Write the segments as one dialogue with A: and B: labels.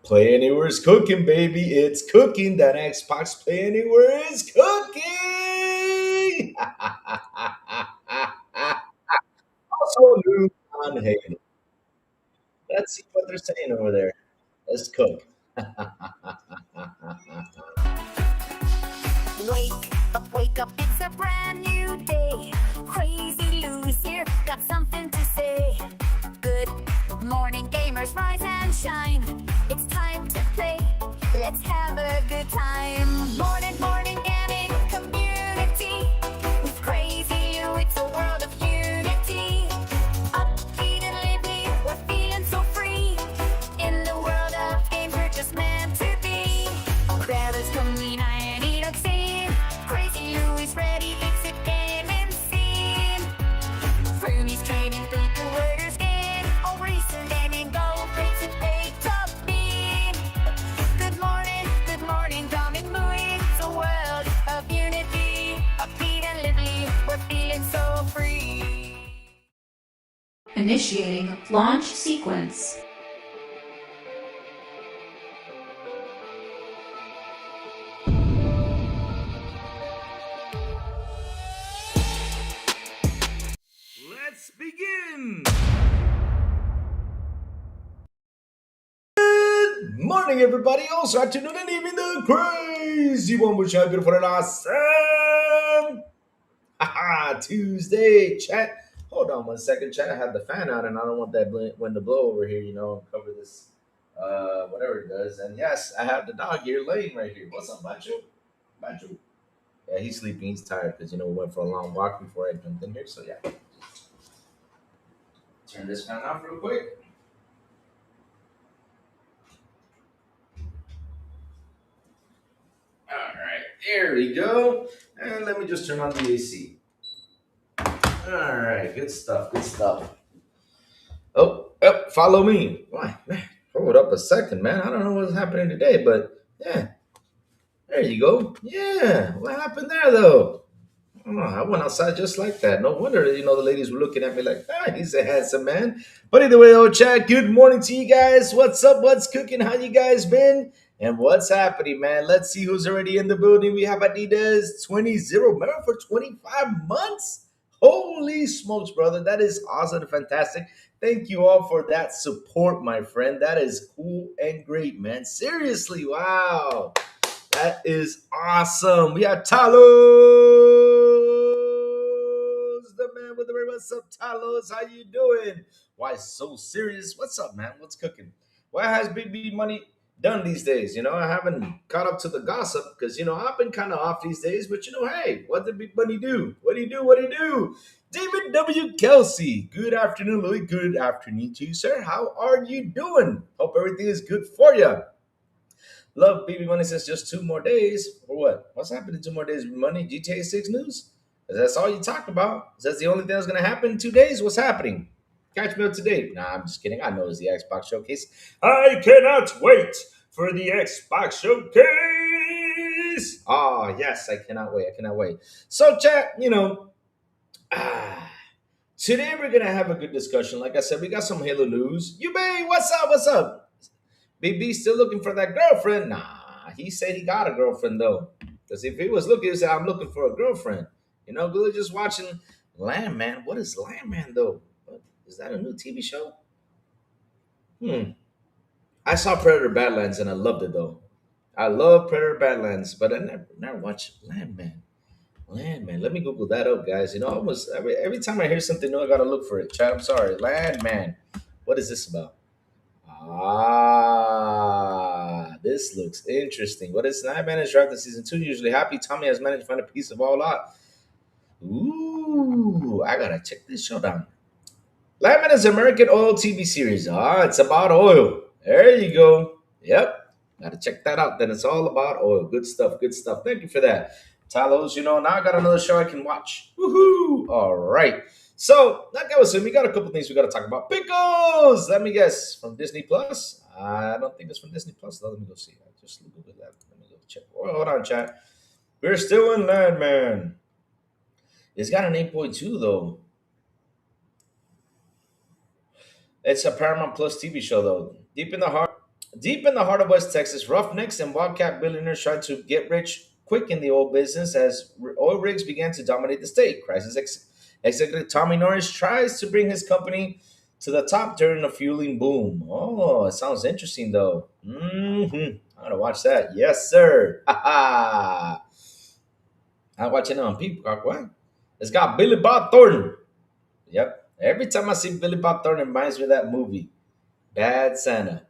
A: Play Anywhere is cooking, baby. It's cooking. That Xbox Play Anywhere is cooking. Also new on Halo. Let's see what they're saying over there. Let's cook.
B: Wake up, it's a brand new day. Crazy Lou's here, got something to say. Good morning, gamers, rise and shine. It's time to play, let's have a good time. Morning, gaming community. With Crazy Lou, it's a world of unity. Upbeat and lively, we're feeling so free. In the world of games, we're just meant to be. Grab us coming and eat up scene. Crazy Lou is ready, it's a gaming scene. Fernie's trading through the word skin. Oh, recent gaming go, it's an A top bean. Good morning, coming moving. It's a world of unity. Upbeat and lively, we're feeling so free.
C: Initiating launch sequence.
A: Let's begin. Good morning, everybody. Also, afternoon and evening, the crazy one, which I'm good for an awesome Tuesday chat. Hold on 1 second, chat. I have the fan out, and I don't want that wind to blow over here. Cover this, whatever it does. And yes, I have the dog here laying right here. What's up, Bachu? Bachu. Yeah, he's sleeping. He's tired because we went for a long walk before I jumped in here. So yeah, turn this fan off real quick. All right, there we go. And let me just turn on the AC. All right, good stuff. Good stuff. Oh, follow me. Why, man? Hold up a second, man. I don't know what's happening today, but yeah, there you go. Yeah, what happened there though? Oh, I went outside just like that. No wonder, the ladies were looking at me like, he's a handsome man. But either way, old chat, good morning to you guys. What's up? What's cooking? How you guys been? And what's happening, man? Let's see who's already in the building. We have Adidas 20 Remember for 25 months? Holy smokes, brother. That is awesome and fantastic. Thank you all for that support, my friend. That is cool and great, man. Seriously, wow. That is awesome. We have Talos, the man with the red. What's up, Talos? How you doing? Why so serious? What's up, man? What's cooking? What has Big B Money done these days? I haven't caught up to the gossip because I've been kind of off these days. But hey, what did Big Money do? What do you do? What do you do? David W. Kelsey. Good afternoon, Louis. Good afternoon to you, sir. How are you doing? Hope everything is good for you. Love BB Money says just 2 more days. For what? What's happening 2 more days? Money, GTA 6 news? That's all you talk about. Is that the only thing that's going to happen in 2 days? What's happening? Catch me up to date. Nah, I'm just kidding. I know it's the Xbox Showcase. I cannot wait for the Xbox Showcase. Ah, yes, I cannot wait. I cannot wait. So, chat, ah, today we're going to have a good discussion. Like I said, we got some Halo news. You Bay, what's up? What's up? BB still looking for that girlfriend? Nah, he said he got a girlfriend though. Because if he was looking, he said, I'm looking for a girlfriend. We were just watching Landman. What is Landman though? Is that a new TV show? Hmm. I saw Predator Badlands and I loved it though. I love Predator Badlands, but I never watched Landman. Landman. Let me Google that up, guys. Almost every time I hear something new, I gotta look for it. Chat, I'm sorry. Landman. What is this about? This looks interesting. What is Nine managed drafted season 2? Usually happy. Tommy has managed to find a piece of all lot. Ooh, I gotta check this show down. Landman is American oil TV series. It's about oil. There you go. Yep. Gotta check that out. Then it's all about oil. Good stuff. Good stuff. Thank you for that. Talos, now I got another show I can watch. Woohoo! All right. So, like I was saying, we got a couple things we got to talk about. Pickles! Let me guess. From Disney Plus? I don't think it's from Disney Plus. Let me go see. I just Googled that. Let me go check. Oh, hold on, chat. We're still in Landman. It's got an 8.2, though. It's a Paramount Plus TV show though. Deep in the heart of West Texas, roughnecks and wildcat billionaires tried to get rich quick in the oil business as oil rigs began to dominate the state. Executive Tommy Norris tries to bring his company to the top during a fueling boom. Oh, it sounds interesting though. I want to watch that. Yes, sir. Ha ha. I'm watching it on Peacock. What? It's got Billy Bob Thornton. Yep. Every time I see Billy Bob Thornton, it reminds me of that movie, Bad Santa.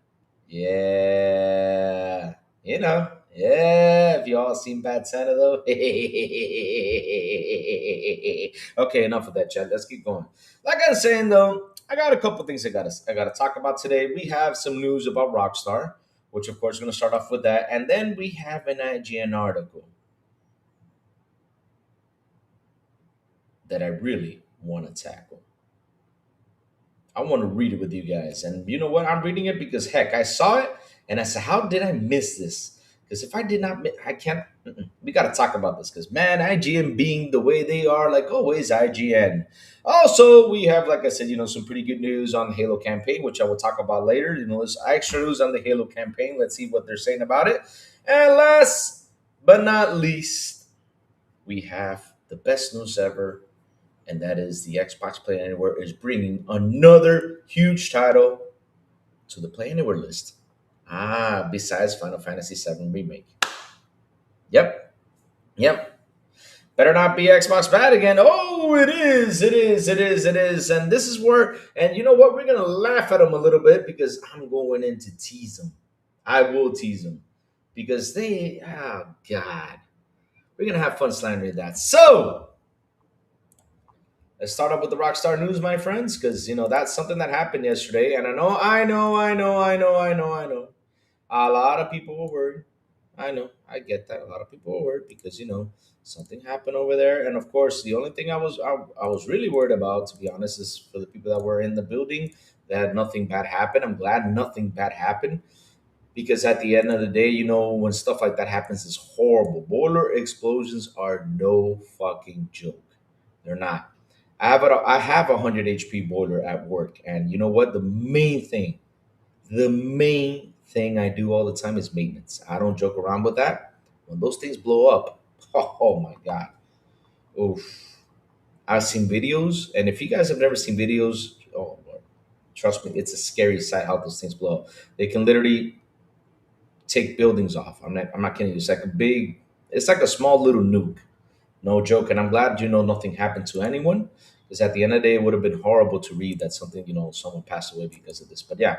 A: Yeah. Yeah. Have you all seen Bad Santa though? Okay, enough of that, chat. Let's keep going. Like I was saying though, I got a couple things I gotta talk about today. We have some news about Rockstar, which of course is gonna start off with that, and then we have an IGN article that I really want to tackle. I want to read it with you guys. And you know what? I'm reading it because heck, I saw it and I said, how did I miss this? Because if I did not, I can't. We got to talk about this because man, IGN being the way they are, like always, IGN. Also, we have, like I said, some pretty good news on the Halo campaign, which I will talk about later. There's extra news on the Halo campaign. Let's see what they're saying about it. And last but not least, we have the best news ever, and that is the Xbox Play Anywhere is bringing another huge title to the Play Anywhere list. Besides Final Fantasy VII Remake. Yep, yep. Better not be Xbox bad again. Oh, it is, it is, it is, it is. And this is where, and you know what? We're going to laugh at them a little bit because I'm going in to tease them. I will tease them because God. We're going to have fun slandering that. So, let's start up with the Rockstar news, my friends, because that's something that happened yesterday, and I know. A lot of people were worried. I know, I get that. A lot of people were worried because something happened over there, and of course, the only thing I was really worried about, to be honest, is for the people that were in the building that nothing bad happened. I'm glad nothing bad happened because at the end of the day, when stuff like that happens, it's horrible. Boiler explosions are no fucking joke. They're not. I have a 100 HP boiler at work, and you know what? The main thing I do all the time is maintenance. I don't joke around with that. When those things blow up, oh my god, oof! I've seen videos, and if you guys have never seen videos, oh Lord, trust me, it's a scary sight how those things blow up. They can literally take buildings off. I'm not kidding you. It's like a small little nuke. No joke. And I'm glad, nothing happened to anyone. Because at the end of the day, it would have been horrible to read that someone passed away because of this. But yeah,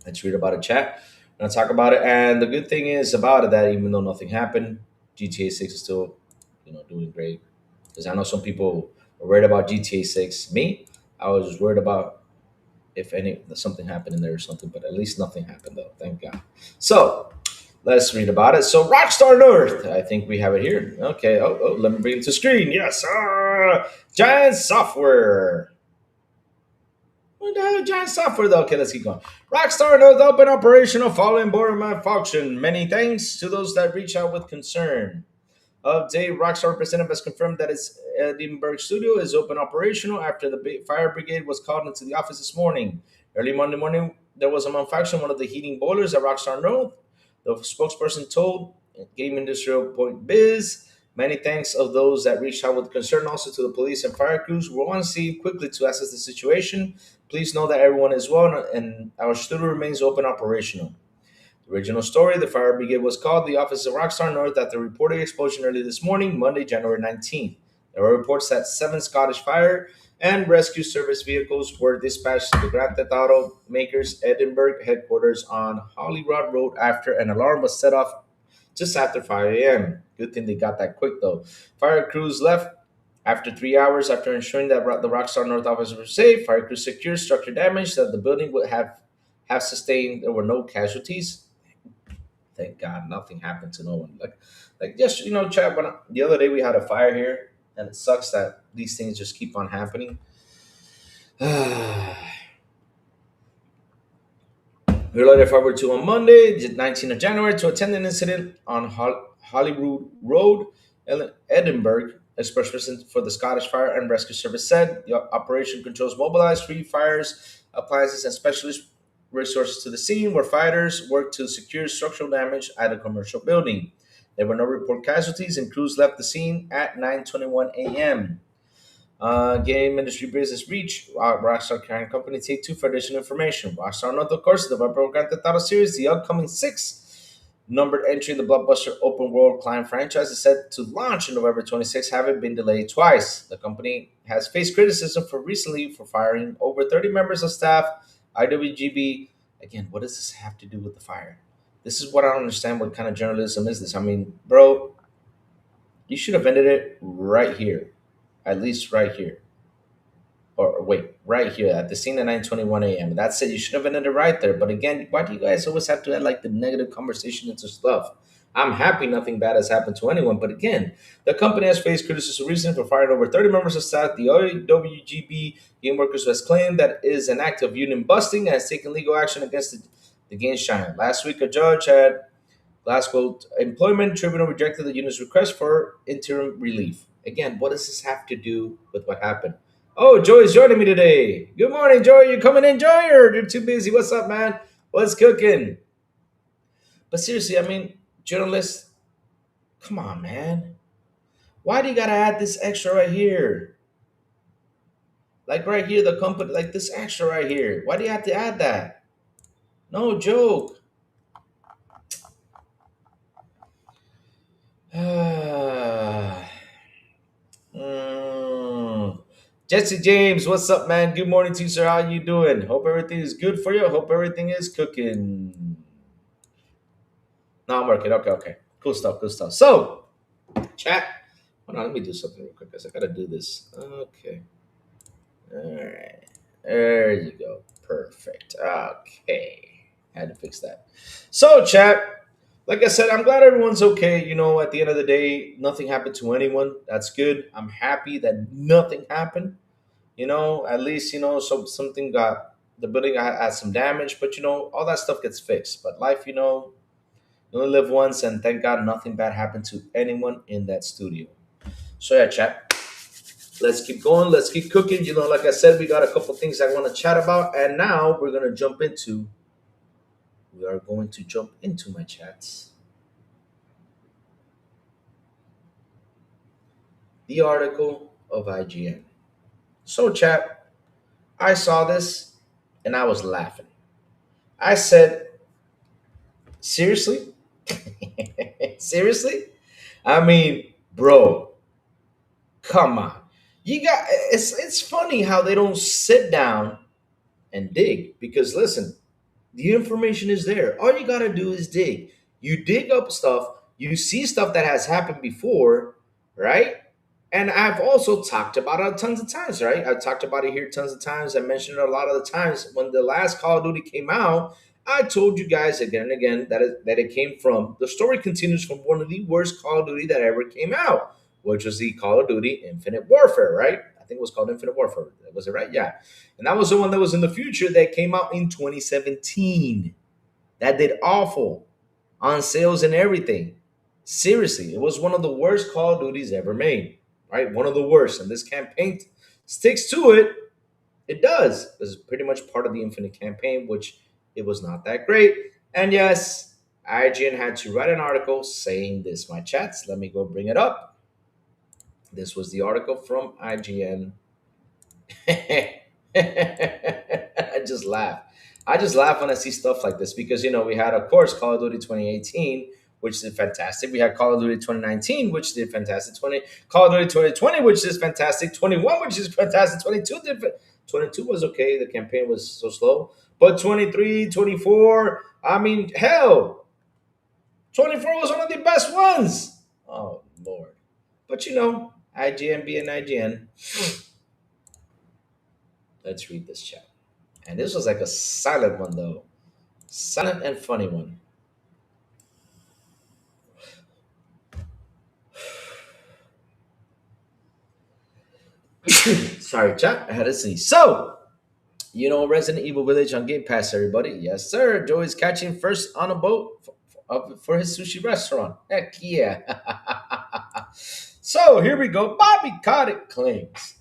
A: let's read about it, chat. And I'll talk about it. And the good thing is about it that even though nothing happened, GTA 6 is still, doing great. Because I know some people were worried about GTA 6. Me, I was just worried about if something happened in there or something. But at least nothing happened though. Thank God. So let's read about it. So, Rockstar North, I think we have it here. Okay. Oh, let me bring it to screen. Yes. Giant Software. What the hell, Giant Software, though? Okay, let's keep going. Rockstar North open operational following border malfunction. Many thanks to those that reach out with concern. Update: Rockstar representative has confirmed that its Edinburgh studio is open operational after the fire brigade was called into the office this morning. Early Monday morning, there was a malfunction in one of the heating boilers at Rockstar North. The spokesperson told Game Industrial Point Biz, many thanks of those that reached out with concern, also to the police and fire crews. We want to see quickly to assess the situation. Please know that everyone is well and our studio remains open operational. The original story: the fire brigade was called the office of Rockstar North after a reported explosion early this morning, Monday, January 19th. There were reports that 7 Scottish fire and rescue service vehicles were dispatched to the Grand Theft Auto makers Edinburgh headquarters on Holyrood Road after an alarm was set off just after 5 a.m. Good thing they got that quick though. Fire crews left after 3 hours after ensuring that the Rockstar North officers were safe. Fire crews secured structure damage that the building would have sustained. There were no casualties. Thank God, nothing happened to no one. Like just Chad. The other day we had a fire here, and it sucks that these things just keep on happening. We related forward to on Monday, the 19th of January, to attend an incident on Holyrood Road, Edinburgh, A spokesperson for the Scottish Fire and Rescue Service said the operation controls mobilized three fires, appliances, and specialist resources to the scene where fighters worked to secure structural damage at a commercial building. There were no report casualties, and crews left the scene at 9:21 a.m. Game industry business reach Rockstar Carrying Company Take Two for additional information. Rockstar noted, of course, the developer of Grand Theft Auto series, the upcoming six numbered entry in the blockbuster open world client franchise is set to launch on November 26, having been delayed twice. The company has faced criticism for firing over 30 members of staff. IWGB, again, what does this have to do with the fire? This is what I don't understand. What kind of journalism is this? I mean, bro, you should have ended it right here, at least right here. Or wait, right here at the scene at 9:21 a.m. That's it. You should have ended it right there. But again, why do you guys always have to add like the negative conversation into stuff? I'm happy nothing bad has happened to anyone. But again, the company has faced criticism recently for firing over 30 members of staff. The OWGB Game Workers has claimed that it is an act of union busting and has taken legal action against the game's giant. Last week, a judge had Glasgow Employment Tribunal rejected the union's request for interim relief. Again, what does this have to do with what happened? Oh, Joey's joining me today. Good morning, Joey. You coming in, Joey, or you're too busy? What's up, man? What's cooking? But seriously, I mean, journalists, come on, man. Why do you gotta add this extra right here? Like right here, the company, like this extra right here. Why do you have to add that? No joke. Mm. Jesse James, what's up, man? Good morning to you, sir. How you doing? Hope everything is good for you. Hope everything is cooking. No, I'm working. Okay, okay. Cool stuff, cool stuff. So, chat. Hold on, let me do something real quick, guys. I gotta do this. Okay. All right. There you go. Perfect. Okay. Had to fix that. So, chat. Like I said, I'm glad everyone's okay. You know, at the end of the day, nothing happened to anyone. That's good. I'm happy that nothing happened. You know, at least, so something got the building had some damage, but all that stuff gets fixed. But life, you only live once, and thank God nothing bad happened to anyone in that studio. So yeah, chat. Let's keep going. Let's keep cooking. Like I said, we got a couple things I want to chat about, and now we're gonna jump into. We are going to jump into my chats. The article of IGN. So, chat, I saw this and I was laughing. I said, seriously? Seriously? I mean, bro, come on. It's funny how they don't sit down and dig because listen, the information is there. All you got to do is dig. You dig up stuff, you see stuff that has happened before, right? And I've also talked about it tons of times, right? I've talked about it here tons of times. I mentioned it a lot of the times. When the last Call of Duty came out, I told you guys again and again that it came from, the story continues from one of the worst Call of Duty that ever came out, which was the Call of Duty Infinite Warfare, right? I think it was called Infinite Warfare. Was it right? Yeah. And that was the one that was in the future that came out in 2017. That did awful on sales and everything. Seriously, it was one of the worst Call of Duties ever made, right? One of the worst. And this campaign sticks to it. It does. It's pretty much part of the Infinite campaign, which it was not that great. And yes, IGN had to write an article saying this. My chats, let me go bring it up. This was the article from IGN. I just laugh. I just laugh when I see stuff like this because we had, of course, Call of Duty 2018, which did fantastic. We had Call of Duty 2019, which did fantastic. Call of Duty 2020, which is fantastic. 21, which is fantastic. 22 was okay. The campaign was so slow. But 23, 24, I mean, hell, 24 was one of the best ones. Oh, Lord. But IGN being IGN. Let's read this chat. And this was like a silent one, though. Silent and funny one. Sorry, chat. I had to sneeze. So, Resident Evil Village on Game Pass, everybody. Yes, sir. Joey's catching first on a boat for his sushi restaurant. Heck yeah. So here we go. Bobby Kotick claims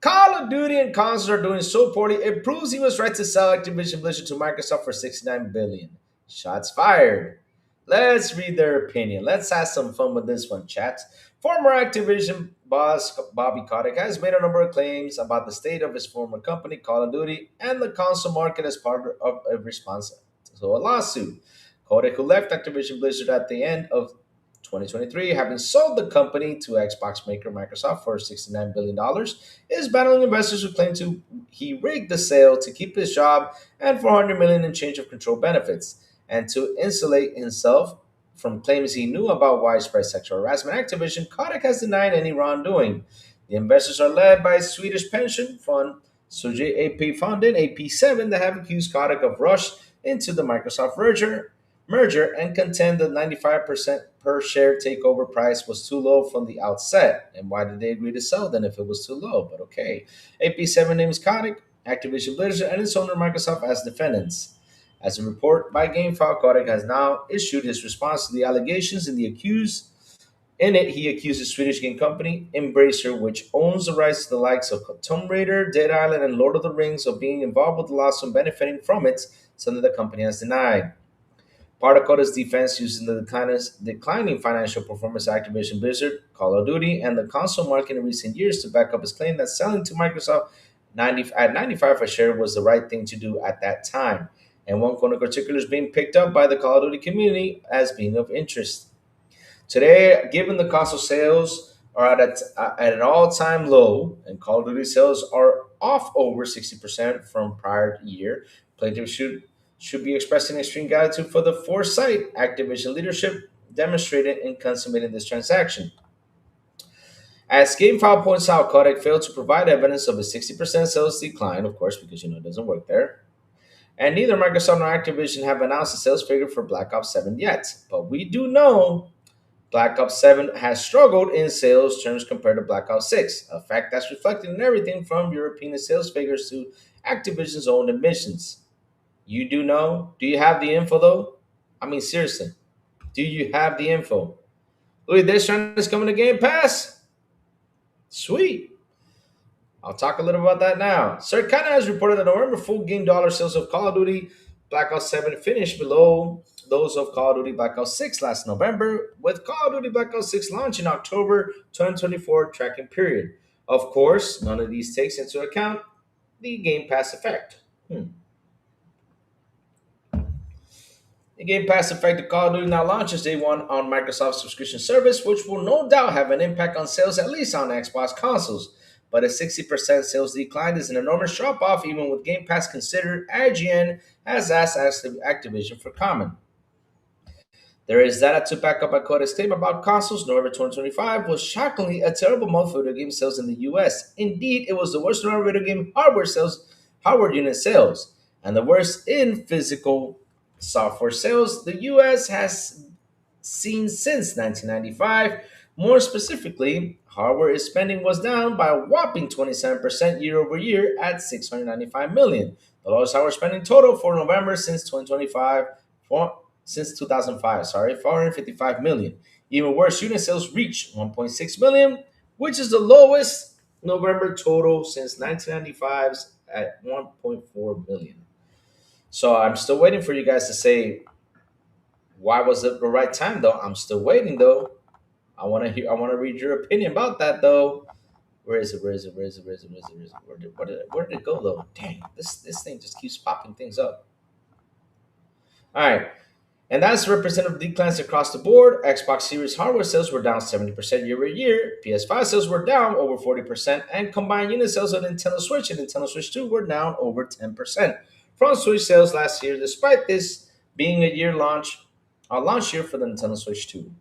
A: Call of Duty and consoles are doing so poorly, it proves he was right to sell Activision Blizzard to Microsoft for 69 billion. Shots fired. Let's read their opinion. Let's have some fun with this one, chat. Former Activision boss Bobby Kotick has made a number of claims about the state of his former company, Call of Duty, and the console market as part of a response to a lawsuit. Kotick, who left Activision Blizzard at the end of 2023, having sold the company to Xbox maker Microsoft for $69 billion, is battling investors who claim to he rigged the sale to keep his job and 400 million in change of control benefits, and to insulate himself from claims he knew about widespread sexual harassment. Activision Kotick has denied any wrongdoing. The investors are led by Swedish pension fund Suje AP Fonden AP7 that have accused Kotick of rush into the Microsoft merger and contend the 95% per share takeover price was too low from the outset. And why did they agree to sell then if it was too low? But okay. AP7 names Kotick, Activision Blizzard, and its owner Microsoft as defendants. As a report by GameFile, Kotick has now issued his response to the allegations in it, he accuses Swedish game company Embracer, which owns the rights to the likes of Tomb Raider, Dead Island, and Lord of the Rings, of being involved with the lawsuit and benefiting from it, something the company has denied. Part of Kotick's defense using the declining financial performance of Activision Blizzard, Call of Duty, and the console market in recent years to back up his claim that selling to Microsoft at 95 a share was the right thing to do at that time. And one Kotick particular is being picked up by the Call of Duty community as being of interest. Today, given the console sales are at an all-time low and Call of Duty sales are off over 60% from prior year, plaintiffs should be expressing extreme gratitude for the foresight Activision leadership demonstrated in consummating this transaction. As GameFile points out, Kotick failed to provide evidence of a 60% sales decline, of course, because it doesn't work there. And neither Microsoft nor Activision have announced a sales figure for Black Ops 7 yet. But we do know Black Ops 7 has struggled in sales terms compared to Black Ops 6, a fact that's reflected in everything from European sales figures to Activision's own admissions. You do know? Do you have the info though? I mean, seriously, do you have the info? Look at this trend is coming to Game Pass. Sweet. I'll talk a little about that now. Circana has reported that November full game dollar sales of Call of Duty Black Ops 7 finished below those of Call of Duty Black Ops 6 last November, with Call of Duty Black Ops 6 launch in October 2024 tracking period. Of course, none of these takes into account the Game Pass effect. The Game Pass effect of Call of Duty now launches day one on Microsoft's subscription service, which will no doubt have an impact on sales, at least on Xbox consoles. But a 60% sales decline is an enormous drop off, even with Game Pass considered. IGN has asked Activision for comment. There is data to back up Kotick's claim about consoles. November 2025 was shockingly a terrible month for video game sales in the US. Indeed, it was the worst November video game hardware unit sales, and the worst in physical software sales the US has seen since 1995. More specifically, hardware spending was down by a whopping 27% year over year at 695 million, the lowest hardware spending total for November since 2005, 455 million. Even worse, unit sales reached 1.6 million, which is the lowest November total since 1995's at 1.4 million. So I'm still waiting for you guys to say why was it the right time though. I'm still waiting though. I want to read your opinion about that though. Where is it? Where did it go though? Dang, this thing just keeps popping things up. All right. And that's representative declines across the board. Xbox Series hardware sales were down 70% year over year. PS5 sales were down over 40%. And combined unit sales of Nintendo Switch and Nintendo Switch 2 were down over 10% from Switch sales last year, despite this being a launch year for the Nintendo Switch 2.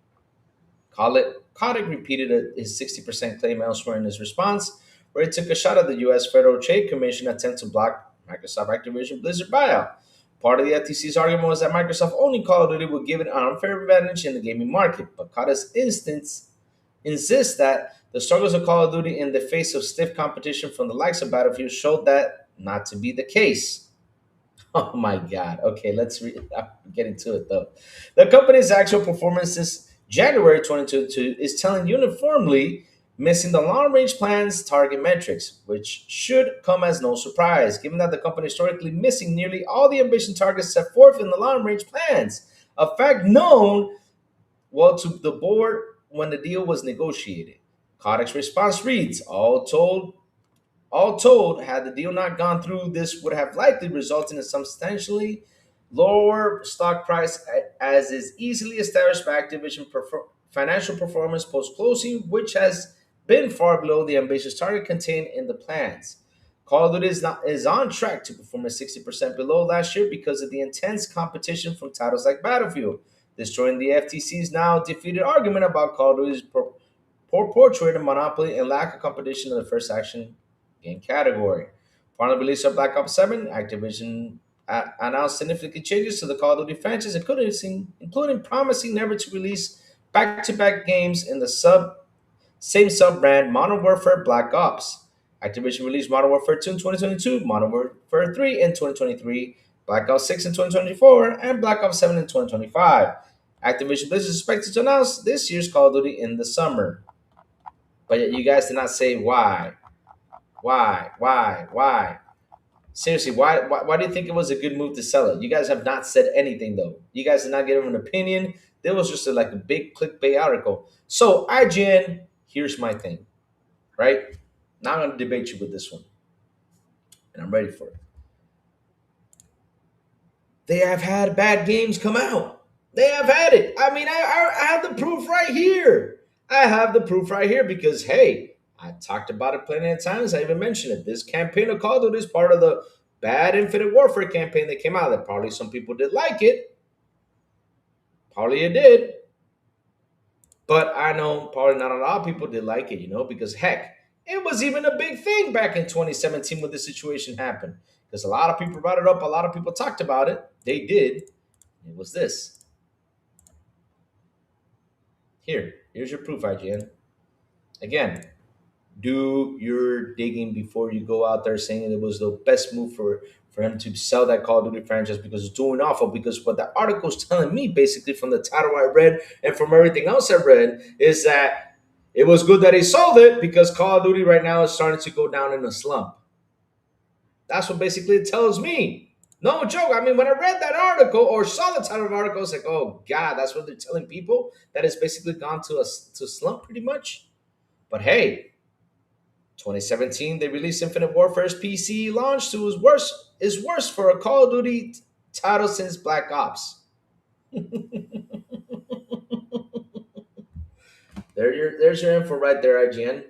A: Kotick repeated his 60% claim elsewhere in his response, where he took a shot at the U.S. Federal Trade Commission attempt to block Microsoft Activision Blizzard buyout. Part of the FTC's argument was that Microsoft owning Call of Duty would give it an unfair advantage in the gaming market, but Kotick's insists that the struggles of Call of Duty in the face of stiff competition from the likes of Battlefield showed that not to be the case. Oh my God. Okay, I'm getting to it though. The company's actual performances January 2022 is telling uniformly missing the long range plan's target metrics, which should come as no surprise, given that the company historically missing nearly all the ambition targets set forth in the long range plans. A fact known well to the board when the deal was negotiated. Kodak's response reads, all told, had the deal not gone through, this would have likely resulted in a substantially lower stock price as is easily established by Activision financial performance post closing, which has been far below the ambitious target contained in the plans. Call of Duty is on track to perform at 60% below last year because of the intense competition from titles like Battlefield, destroying the FTC's now defeated argument about Call of Duty's poor portrait of monopoly and lack of competition in the first action game category. Following the release of Black Ops 7, Activision announced significant changes to the Call of Duty franchise, including promising never to release back-to-back games in the same sub-brand Modern Warfare Black Ops. Activision released Modern Warfare 2 in 2022, Modern Warfare 3 in 2023, Black Ops 6 in 2024, and Black Ops 7 in 2025. Activision Blizzard is expected to announce this year's Call of Duty in the summer. But yet you guys did not say why. Why? Seriously, why do you think it was a good move to sell it? You guys have not said anything though. You guys did not give an opinion. There was just like a big clickbait article. So IGN, here's my thing, right? Now I'm going to debate you with this one, and I'm ready for it. They have had bad games come out. They have had it. I mean, I have the proof right here. I have the proof right here because, hey, I talked about it plenty of times. I even mentioned it. This campaign of Call of Duty is part of the bad Infinite Warfare campaign that came out. That probably some people did like it. Probably it did. But I know probably not a lot of people did like it, because heck, it was even a big thing back in 2017 when this situation happened. Because a lot of people brought it up, a lot of people talked about it. They did. It was this. Here's your proof, IGN. Again, do your digging before you go out there saying it was the best move for him to sell that Call of Duty franchise because it's doing awful. Because what the article's telling me, basically from the title I read and from everything else I read, is that it was good that he sold it because Call of Duty right now is starting to go down in a slump. That's what basically it tells me. No joke. I mean, when I read that article or saw the title of the article, I was like, oh, God, that's what they're telling people? That it's basically gone to slump pretty much? But hey, 2017, they released Infinite Warfare's PC launch to is worse for a Call of Duty title since Black Ops. There's your info right there, IGN.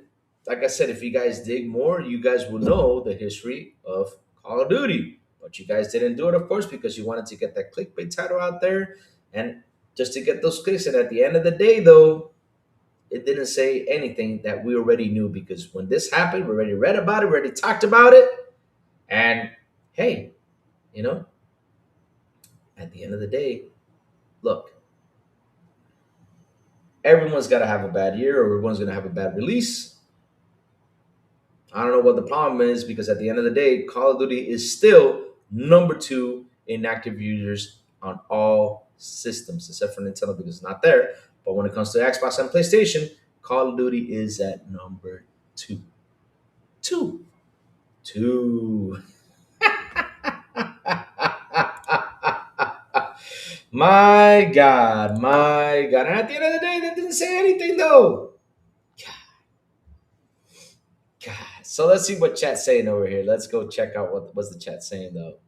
A: Like I said, if you guys dig more, you guys will know the history of Call of Duty. But you guys didn't do it, of course, because you wanted to get that clickbait title out there and just to get those clicks. And at the end of the day, though, it didn't say anything that we already knew because when this happened, we already read about it, we already talked about it. And hey, at the end of the day, look, everyone's got to have a bad year or everyone's going to have a bad release. I don't know what the problem is because at the end of the day, Call of Duty is still number 2 in active users on all systems, except for Nintendo because it's not there. But when it comes to Xbox and PlayStation, Call of Duty is at number 2. Two. My God. And at the end of the day, that didn't say anything, though. God. So let's see what chat's saying over here. Let's go check out what's the chat saying, though.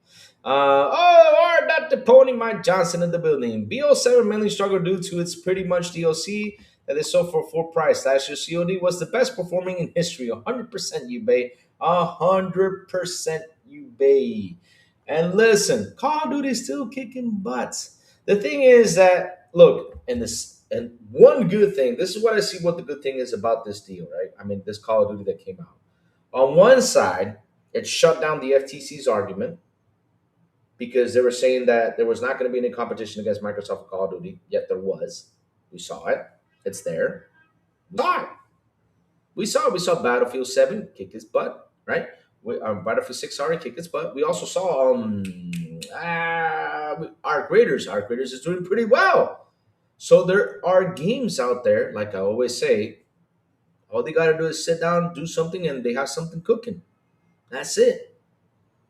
A: Dr. Pony Mike Johnson in the building. BO7 mainly struggled due to its pretty much DLC that is sold for full price. Last year's COD was the best performing in history. 100% Ubay. 100% Ubay. And listen, Call of Duty is still kicking butts. The thing is that, look, and one good thing, this is what I see what the good thing is about this deal, right? I mean, this Call of Duty that came out. On one side, it shut down the FTC's argument because they were saying that there was not going to be any competition against Microsoft and Call of Duty, yet there was. We saw it. It's there. We saw Battlefield 7 kick his butt, right? Battlefield 6, sorry, kick its butt. We also saw Arc Raiders. Arc Raiders is doing pretty well. So there are games out there, like I always say, all they gotta do is sit down, do something, and they have something cooking. That's it.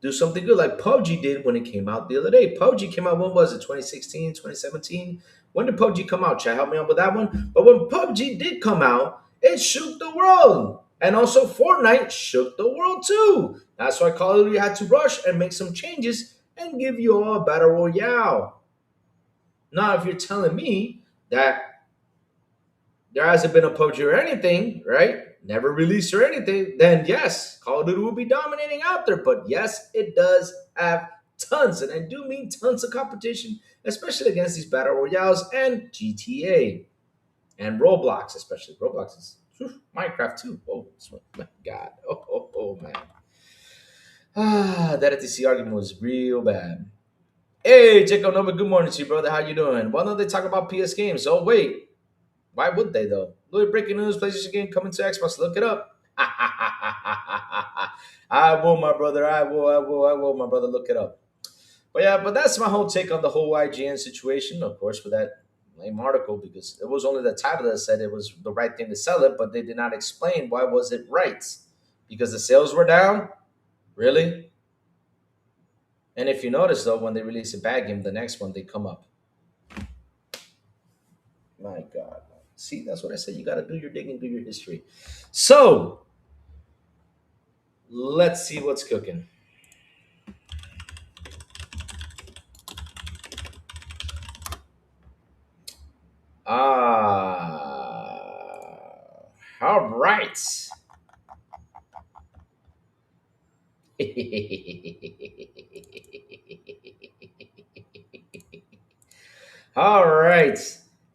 A: Do something good like PUBG did when it came out the other day. PUBG came out, when was it? 2016, 2017. When did PUBG come out? Chat, help me out with that one. But when PUBG did come out, it shook the world. And also Fortnite shook the world too. That's why Call of Duty had to rush and make some changes and give you all a battle royale. Now, if you're telling me that there hasn't been a PUBG or anything, right? Never released or anything, then yes, Call of Duty will be dominating out there. But yes, it does have tons, and I do mean tons of competition, especially against these battle royales and GTA and Roblox, especially. Roblox is Minecraft too. Oh my God. Oh man. That TC argument was real bad. Hey, Jacob Nova, good morning to you, brother. How you doing? Why don't they talk about PS games? Oh wait, why would they though? Louis breaking news: PlayStation game coming to Xbox. Look it up. I will, my brother. I will, my brother. Look it up. But yeah, but that's my whole take on the whole IGN situation. Of course, for that lame article, because it was only the title that said it was the right thing to sell it, but they did not explain why was it right. Because the sales were down. Really? And if you notice though, when they release a bad game, the next one they come up. My God. See, that's what I said. You got to do your digging, do your history. So let's see what's cooking. All right. All right.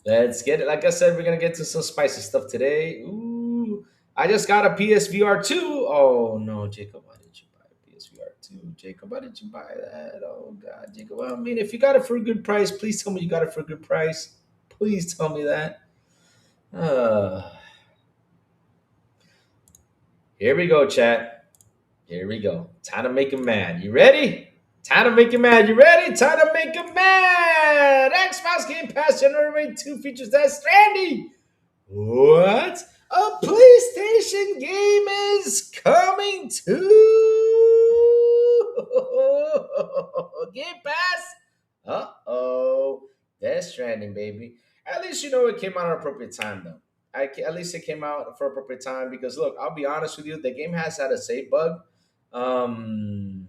A: Let's get it. Like I said, we're gonna get to some spicy stuff today. Ooh, I just got a PSVR 2. Oh no, Jacob, why did you buy a PSVR 2? Jacob, why did you buy that? Oh God, Jacob. Well, I mean, if you got it for a good price, please tell me you got it for a good price. Please tell me that. Uh, Here we go, chat. Here we go. Time to make him mad. You ready? Time to make him mad. You ready? Time to make him mad. Xbox Game Pass January 2 features that Stranding. What? A PlayStation game is coming to Game Pass? Uh-oh. Death Stranding, baby. At least you know it came out at an appropriate time, though. At least it came out for appropriate time because, look, I'll be honest with you, the game has had a save bug. Um,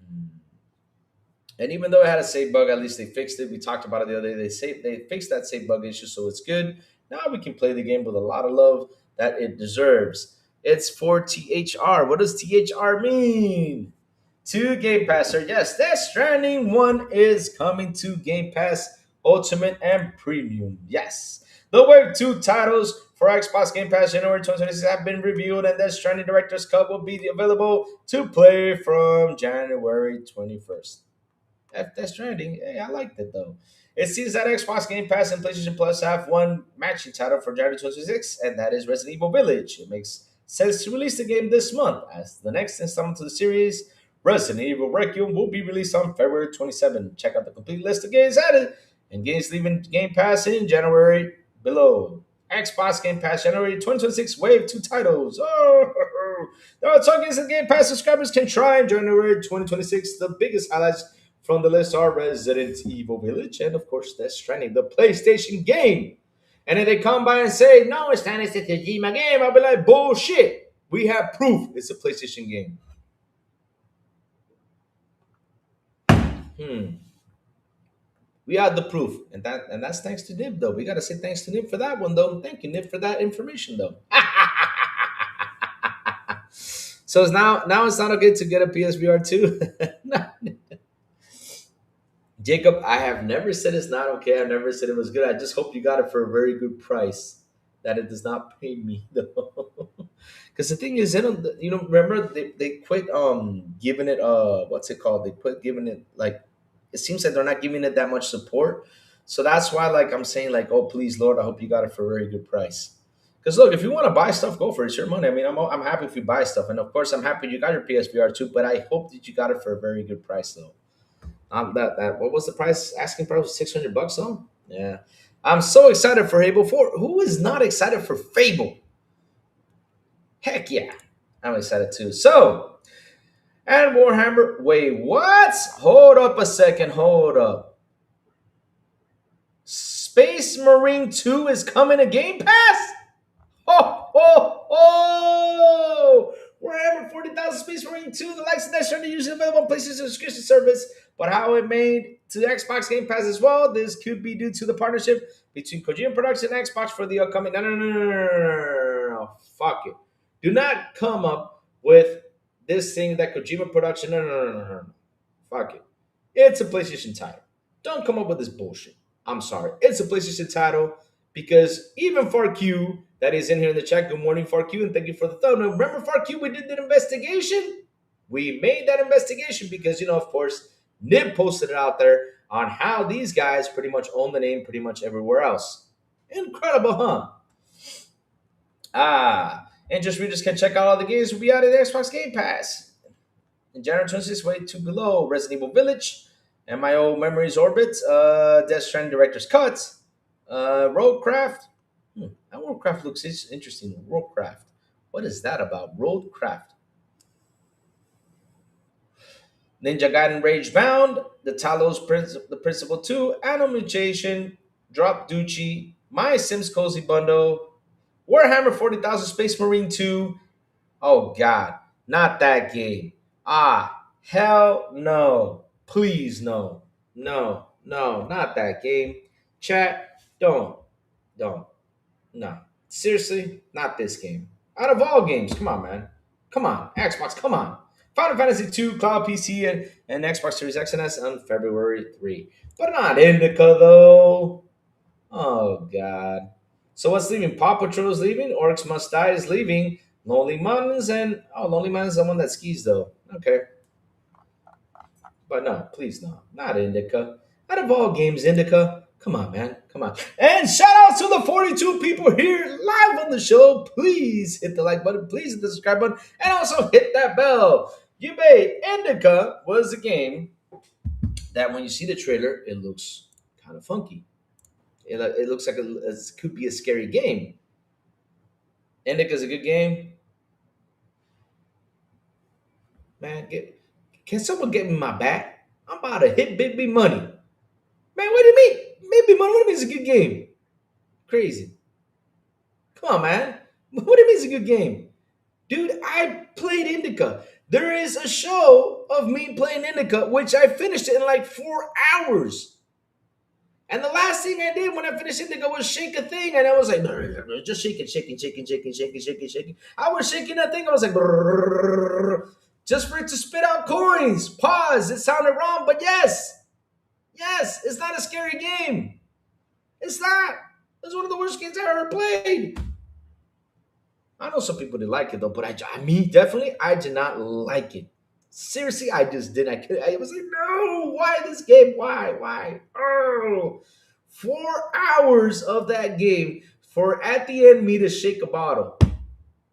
A: and even though it had a save bug, at least they fixed it. We talked about it the other day. They fixed that save bug issue, so it's good. Now we can play the game with a lot of love that it deserves. It's for THR. What does THR mean? To Game Pass, sir. Yes, Death Stranding 1 is coming to Game Pass Ultimate and Premium. Yes. The Wave 2 titles for Xbox Game Pass January 2026 have been reviewed, and Death Stranding Director's Cut will be available to play from January 21st. Death Stranding, hey, I liked it though. It seems that Xbox Game Pass and PlayStation Plus have one matching title for January 2026, and that is Resident Evil Village. It makes sense to release the game this month, as the next installment to the series, Resident Evil Requiem, will be released on February 27. Check out the complete list of games added and games leaving Game Pass in January below. Xbox Game Pass January 2026 Wave 2 titles. Oh, there are tokens that Game Pass subscribers can try in January 2026. The biggest highlights from the list are Resident Evil Village and, of course, Death Stranding, the PlayStation game. And if they come by and say, no, it's not a Kojima game, I'll be like, bullshit. We have proof it's a PlayStation game. We have the proof, and that's thanks to Nib though. We gotta say thanks to Nib for that one though. Thank you, Nib, for that information though. So it's not okay to get a PSVR 2. Jacob, I have never said it's not okay. I've never said it was good. I just hope you got it for a very good price. That it does not pay me though. Because the thing is, they don't. Remember they quit giving it what's it called? They quit giving it like it seems like they're not giving it that much support. So that's why like I'm saying like, oh please Lord, I hope you got it for a very good price. Because look, if you want to buy stuff, go for it. It's your money. I mean, I'm happy if you buy stuff, and of course I'm happy you got your PSVR too. But I hope that you got it for a very good price though. That what was the price? Asking price was $600 though. Yeah. I'm so excited for Fable 4. Who is not excited for Fable? Heck yeah. I'm excited too. So, and Warhammer. Wait, what? Hold up a second. Hold up. Space Marine 2 is coming to Game Pass? Oh, oh, oh! Warhammer 40,000 Space Marine 2, the likes of that show usually available on PlayStation subscription service, but how it made to the Xbox Game Pass as well. This could be due to the partnership between Kojima Production and Xbox for the upcoming. No, no, no, no, no, no, no, no, fuck it. Do not come up with this thing that Kojima Production. No, no, no, no, no, no. Fuck it. It's a PlayStation title. Don't come up with this bullshit. I'm sorry. It's a PlayStation title because even FarQ that is in here in the chat. Good morning, FarQ, and thank you for the thumb. Now, remember, FarQ, we did that investigation. We made that investigation because, of course, Nib posted it out there on how these guys pretty much own the name pretty much everywhere else. Incredible, huh? And just readers can check out all the games will be out at Xbox Game Pass. In January 26th, way two below, Resident Evil Village, and my old memories orbit, Death Stranding Director's Cut, Roadcraft. That Roadcraft looks interesting. Roadcraft. What is that about? Roadcraft. Ninja Gaiden Rage Bound, the the Principle 2, Anno Mutation, Drop Ducci, My Sims Cozy Bundle, Warhammer 40,000 Space Marine 2. Oh, God. Not that game. Hell no. Please, no. No, no, not that game. Chat, don't. No. Seriously, not this game. Out of all games, come on, man. Come on. Xbox, come on. Final Fantasy 2, Cloud PC, and Xbox Series X and S on February 3. But not Indica, though. Oh, God. So what's leaving? Paw Patrol is leaving. Orcs Must Die is leaving. Lonely Mountains and... Oh, Lonely Mountains is the one that skis, though. Okay. But no, please no. Not Indica. Out of all games, Indica. Come on, man. Come on. And shout out to the 42 people here live on the show. Please hit the like button. Please hit the subscribe button. And also hit that bell. You may. Indica was a game that when you see the trailer, it looks kind of funky. It looks like it could be a scary game. Indica's a good game. Man, can someone get me my bat? I'm about to hit Big B Money. Man, what do you mean? Maybe Money, what do you mean it's a good game? Crazy. Come on, man. What do you mean it's a good game? Dude, I played Indica. There is a show of me playing Indica, which I finished it in like 4 hours. And the last thing I did when I finished Indica was shake a thing. And I was like, just shaking, shaking, shaking, shaking, shaking, shaking, shaking. I was shaking that thing. I was like, just for it to spit out coins. Pause. It sounded wrong, but yes. Yes, it's not a scary game. It's not. It's one of the worst games I ever played. I know some people didn't like it though, but definitely, I did not like it. Seriously, I just didn't. I was like, no, why this game? Why? Oh, 4 hours of that game for at the end me to shake a bottle.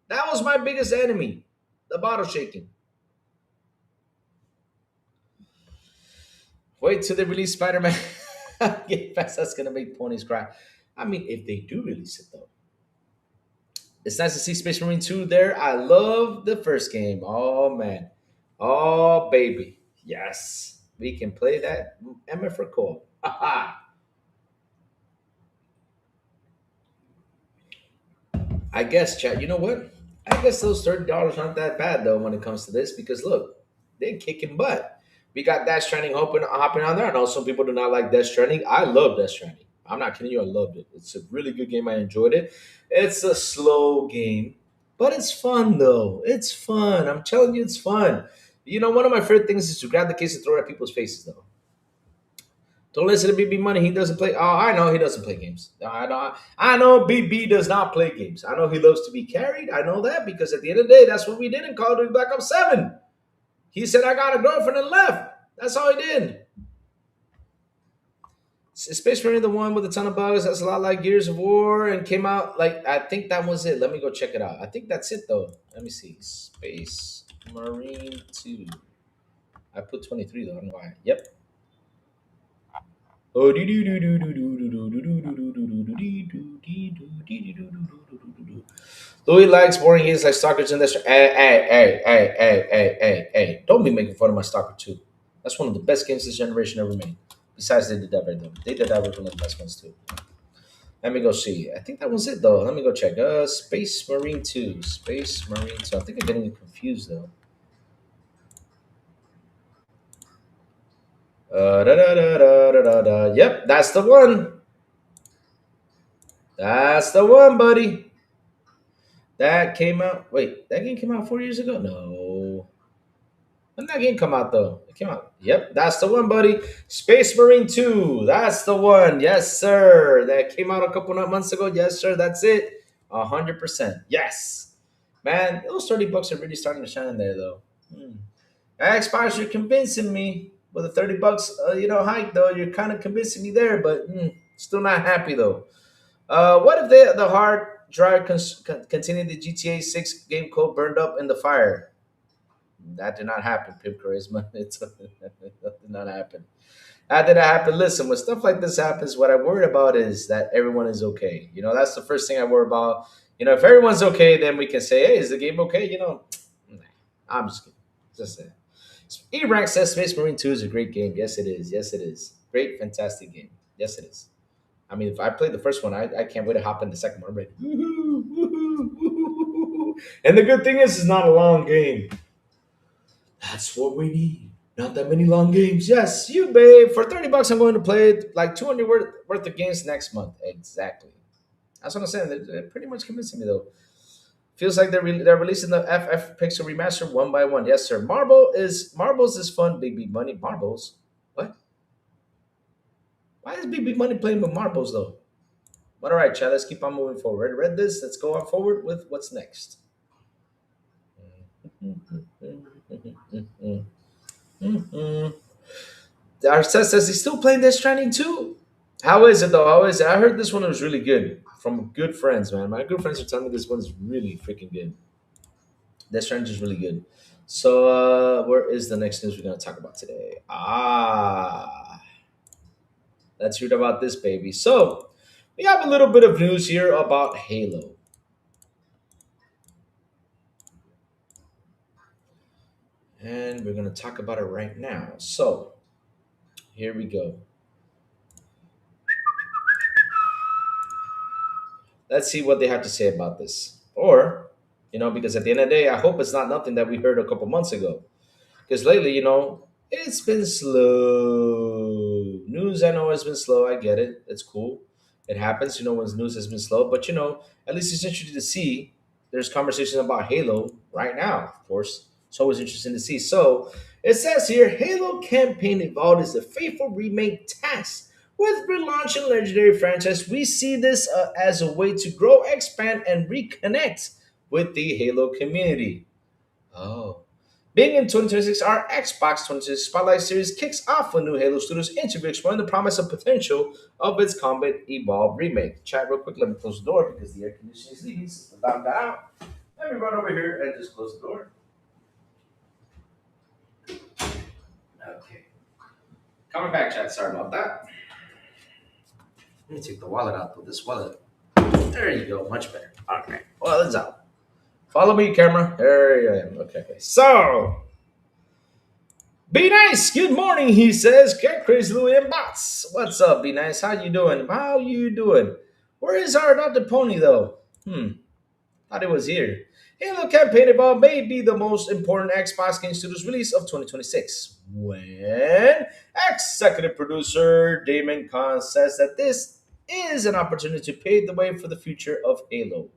A: That was my biggest enemy, the bottle shaking. Wait till they release Spider-Man. Game Pass, that's gonna make ponies cry. I mean, if they do release it though. It's nice to see Space Marine 2 there. I love the first game. Oh man. Oh baby. Yes. We can play that MF for co. I guess, chat, you know what? I guess those $30 aren't that bad though when it comes to this because look, they're kicking butt. We got Death Stranding hopping on there. I know some people do not like Death Stranding. I love Death Stranding. I'm not kidding you. I loved it. It's a really good game. I enjoyed it. It's a slow game, but it's fun though. It's fun. I'm telling you, it's fun. One of my favorite things is to grab the case and throw it at people's faces though. Don't listen to BB Money. He doesn't play. Oh, I know he doesn't play games. I know BB does not play games. I know he loves to be carried. I know that because at the end of the day, that's what we did in Call of Duty Black Ops 7. He said, I got a girlfriend and left. That's all he did. Space Marine, the one with a ton of bugs, that's a lot like Gears of War and came out like, I think that was it. Let me go check it out. I think that's it though. Let me see. Space Marine 2. I put 23 though. I don't know why. Yep. Oh, Louis likes boring games like Stalker 2 and this. Hey. Don't be making fun of my Stalker 2. That's one of the best games this generation ever made. Besides, they did that right though. They did that with one of the best ones too. Let me go see. I think that was it though. Let me go check. Space Marine 2. Space Marine 2. I think I'm getting confused though. Yep, that's the one. That's the one, buddy. That came out. Wait, that game came out 4 years ago? No. When did that game come out though? It came out. Yep, that's the one, buddy. Space Marine 2. That's the one. Yes, sir. That came out a couple of months ago. Yes, sir. That's it. 100%. Yes. Man, those 30 bucks are really starting to shine there though. Xbox, you're convincing me with the 30 bucks, hike though. You're kind of convincing me there, but still not happy though. What if the hard drive containing the GTA 6 game code burned up in the fire? That did not happen, Pimp Charisma. That did not happen. That did not happen. Listen, when stuff like this happens, what I worry about is that everyone is okay. That's the first thing I worry about. If everyone's okay, then we can say, hey, is the game okay? Nah, I'm just kidding. Just saying. E-Rank says Space Marine 2 is a great game. Yes, it is. Yes, it is. Great, fantastic game. Yes, it is. I mean, if I played the first one, I can't wait to hop in the second one. I'm ready. Woohoo, woohoo, woohoo. And the good thing is, it's not a long game. That's what we need. Not that many long games. Yes, you, babe. For 30 bucks, I'm going to play like 200 worth of games next month. Exactly. That's what I'm saying. They're pretty much convincing me, though. Feels like they're releasing the FF Pixel remaster one by one. Yes, sir. Marbles is fun. Big Big Money. Marbles. What? Why is Big Big Money playing with marbles though? But all right, Chad. Let's keep on moving forward. Read this. Let's go on forward with what's next. Arcet says he's still playing Death Stranding too. How is it though? How is it? I heard this one was really good from good friends, man. My good friends are telling me this one's really freaking good. Death Stranding is really good. So, where is the next news we're going to talk about today? Let's read about this, baby. So, we have a little bit of news here about Halo. And we're going to talk about it right now. So, here we go. Let's see what they have to say about this. Or, because at the end of the day, I hope it's not nothing that we heard a couple months ago. Because lately, it's been slow. News, I know, has been slow. I get it. It's cool. It happens, when news has been slow. But, at least it's interesting to see there's conversation about Halo right now, of course. It's always interesting to see. So, it says here, Halo campaign evolved is a faithful remake task. With relaunching legendary franchise, we see this as a way to grow, expand, and reconnect with the Halo community. Oh. Being in 2026, our Xbox 2026 Spotlight Series kicks off with new Halo Studios interview exploring the promise and potential of its Combat Evolved remake. Chat real quick, let me close the door because the air conditioning is leaving. Since the dog got out, let me run over here and just close the door. Okay. Coming back, chat. Sorry about that. Let me take the wallet out, though. This wallet. There you go. Much better. All right. Well, it's out. Follow me, camera. There I am. Okay. So, be nice. Good morning, he says. Get crazy, Louie and Bots. What's up, be nice? How you doing? How you doing? Where is our Dr. Pony, though? Thought it was here. Halo campaign evolved may be the most important Xbox Game Studios release of 2026. When executive producer Damon Kahn says that this is an opportunity to pave the way for the future of Halo.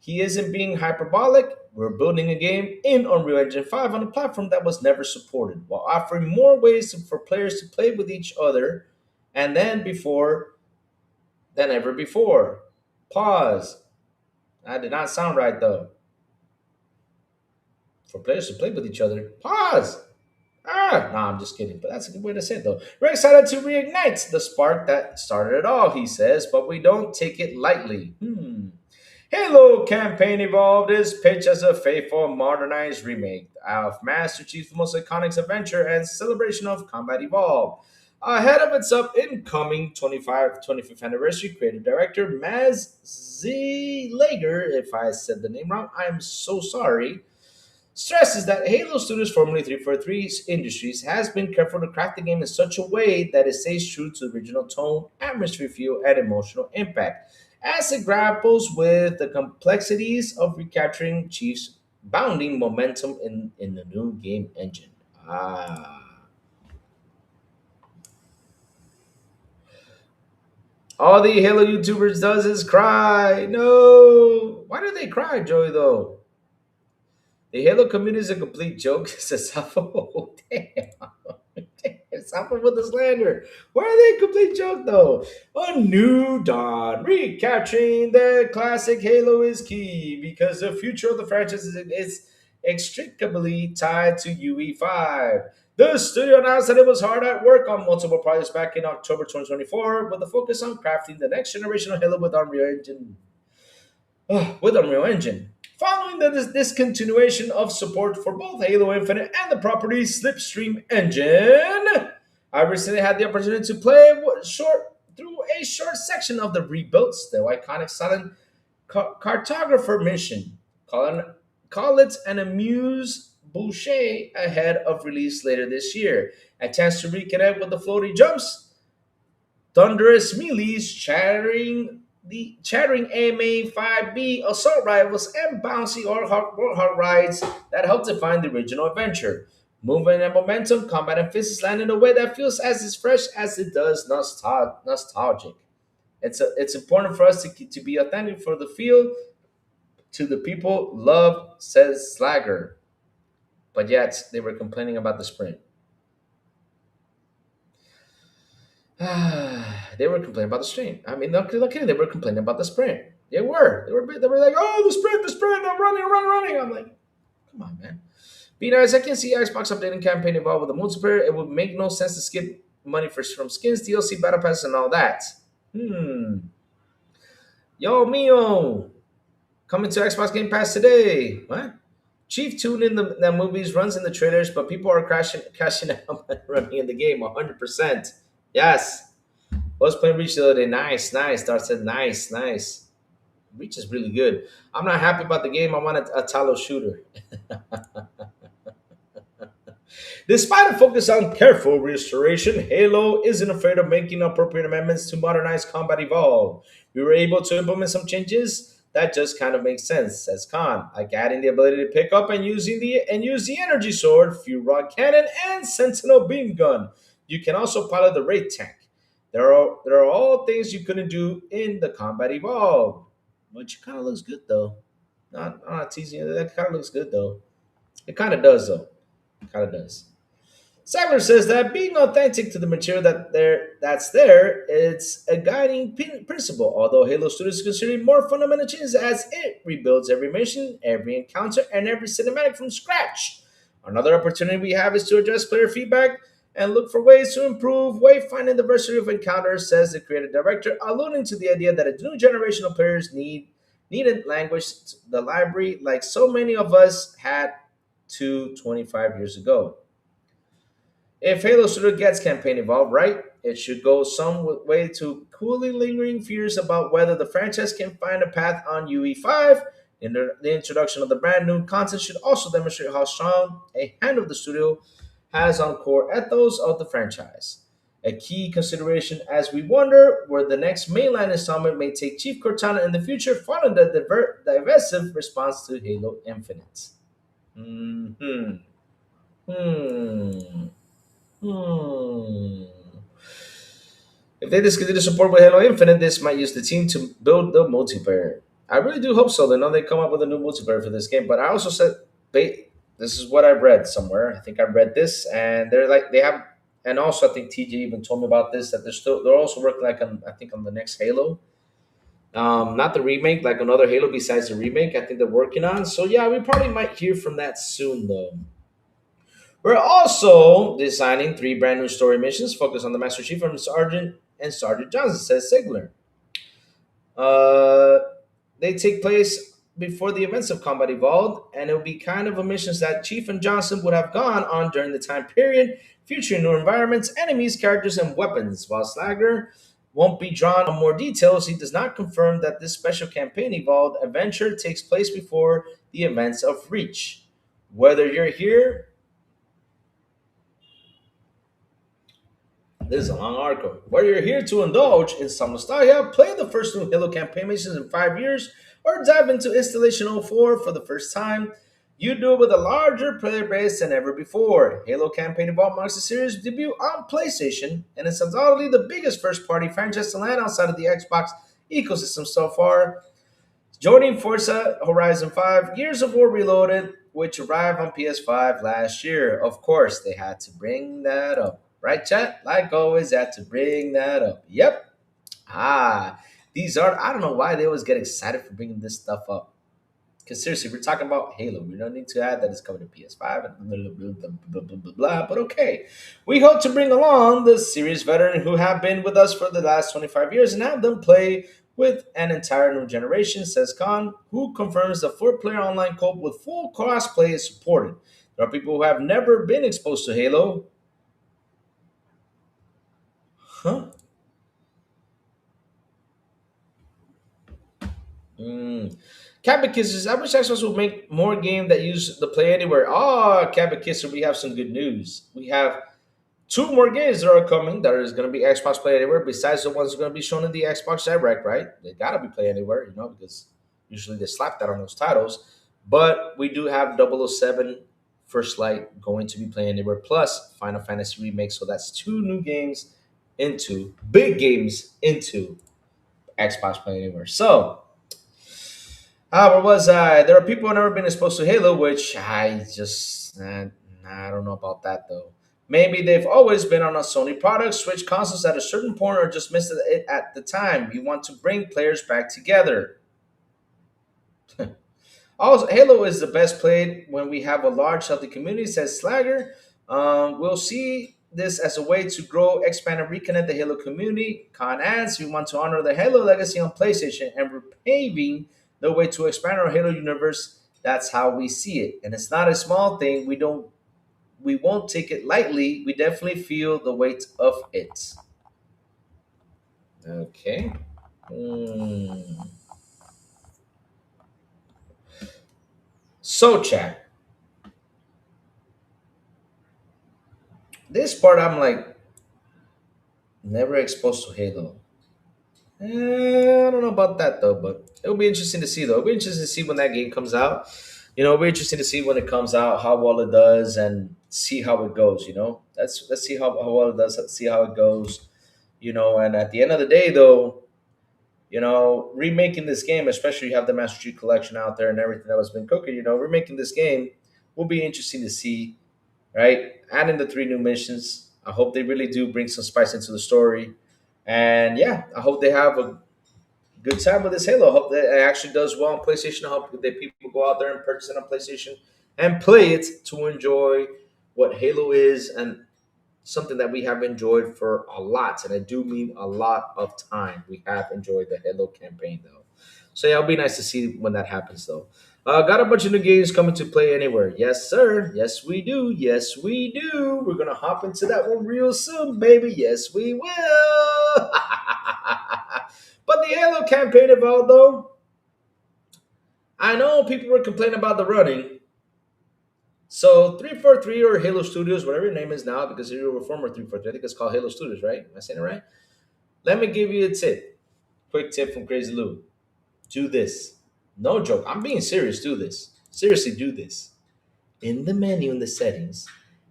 A: He isn't being hyperbolic. We're building a game in Unreal Engine 5 on a platform that was never supported, while offering more ways for players to play with each other and than ever before. Pause. That did not sound right though. For players to play with each other. Pause. I'm just kidding, but that's a good way to say it though. We're excited to reignite the spark that started it all, he says, but we don't take it lightly. Halo Campaign Evolved is pitched as a faithful, modernized remake of Master Chief's most iconic adventure and celebration of Combat Evolved. Ahead of its incoming 25th anniversary, creative director Maz Z. Lager, if I said the name wrong, I'm so sorry, stresses that Halo Studios, formerly 343 Industries, has been careful to craft the game in such a way that it stays true to the original tone, atmosphere, feel, and emotional impact, as it grapples with the complexities of recapturing Chief's bounding momentum in the new game engine. Ah. All the Halo YouTubers does is cry. No. Why do they cry, Joey, though? The Halo community is a complete joke, says Safo. Damn. Suffer with the slander. Why are they a complete joke though? A new dawn. Recapturing the classic Halo is key because the future of the franchise is inextricably tied to UE5. The studio announced that it was hard at work on multiple projects back in October 2024 with a focus on crafting the next generation of Halo with Unreal Engine. Following the discontinuation of support for both Halo Infinite and the property's Slipstream engine, I recently had the opportunity to play through a short section of the rebuilt, still iconic silent cartographer mission. Call it an amuse boucher ahead of release later this year. A chance to reconnect with the floaty jumps, thunderous melees, chattering AMA-5B assault rifles, and bouncy Warhawk rides that help define the original adventure. Movement and momentum, combat and physics land in a way that feels as fresh as it does nostalgic. It's important for us to be authentic for the feel to the people love, says Slagger. But yet, they were complaining about the sprint. They were complaining about the sprint. I mean, look, kidding. They were complaining about the sprint. They were. They were like, oh, the sprint. I'm running. I'm like, come on, man. Be nice. I can see Xbox updating campaign involved with the multiplayer. It would make no sense to skip money from skins, DLC, battle passes, and all that. Yo, Mio. Coming to Xbox Game Pass today. What? Chief tune in the movies runs in the trailers, but people are cashing out and running in the game 100%. Yes. I was playing Reach the other day. Nice. Dart said nice. Reach is really good. I'm not happy about the game. I want a Talos shooter. Despite a focus on careful restoration, Halo isn't afraid of making appropriate amendments to modernize Combat Evolved. We were able to implement some changes that just kind of make sense, says Khan, like adding the ability to pick up and use the energy sword, fuel rod cannon, and sentinel beam gun. You can also pilot the Wraith tank. There are all things you couldn't do in the Combat Evolved, which kind of looks good though. Not teasing you. That kind of looks good though. It kind of does though. It kind of does. Samuel says that being authentic to the material that's there, it's a guiding principle. Although Halo Studios is considering more fundamental changes as it rebuilds every mission, every encounter, and every cinematic from scratch. Another opportunity we have is to address player feedback and look for ways to improve wayfinding diversity of encounters, says the creative director, alluding to the idea that a new generation of players needed language the library like so many of us had 25 years ago. If Halo Studio gets campaign involved right, it should go some way to cooling lingering fears about whether the franchise can find a path on UE5. The introduction of the brand new content should also demonstrate how strong a hand of the studio has on core ethos of the franchise. A key consideration as we wonder where the next mainline installment may take Chief Cortana in the future following the divisive response to Halo Infinite. Hmm. Hmm. Hmm. If they discontinue support with Halo Infinite, this might use the team to build the multiplayer. I really do hope so. They know they come up with a new multiplayer for this game. But I also said, this is what I read somewhere. I think I read this, and they're like they have, and also I think TJ even told me about this that they're also working like on I think on the next Halo. Not the remake, like another Halo besides the remake. I think they're working on. So yeah, we probably might hear from that soon though. We're also designing 3 brand new story missions focused on the Master Chief and Sergeant Johnson, says Sigler. Uh, they take place before the events of Combat Evolved, and it will be kind of a missions that Chief and Johnson would have gone on during the time period featuring new environments, enemies, characters, and weapons. While Slagger won't be drawn on more details, he does not confirm that this special campaign evolved adventure takes place before the events of Reach. Whether you're here This is a long article. Whether you're here to indulge in some nostalgia, play the first new Halo campaign missions in 5 years, or dive into Installation '04 for the first time, you do it with a larger player base than ever before. Halo Campaign Evolved marks the series' debut on PlayStation, and it's undoubtedly the biggest first-party franchise to land outside of the Xbox ecosystem so far, joining Forza Horizon 5, Gears of War Reloaded, which arrived on PS5 last year. Of course, they had to bring that up. Right, chat? Like always, had to bring that up. Yep. These are, I don't know why they always get excited for bringing this stuff up. Because seriously, we're talking about Halo. We don't need to add that it's coming to PS5 and blah, blah, blah, blah, blah, blah, blah. But okay. We hope to bring along the series veteran who have been with us for the last 25 years and have them play with an entire new generation, says Khan, who confirms the four-player online co-op with full crossplay is supported. There are people who have never been exposed to Halo. Huh? Mm. Cabot Kissers, I wish Xbox would make more game that use the Play Anywhere. Oh, Cabot Kisser, we have some good news. We have two more games that are coming that is going to be Xbox Play Anywhere, besides the ones that are going to be shown in the Xbox Direct, right? They got to be Play Anywhere, because usually they slap that on those titles. But we do have 007 First Light going to be Play Anywhere, plus Final Fantasy Remake. So that's two new games into, big games into Xbox Play Anywhere. So, where was I? There are people who have never been exposed to Halo, which I don't know about that though. Maybe they've always been on a Sony product, switch consoles at a certain point, or just missed it at the time. We want to bring players back together. Also, Halo is the best played when we have a large, healthy community, says Slagger. We'll see this as a way to grow, expand, and reconnect the Halo community. Khan adds, we want to honor the Halo legacy on PlayStation, and we're paving the way to expand our Halo universe. That's how we see it. And it's not a small thing. We won't take it lightly. We definitely feel the weight of it. Okay. Hmm. So, chat. This part I'm like never exposed to Halo. I don't know about that though, but it'll be interesting to see though. It'll be interesting to see when that game comes out. It'll be interesting to see when it comes out, how well it does, and see how it goes. Let's see how well it does. Let's see how it goes. And at the end of the day, though, remaking this game, especially you have the Master Chief Collection out there and everything that was been cooking. Remaking this game will be interesting to see, right? Adding the three new missions. I hope they really do bring some spice into the story. And yeah, I hope they have a good time with this Halo. I hope that it actually does well on PlayStation. I hope that people go out there and purchase it on PlayStation and play it to enjoy what Halo is and something that we have enjoyed for a lot. And I do mean a lot of time. We have enjoyed the Halo campaign though. So yeah, it'll be nice to see when that happens though. Got a bunch of new games coming to play anywhere. Yes, sir. Yes, we do. Yes, we do. We're gonna hop into that one real soon, baby. Yes, we will. But the Halo campaign evolved though. I know people were complaining about the running. So 343 or Halo Studios, whatever your name is now, because you're a former 343, I think it's called Halo Studios, right? Am I saying it right? Let me give you a tip. Quick tip from Crazy Lou. Do this. No joke. I'm being serious. Do this. Seriously, do this. In the menu in the settings,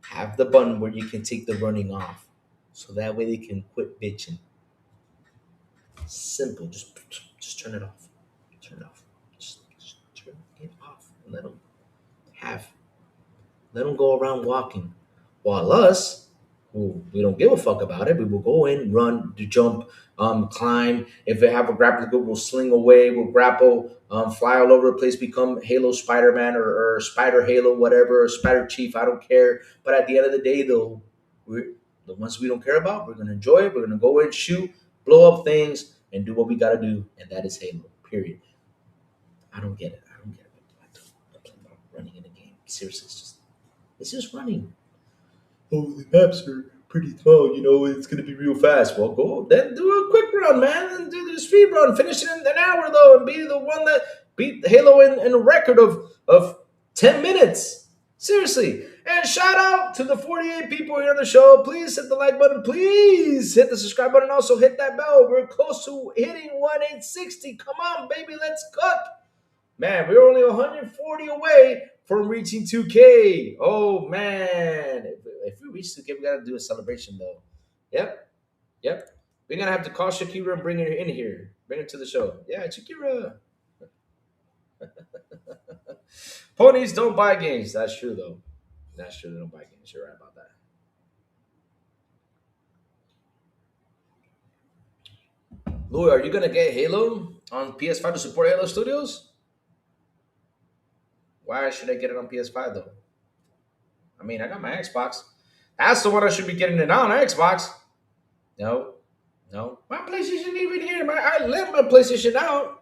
A: have the button where you can take the running off. So that way they can quit bitching. Simple. Just turn it off. Turn it off. Just turn it off. And have let them go around walking. While us, who we don't give a fuck about it, we will go in, run, jump, climb. If they have a grappling hook, we'll sling away, we'll grapple, fly all over the place, become Halo Spider Man or Spider Halo, whatever, or Spider Chief. I don't care. But at the end of the day, though, we're the ones we don't care about. We're gonna enjoy it. We're gonna go in, shoot, blow up things, and do what we gotta do, and that is Halo. Period. I don't get it. I don't get it. I don't play about running in a game. Seriously, it's just running. oh, the maps are pretty small, it's gonna be real fast. Well, go then do a quick run, man, and do the speed run. Finish it in an hour though, and be the one that beat Halo in a record of 10 minutes. Seriously. And shout out to the 48 people here on the show. Please hit the like button. Please hit the subscribe button. Also hit that bell. We're close to hitting 1860. Come on, baby, let's cook. Man, we're only 140 away from reaching 2K. Oh man, if we reach 2K, we gotta do a celebration though. Yep, yep. We're gonna have to call Shakira and bring her in here. Bring her to the show. Yeah, Shakira. Ponies don't buy games. That's true though. That's true. They don't buy games. You're right about that. Louis, are you gonna get Halo on PS5 to support Halo Studios? Why should I get it on PS5 though? I mean, I got my Xbox. That's the one I should be getting it on Xbox. No, no. My PlayStation even here. I left my PlayStation out.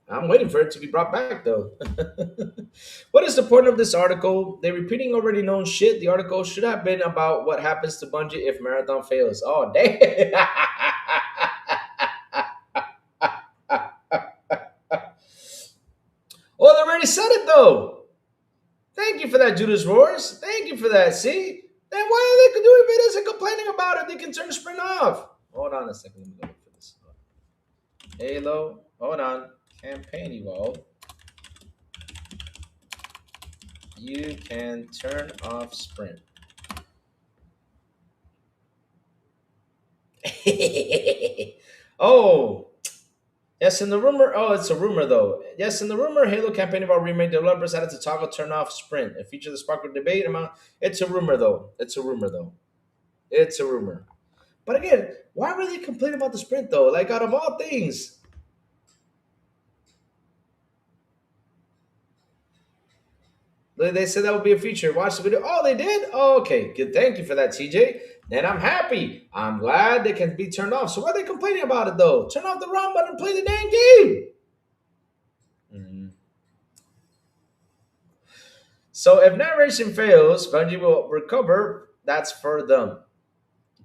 A: I'm waiting for it to be brought back though. What is the point of this article? They're repeating already known shit. The article should have been about what happens to Bungie if Marathon fails. Oh, damn. Well, they already said it though. Thank you for that, Judas Roars. Thank you for that. See? Then why are they doing videos and complaining about it? They can turn the sprint off. Hold on a second. Let me go look for this. Halo. Hold on. Campaign evolve. You can turn off sprint. Oh, yes, in the rumor. Oh, it's a rumor though. Yes, in the rumor, Halo Campaign Evolve remake developers added to toggle turn off sprint. It features the spark of debate amount. It's a rumor though. It's a rumor though. It's a rumor. But again, why were they complaining about the sprint though? Like out of all things. They said that would be a feature. Watch the video. Oh, they did? Oh, okay. Good. Thank you for that, TJ. Then I'm happy. I'm glad they can be turned off. So why are they complaining about it though? Turn off the ROM button and play the dang game. Mhm. So if narration fails, Bungie will recover. That's for them.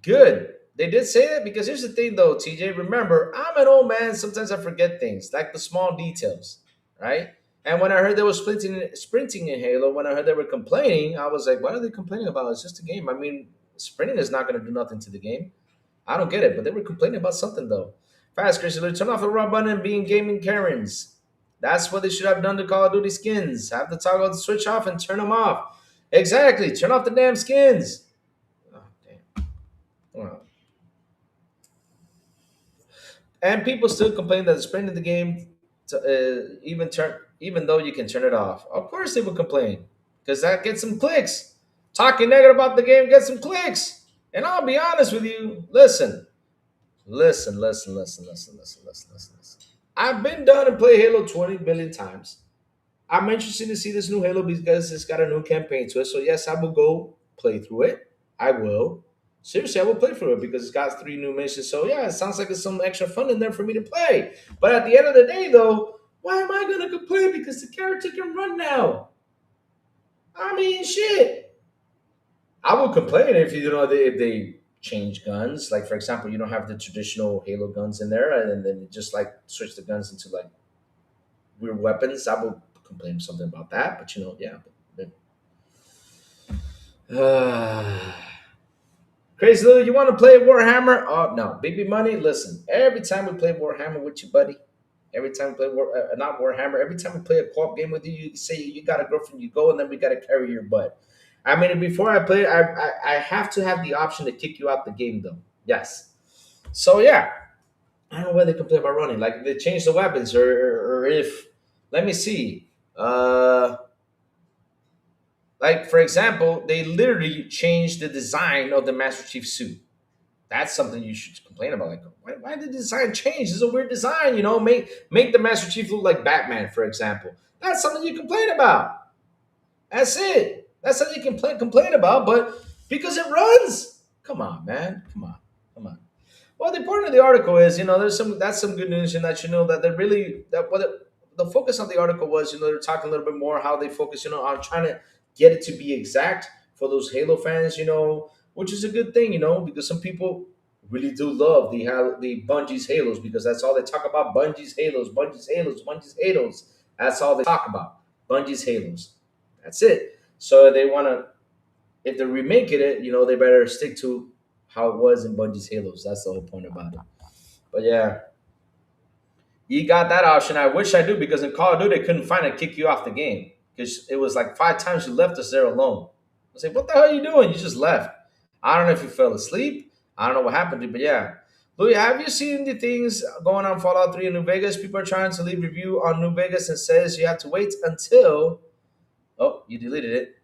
A: Good. They did say that because here's the thing though, TJ. Remember, I'm an old man. Sometimes I forget things, like the small details, right? And when I heard they were sprinting in Halo, when I heard they were complaining, I was like, what are they complaining about? It's just a game. I mean, sprinting is not going to do nothing to the game. I don't get it, but they were complaining about something though. Fast, Christian, turn off the raw button and being gaming Karens. That's what they should have done to Call of Duty skins. Have the toggle switch off and turn them off. Exactly. Turn off the damn skins. Oh, damn. Well, and people still complain that the sprint in the game, even though you can turn it off. Of course, they would complain because that gets some clicks. Talking negative about the game gets some clicks. And I'll be honest with you. Listen. I've been done and played Halo 20 million times. I'm interested to see this new Halo because it's got a new campaign to it. So yes, I will go play through it. I will. Seriously, I will play through it because it's got 3 new missions. So yeah, it sounds like there's some extra fun in there for me to play. But at the end of the day, though, why am I gonna complain? Because the character can run now. I mean, shit. I would complain if they change guns. Like for example, you don't have the traditional Halo guns in there, and then you just like switch the guns into like weird weapons. I would complain something about that. But yeah. Crazy Lou, you want to play Warhammer? Oh no, Baby Money. Listen, every time we play Warhammer with you, buddy. Every time we play not Warhammer. Every time we play a co-op game with you, you say you got a girlfriend, you go, and then we got to carry your butt. I mean, before I play, I have to have the option to kick you out the game, though. Yes. So yeah, I don't know why they complain about running. Like if they change the weapons, or if let me see. Like for example, they literally changed the design of the Master Chief suit. That's something you should complain about. Like, why did the design change? This is a weird design. Make the Master Chief look like Batman, for example. That's something you complain about. That's it. That's something you can complain about. But because it runs, come on, man, come on. Well, the point of the article is, that's some good news in that that they really the focus of the article was, they're talking a little bit more how they focus, on trying to get it to be exact for those Halo fans, which is a good thing, because some people really do love the Bungie's Halos because that's all they talk about. Bungie's Halos, Bungie's Halos, Bungie's Halos. That's all they talk about. Bungie's Halos. That's it. So they want to, if they're remaking it, they better stick to how it was in Bungie's Halos. That's the whole point about it. But yeah, you got that option. I wish I do because in Call of Duty, they couldn't find it, kick you off the game because it was like 5 times you left us there alone. I say, what the hell are you doing? You just left. I don't know if you fell asleep. I don't know what happened to you, but yeah. Louis, have you seen the things going on Fallout 3 in New Vegas? People are trying to leave review on New Vegas and says you have to wait until. Oh, you deleted it.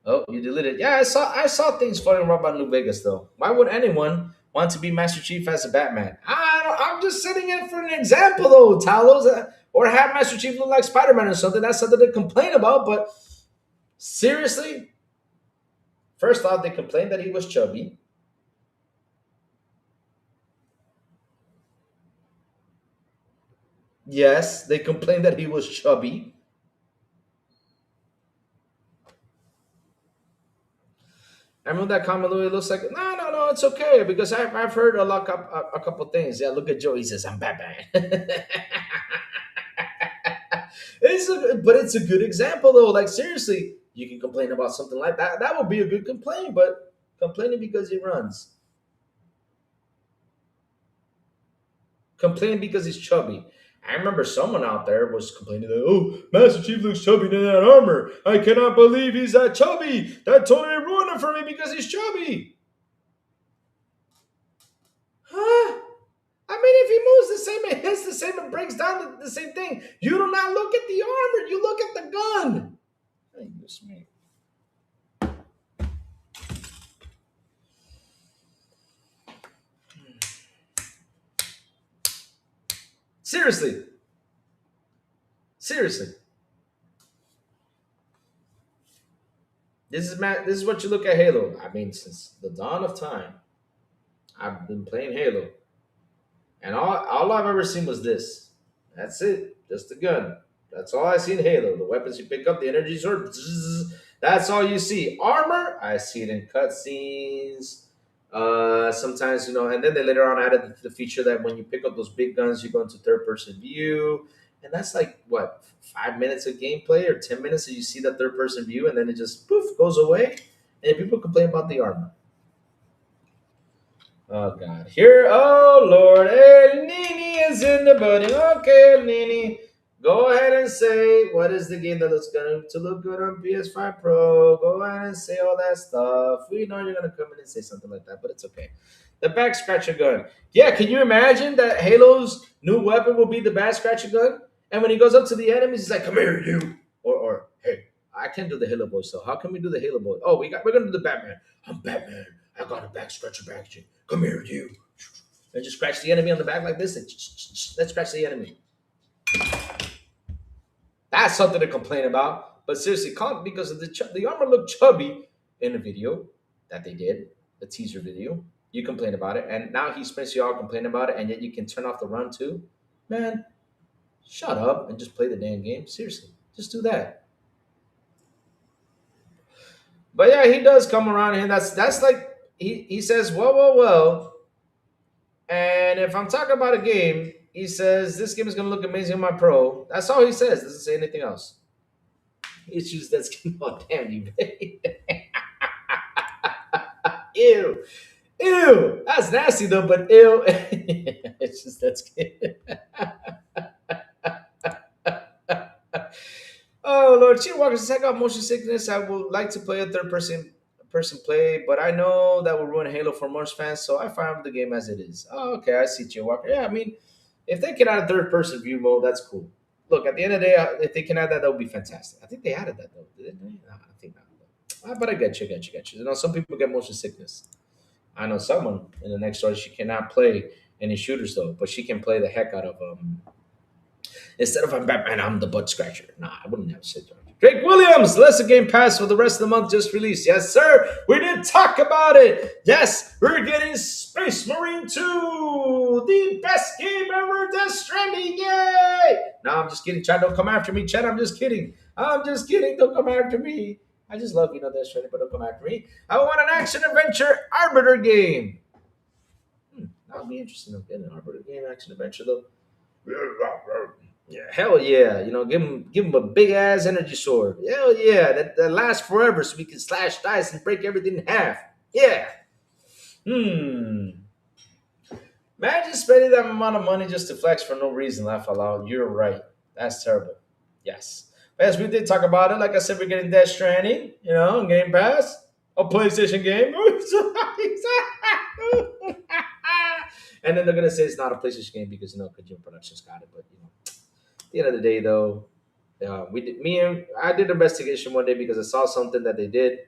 A: Oh, you deleted it. Yeah, I saw things floating around about New Vegas though. Why would anyone want to be Master Chief as a Batman? I'm just setting it for an example though, Talos. Or have Master Chief look like Spider-Man or something. That's something to complain about, but seriously, first off, they complained that he was chubby. Yes, they complained that he was chubby. I remember that comment, Louis looks like, no, no, no, it's okay because I've heard a couple things. Yeah, look at Joe. He says, I'm Batman. But it's a good example, though. Like, seriously, you can complain about something like that. That would be a good complaint, but complaining because he runs. Complain because he's chubby. I remember someone out there was complaining that, oh, Master Chief looks chubby in that armor. I cannot believe he's that chubby. That totally ruined it for me because he's chubby. Huh? I mean, if he moves the same, it hits the same, it breaks down the same thing. You do not look at the armor, you look at the gun. Hey, this me. Seriously. Seriously. This is what you look at Halo. I mean, since the dawn of time, I've been playing Halo. And all I've ever seen was this. That's it. Just the gun. That's all I see in Halo. The weapons you pick up, the energy sword. That's all you see. Armor, I see it in cutscenes. Sometimes, and then they later on added the feature that when you pick up those big guns, you go into third person view. And that's like, what, 5 minutes of gameplay or 10 minutes that you see that third person view, and then it just poof goes away. And people complain about the armor. Oh God! Here, oh Lord, El Nini is in the building. Okay, El Nini, go ahead and say what is the game that looks going to look good on PS5 Pro. Go ahead and say all that stuff. We know you're gonna come in and say something like that, but it's okay. The back scratcher gun. Yeah, can you imagine that Halo's new weapon will be the back scratcher gun? And when he goes up to the enemies, he's like, "Come here, you," or "Hey, I can't do the Halo voice, so how can we do the Halo voice? Oh, we're gonna do the Batman. I'm Batman. I got a back scratcher back. Come here, you. And just scratch the enemy on the back like this. And let's scratch the enemy. That's something to complain about. But seriously, because of the armor looked chubby in the video that they did, the teaser video. You complain about it, and now he spends you all complaining about it, and yet you can turn off the run too. Man, shut up and just play the damn game. Seriously, just do that. But yeah, he does come around, and that's like he says, well. And if I'm talking about a game, he says this game is gonna look amazing on my pro. That's all he says. Doesn't say anything else. It's just that skin. Oh damn you, babe. Ew. Ew. That's nasty though, but ew. It's just that skin. Oh Lord, Cheetah Walker says I got motion sickness. I would like to play a third person play, but I know that will ruin Halo for most fans, so I find the game as it is. Oh, okay, I see Cheetah Walker. Yeah, I mean, if they can add a third person view mode, that's cool. Look, at the end of the day, if they can add that, that would be fantastic. I think they added that though, did they? No, I think not. But I get you. Some people get motion sickness. I know someone in the next story. She cannot play any shooters though, but she can play the heck out of Instead of I'm Batman, I'm the butt scratcher. Nah, I wouldn't have said that. Drake Williams, Lesser Game Pass for the rest of the month just released. Yes, sir. We did talk about it. Yes, we're getting Space Marine 2, the best game ever, Death Stranding. Yay! No, I'm just kidding. Chad, don't come after me. Chad, I'm just kidding. Don't come after me. I just love, Death Stranding, but don't come after me. I want an action adventure arbiter game. That would be interesting. Okay, an arbiter game, action adventure though. Yeah, hell yeah. Give him a big ass energy sword. Hell yeah. That lasts forever so we can slash dice and break everything in half. Yeah. Hmm. Imagine spending that amount of money just to flex for no reason, laugh out loud. You're right. That's terrible. Yes. But yes, we did talk about it. Like I said, we're getting Death Stranding, Game Pass, a PlayStation game. And then they're gonna say it's not a PlayStation game because Kojima Productions got it. But at the end of the day, though, I did investigation one day because I saw something that they did,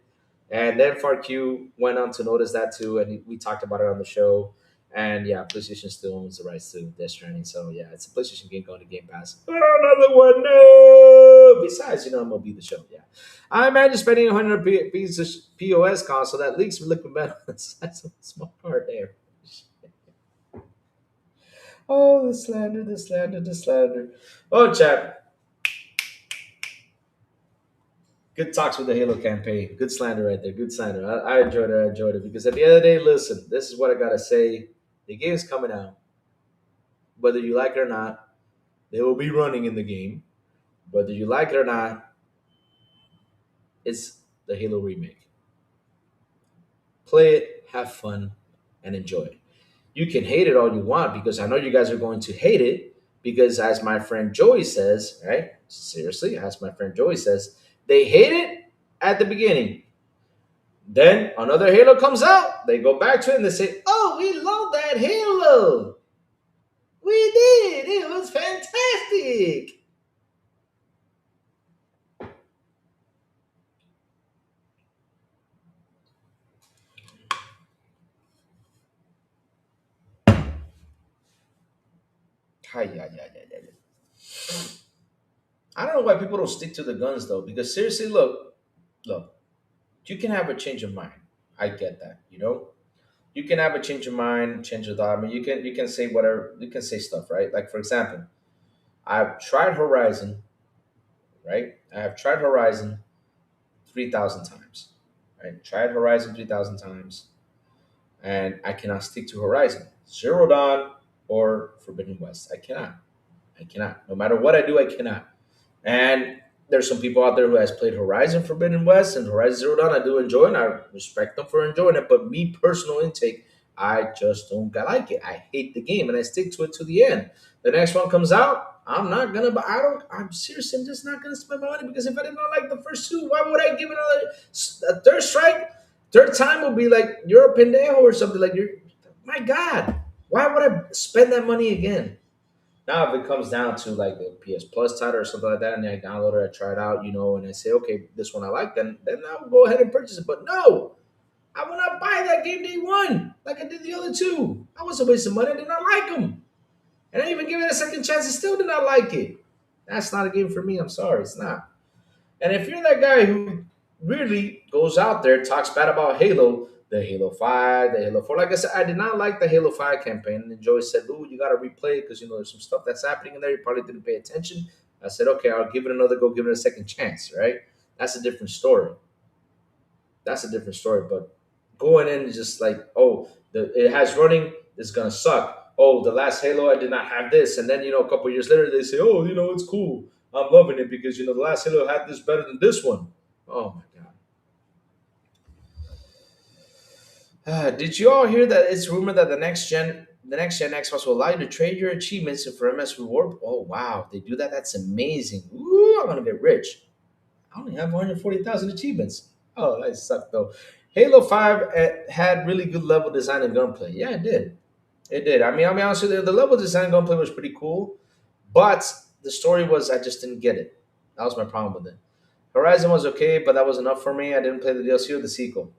A: and then FarQ went on to notice that too, and we talked about it on the show. And yeah, PlayStation still owns the rights to Death Stranding, so yeah, it's a PlayStation game going to Game Pass. Oh, another one, no. Besides, MLB the show. Yeah, I imagine spending 100 pieces of POS console that leaks with liquid metal inside some small part there. Oh, the slander, the slander, the slander. Oh, chap. Good talks with the Halo campaign. Good slander right there. Good slander. I enjoyed it. I enjoyed it because at the end of the day, listen, this is what I gotta say. The game's coming out. Whether you like it or not, they will be running in the game. Whether you like it or not, it's the Halo remake. Play it, have fun, and enjoy it. You can hate it all you want because I know you guys are going to hate it because, as my friend Joey says, right? Seriously, as my friend Joey says, they hate it at the beginning. Then another Halo comes out, they go back to it and they say, "Oh, we love that Halo. We did. It was fantastic." Hi, yeah, yeah, yeah, yeah, yeah. I don't know why people don't stick to the guns though, because seriously, look, you can have a change of mind. I get that, You can have a change of mind, change of thought. I mean, you can say whatever, you can say stuff, right? Like for example, I've tried Horizon, right? I have tried Horizon 3,000 times, right? Tried Horizon 3,000 times, and I cannot stick to Horizon, Zero Dawn or Forbidden West. I cannot. I cannot. No matter what I do, I cannot. And there's some people out there who has played Horizon Forbidden West and Horizon Zero Dawn. I do enjoy it. And I respect them for enjoying it. But me, personal intake, I just don't like it. I hate the game, and I stick to it to the end. The next one comes out, I'm not gonna. But I don't. I'm serious. I'm just not gonna spend my money because if I did not like the first two, why would I give it a third strike? Third time will be like you're a pendejo or something like you're. My God, why would I spend that money again? Now, if it comes down to like the PS Plus title or something like that, and I download it, I try it out, and I say, okay, this one I like, then I'll go ahead and purchase it. But no, I will not buy that game day one like I did the other two. I wasn't wasting money. I did not like them, and I even give it a second chance and still did not like it. That's not a game for me. I'm sorry, it's not. And if you're that guy who really goes out there, talks bad about Halo, the Halo 5, the Halo 4, like I said, I did not like the Halo 5 campaign. And Joey said, "Ooh, you got to replay it because, there's some stuff that's happening in there. You probably didn't pay attention." I said, "Okay, I'll give it another go, give it a second chance, right?" That's a different story. That's a different story. But going in is just like, oh, it has running, it's going to suck. Oh, the last Halo, I did not have this. And then, a couple years later, they say, "Oh, it's cool. I'm loving it because the last Halo had this better than this one." Oh my god! Did you all hear that? It's rumored that the next gen Xbox will allow you to trade your achievements for MS reward. Oh wow! They do that. That's amazing. Ooh, I'm gonna get rich. I only have 140,000 achievements. Oh, that sucked though. Halo 5 had really good level design and gunplay. Yeah, it did. It did. I mean, I'll be honest with you, the level design and gunplay was pretty cool, but the story was I just didn't get it. That was my problem with it. Horizon was okay, but that was enough for me. I didn't play the DLC or the sequel.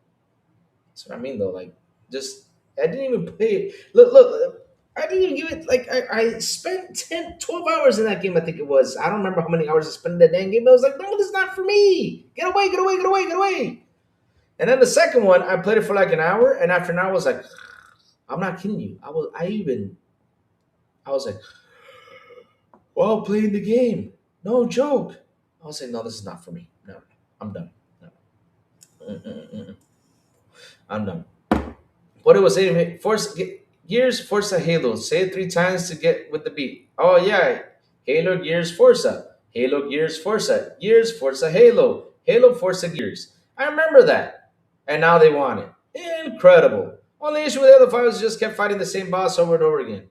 A: That's what I mean, though. Like, just I didn't even play it. Look. I didn't even give it like I spent 10, 12 hours in that game. I think it was. I don't remember how many hours I spent in that dang game. But I was like, no, this is not for me. Get away, get away, get away, get away. And then the second one, I played it for like an hour, and after an hour, I was like, I'm not kidding you. I was like, while playing the game. No joke. I was like, no, this is not for me. No, I'm done. No. mm. I'm done. What it was saying, Gears, Forza, Halo. Say it three times to get with the beat. Oh yeah, Halo, Gears, Forza, Halo, Gears, Forza, Gears, Forza, Halo, Halo, Forza, Gears. I remember that, and now they want it. Incredible. Only issue with Halo 5 is just kept fighting the same boss over and over again.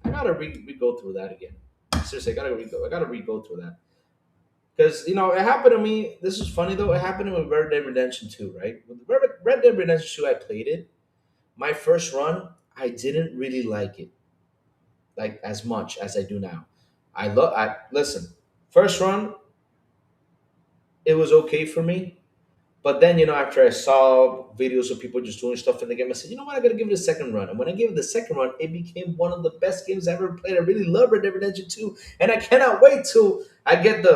A: I gotta go through that again. Seriously, I gotta re go through that. Because it happened to me. This is funny though. It happened to me with Red Dead Redemption 2, right? With Red Dead Redemption 2, I played it. My first run, I didn't really like it like as much as I do now. I listen. First run, it was okay for me, but then after I saw videos of people just doing stuff in the game, I said, you know what, I gotta give it a second run. And when I gave it the second run, it became one of the best games I ever played. I really love Red Dead Redemption 2, and I cannot wait till I get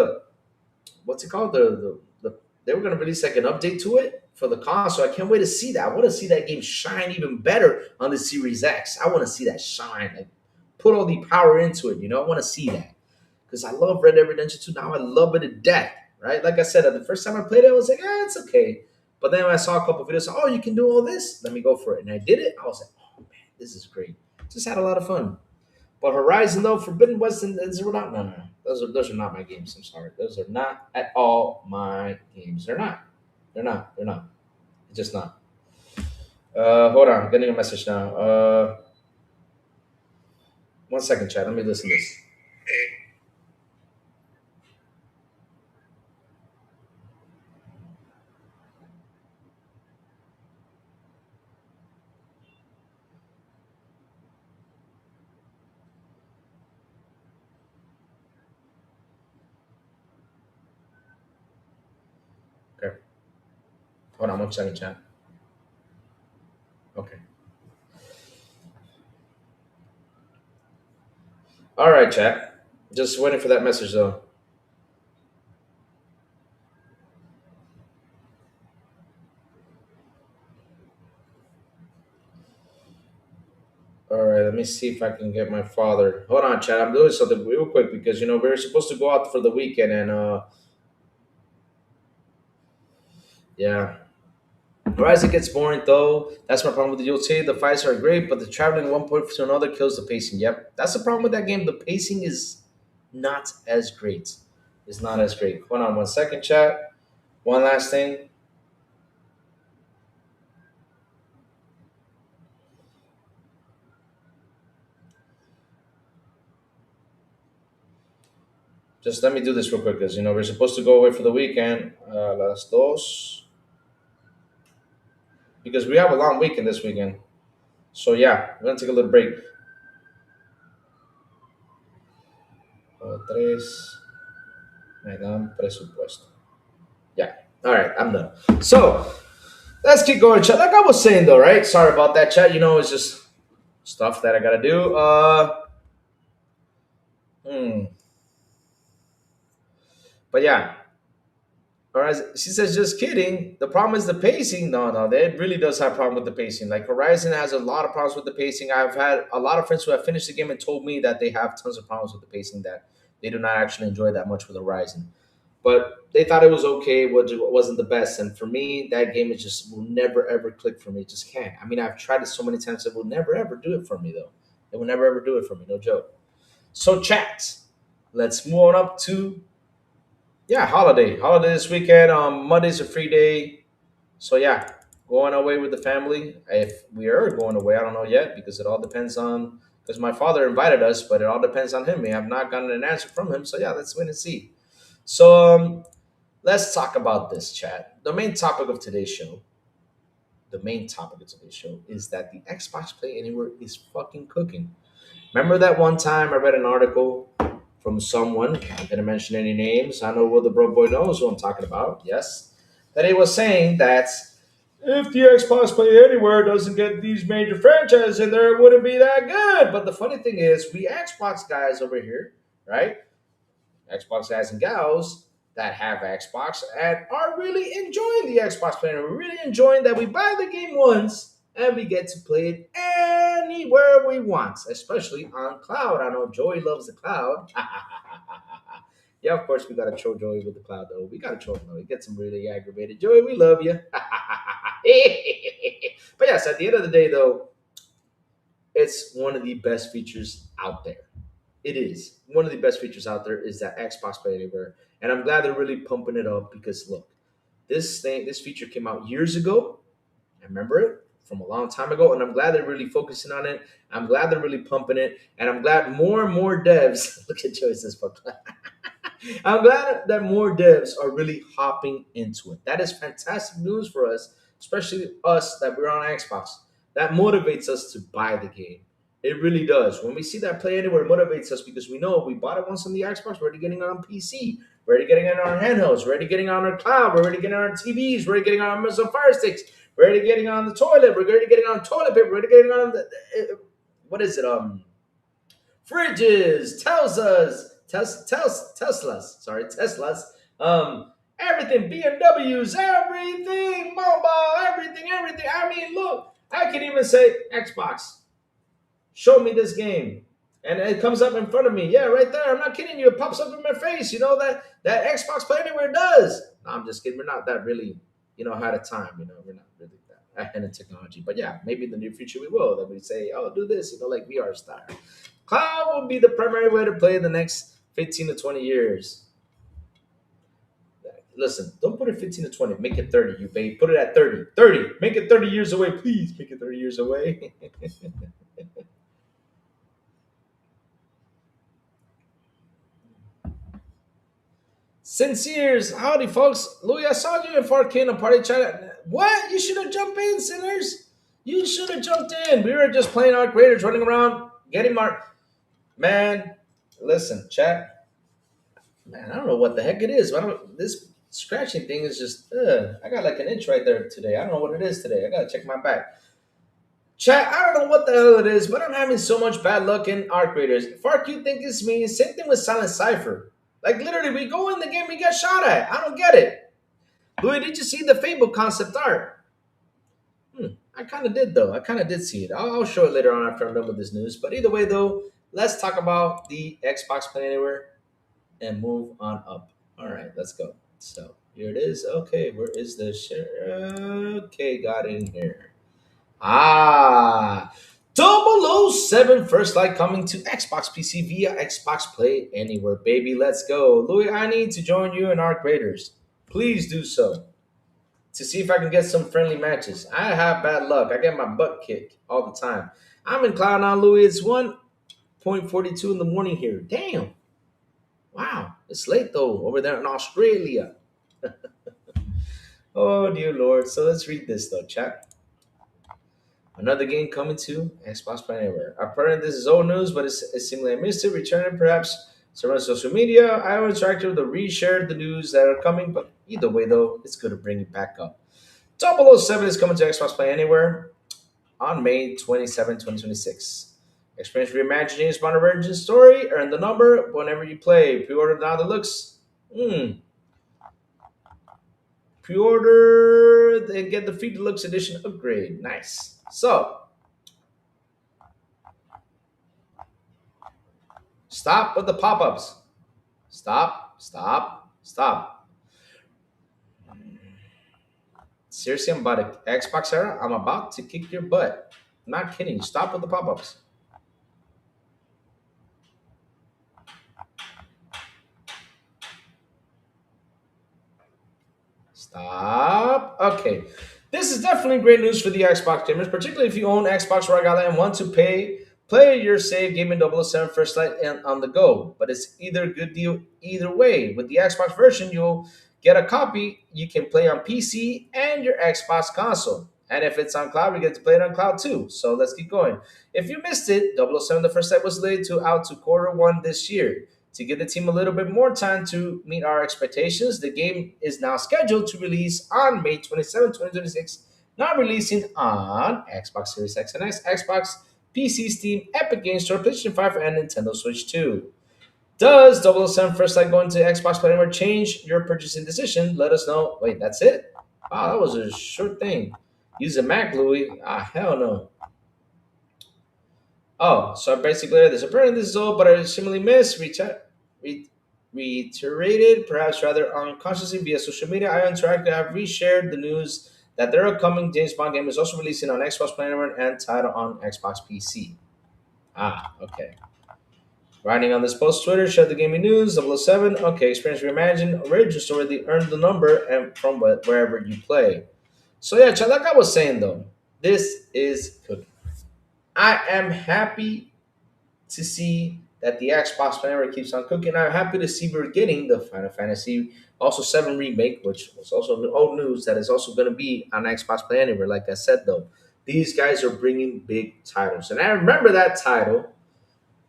A: what's it called? They were gonna release like an update to it for the console. I can't wait to see that. I want to see that game shine even better on the Series X. I want to see that shine, like put all the power into it. I want to see that because I love Red Dead Redemption 2. Now I love it to death. Right? Like I said, the first time I played it, I was like, it's okay. But then when I saw a couple videos, oh, you can do all this. Let me go for it, and I did it. I was like, oh man, this is great. Just had a lot of fun. But Horizon though, Forbidden West and Zero Dawn, no. Those are not my games. I'm sorry. Those are not at all my games. They're not. They're not. They're not. It's just not. Hold on. I'm getting a message now. 1 second, chat. Let me listen to this. Okay. Hold on 1 second, chat. Okay. All right, chat. Just waiting for that message though. All right, let me see if I can get my father. Hold on, chat. I'm doing something real quick because we were supposed to go out for the weekend, and yeah. Horizon gets boring though. That's my problem with the ULT. The fights are great, but the traveling one point to another kills the pacing. Yep, that's the problem with that game. The pacing is not as great. It's not as great. Hold on 1 second, chat. One last thing. Just let me do this real quick because we're supposed to go away for the weekend. Las dos. Because we have a long weekend this weekend. So yeah, we're gonna take a little break. Tres. Me dan presupuesto. Yeah. All right, I'm done. So let's keep going, chat. Like I was saying though, right? Sorry about that, chat. It's just stuff that I gotta do. Hmm. But yeah, all right. She says, just kidding. The problem is the pacing. No, they really does have a problem with the pacing. Like Horizon has a lot of problems with the pacing. I've had a lot of friends who have finished the game and told me that they have tons of problems with the pacing that they do not actually enjoy that much with Horizon. But they thought it was okay, but it wasn't the best. And for me, that game is just will never ever click for me. It just can't. I mean, I've tried it so many times. It will never ever do it for me though. It will never ever do it for me. No joke. So chat. Let's move on up to holiday this weekend. Monday's a free day, so yeah, going away with the family. If we are going away, I don't know yet because it all depends on because my father invited us, but it all depends on him. We have not gotten an answer from him, so yeah, let's wait and see. So let's talk about this, chat. The main topic of today's show is that the Xbox Play Anywhere is fucking cooking. Remember that one time I read an article from someone, I'm not going to mention any names. I know the bro boy knows who I'm talking about. Yes. That he was saying that if the Xbox Play Anywhere doesn't get these major franchises in there, it wouldn't be that good. But the funny thing is, we Xbox guys over here, right? Xbox guys and gals that have Xbox and are really enjoying the Xbox Play Anywhere. We're really enjoying that we buy the game once and we get to play it anywhere we want, especially on cloud. I know Joey loves the cloud. Yeah, of course we gotta troll Joey with the cloud though. We gotta troll him though. He gets him really aggravated. Joey, we love you. But yes, at the end of the day though, it's one of the best features out there. It is one of the best features out there is that Xbox Play Anywhere, and I'm glad they're really pumping it up because look, this feature came out years ago. I remember it from a long time ago, and I'm glad they're really focusing on it. I'm glad they're really pumping it, and I'm glad more and more devs look at Joyce's book. I'm glad that more devs are really hopping into it. That is fantastic news for us, especially us that we're on Xbox. That motivates us to buy the game. It really does. When we see that Play Anywhere, it motivates us because we know we bought it once on the Xbox, we're already getting it on PC, we're already getting it on our handhelds, we're already getting it on our cloud, we're already getting it on our TVs, we're already getting it on Amazon Fire Sticks, we're already getting it on the toilet, we're already getting it on toilet paper, we're already getting it on what is it? Fridges, Teslas, everything, BMWs, everything, mobile, everything. I mean, look, I can even say Xbox, show me this game. And it comes up in front of me. Yeah, right there. I'm not kidding you. It pops up in my face. You know that Xbox Play Anywhere does. No, I'm just kidding. We're not that really, ahead of time. We're not really that ahead of technology. But yeah, maybe in the near future we will. That we say, oh, do this, like VR style. Cloud will be the primary way to play the next 15 to 20 years. Listen, don't put it 15 to 20. Make it 30, you babe. Put it at 30. 30. Make it 30 years away. Please make it 30 years away. Sinceres, howdy folks. Louis, I saw you in 4K in a party chat. What? You should have jumped in, sinners. You should have jumped in. We were just playing our creators, running around, getting our man. Listen, chat. Man, I don't know what the heck it is. This scratching thing is just. I got like an inch right there today. I don't know what it is today. I gotta check my back. Chat, I don't know what the hell it is, but I'm having so much bad luck in Arc Raiders. If Arc you think it's me, same thing with Silent Cipher. Like literally, we go in the game, we get shot at. I don't get it. Louis, did you see the Fable concept art? I kind of did though. I kind of did see it. I'll show it later on after I'm done with this news. But either way though, let's talk about the Xbox Play Anywhere and move on up. All right, let's go. So here it is. Okay, where is the share? Okay, got it in here. 007 First Light coming to Xbox PC via Xbox Play Anywhere, baby. Let's go. Louis, I need to join you in our graders. Please do so. To see if I can get some friendly matches. I have bad luck. I get my butt kicked all the time. I'm in Cloud now, Louis. It's 1:42 in the morning here. Damn. Wow. It's late though over there in Australia. Oh dear Lord. So let's read this though, chat. Another game coming to Xbox Play Anywhere. Apparently, this is old news, but it's seemingly I missed it. Returning perhaps some social media. I was interactive to reshare the news that are coming, but either way, though, it's good to bring it back up. 007 is coming to Xbox Play Anywhere on May 27, 2026. Experience reimagining Spawn Origin story. Earn the number whenever you play. Pre-order now the looks. Pre-order and get the free deluxe edition upgrade. Nice. So, stop with the pop-ups. Stop. Seriously, I'm about to Xbox era. I'm about to kick your butt. I'm not kidding. Stop with the pop-ups. Stop. Okay. This is definitely great news for the Xbox gamers, particularly if you own Xbox Regala and want to play your save game in 007 First Light and on the go. But it's either a good deal either way. With the Xbox version, you'll get a copy you can play on PC and your Xbox console. And if it's on cloud, we get to play it on cloud too. So let's keep going. If you missed it, 007 The First Light was delayed out to quarter 1 this year. To give the team a little bit more time to meet our expectations, the game is now scheduled to release on May 27, 2026, not releasing on Xbox Series X and X, Xbox, PC, Steam, Epic Games Store, PlayStation 5, and Nintendo Switch 2. Does 007 First Light going to Xbox Play Anywhere change your purchasing decision? Let us know. Wait, that's it? Wow, that was a short thing. Use a Mac, Louis? Hell no. Oh, so basically, this apparently this is all, but I similarly miss. reiterated, perhaps rather unconsciously via social media. I Interactive have reshared the news that their upcoming James Bond game is also releasing on Xbox Player and title on Xbox PC. Ah, okay. Writing on this post, Twitter shared the gaming news. 007, okay, experience reimagined original story. They earned the number and from wherever you play. So yeah, Chad, like I was saying though, this is cooking. I am happy to see that the Xbox Player keeps on cooking. I'm happy to see we're getting the Final Fantasy also 7 remake, which was also old news that is also going to be on Xbox Play Anywhere. Like I said though, these guys are bringing big titles, and I remember that title,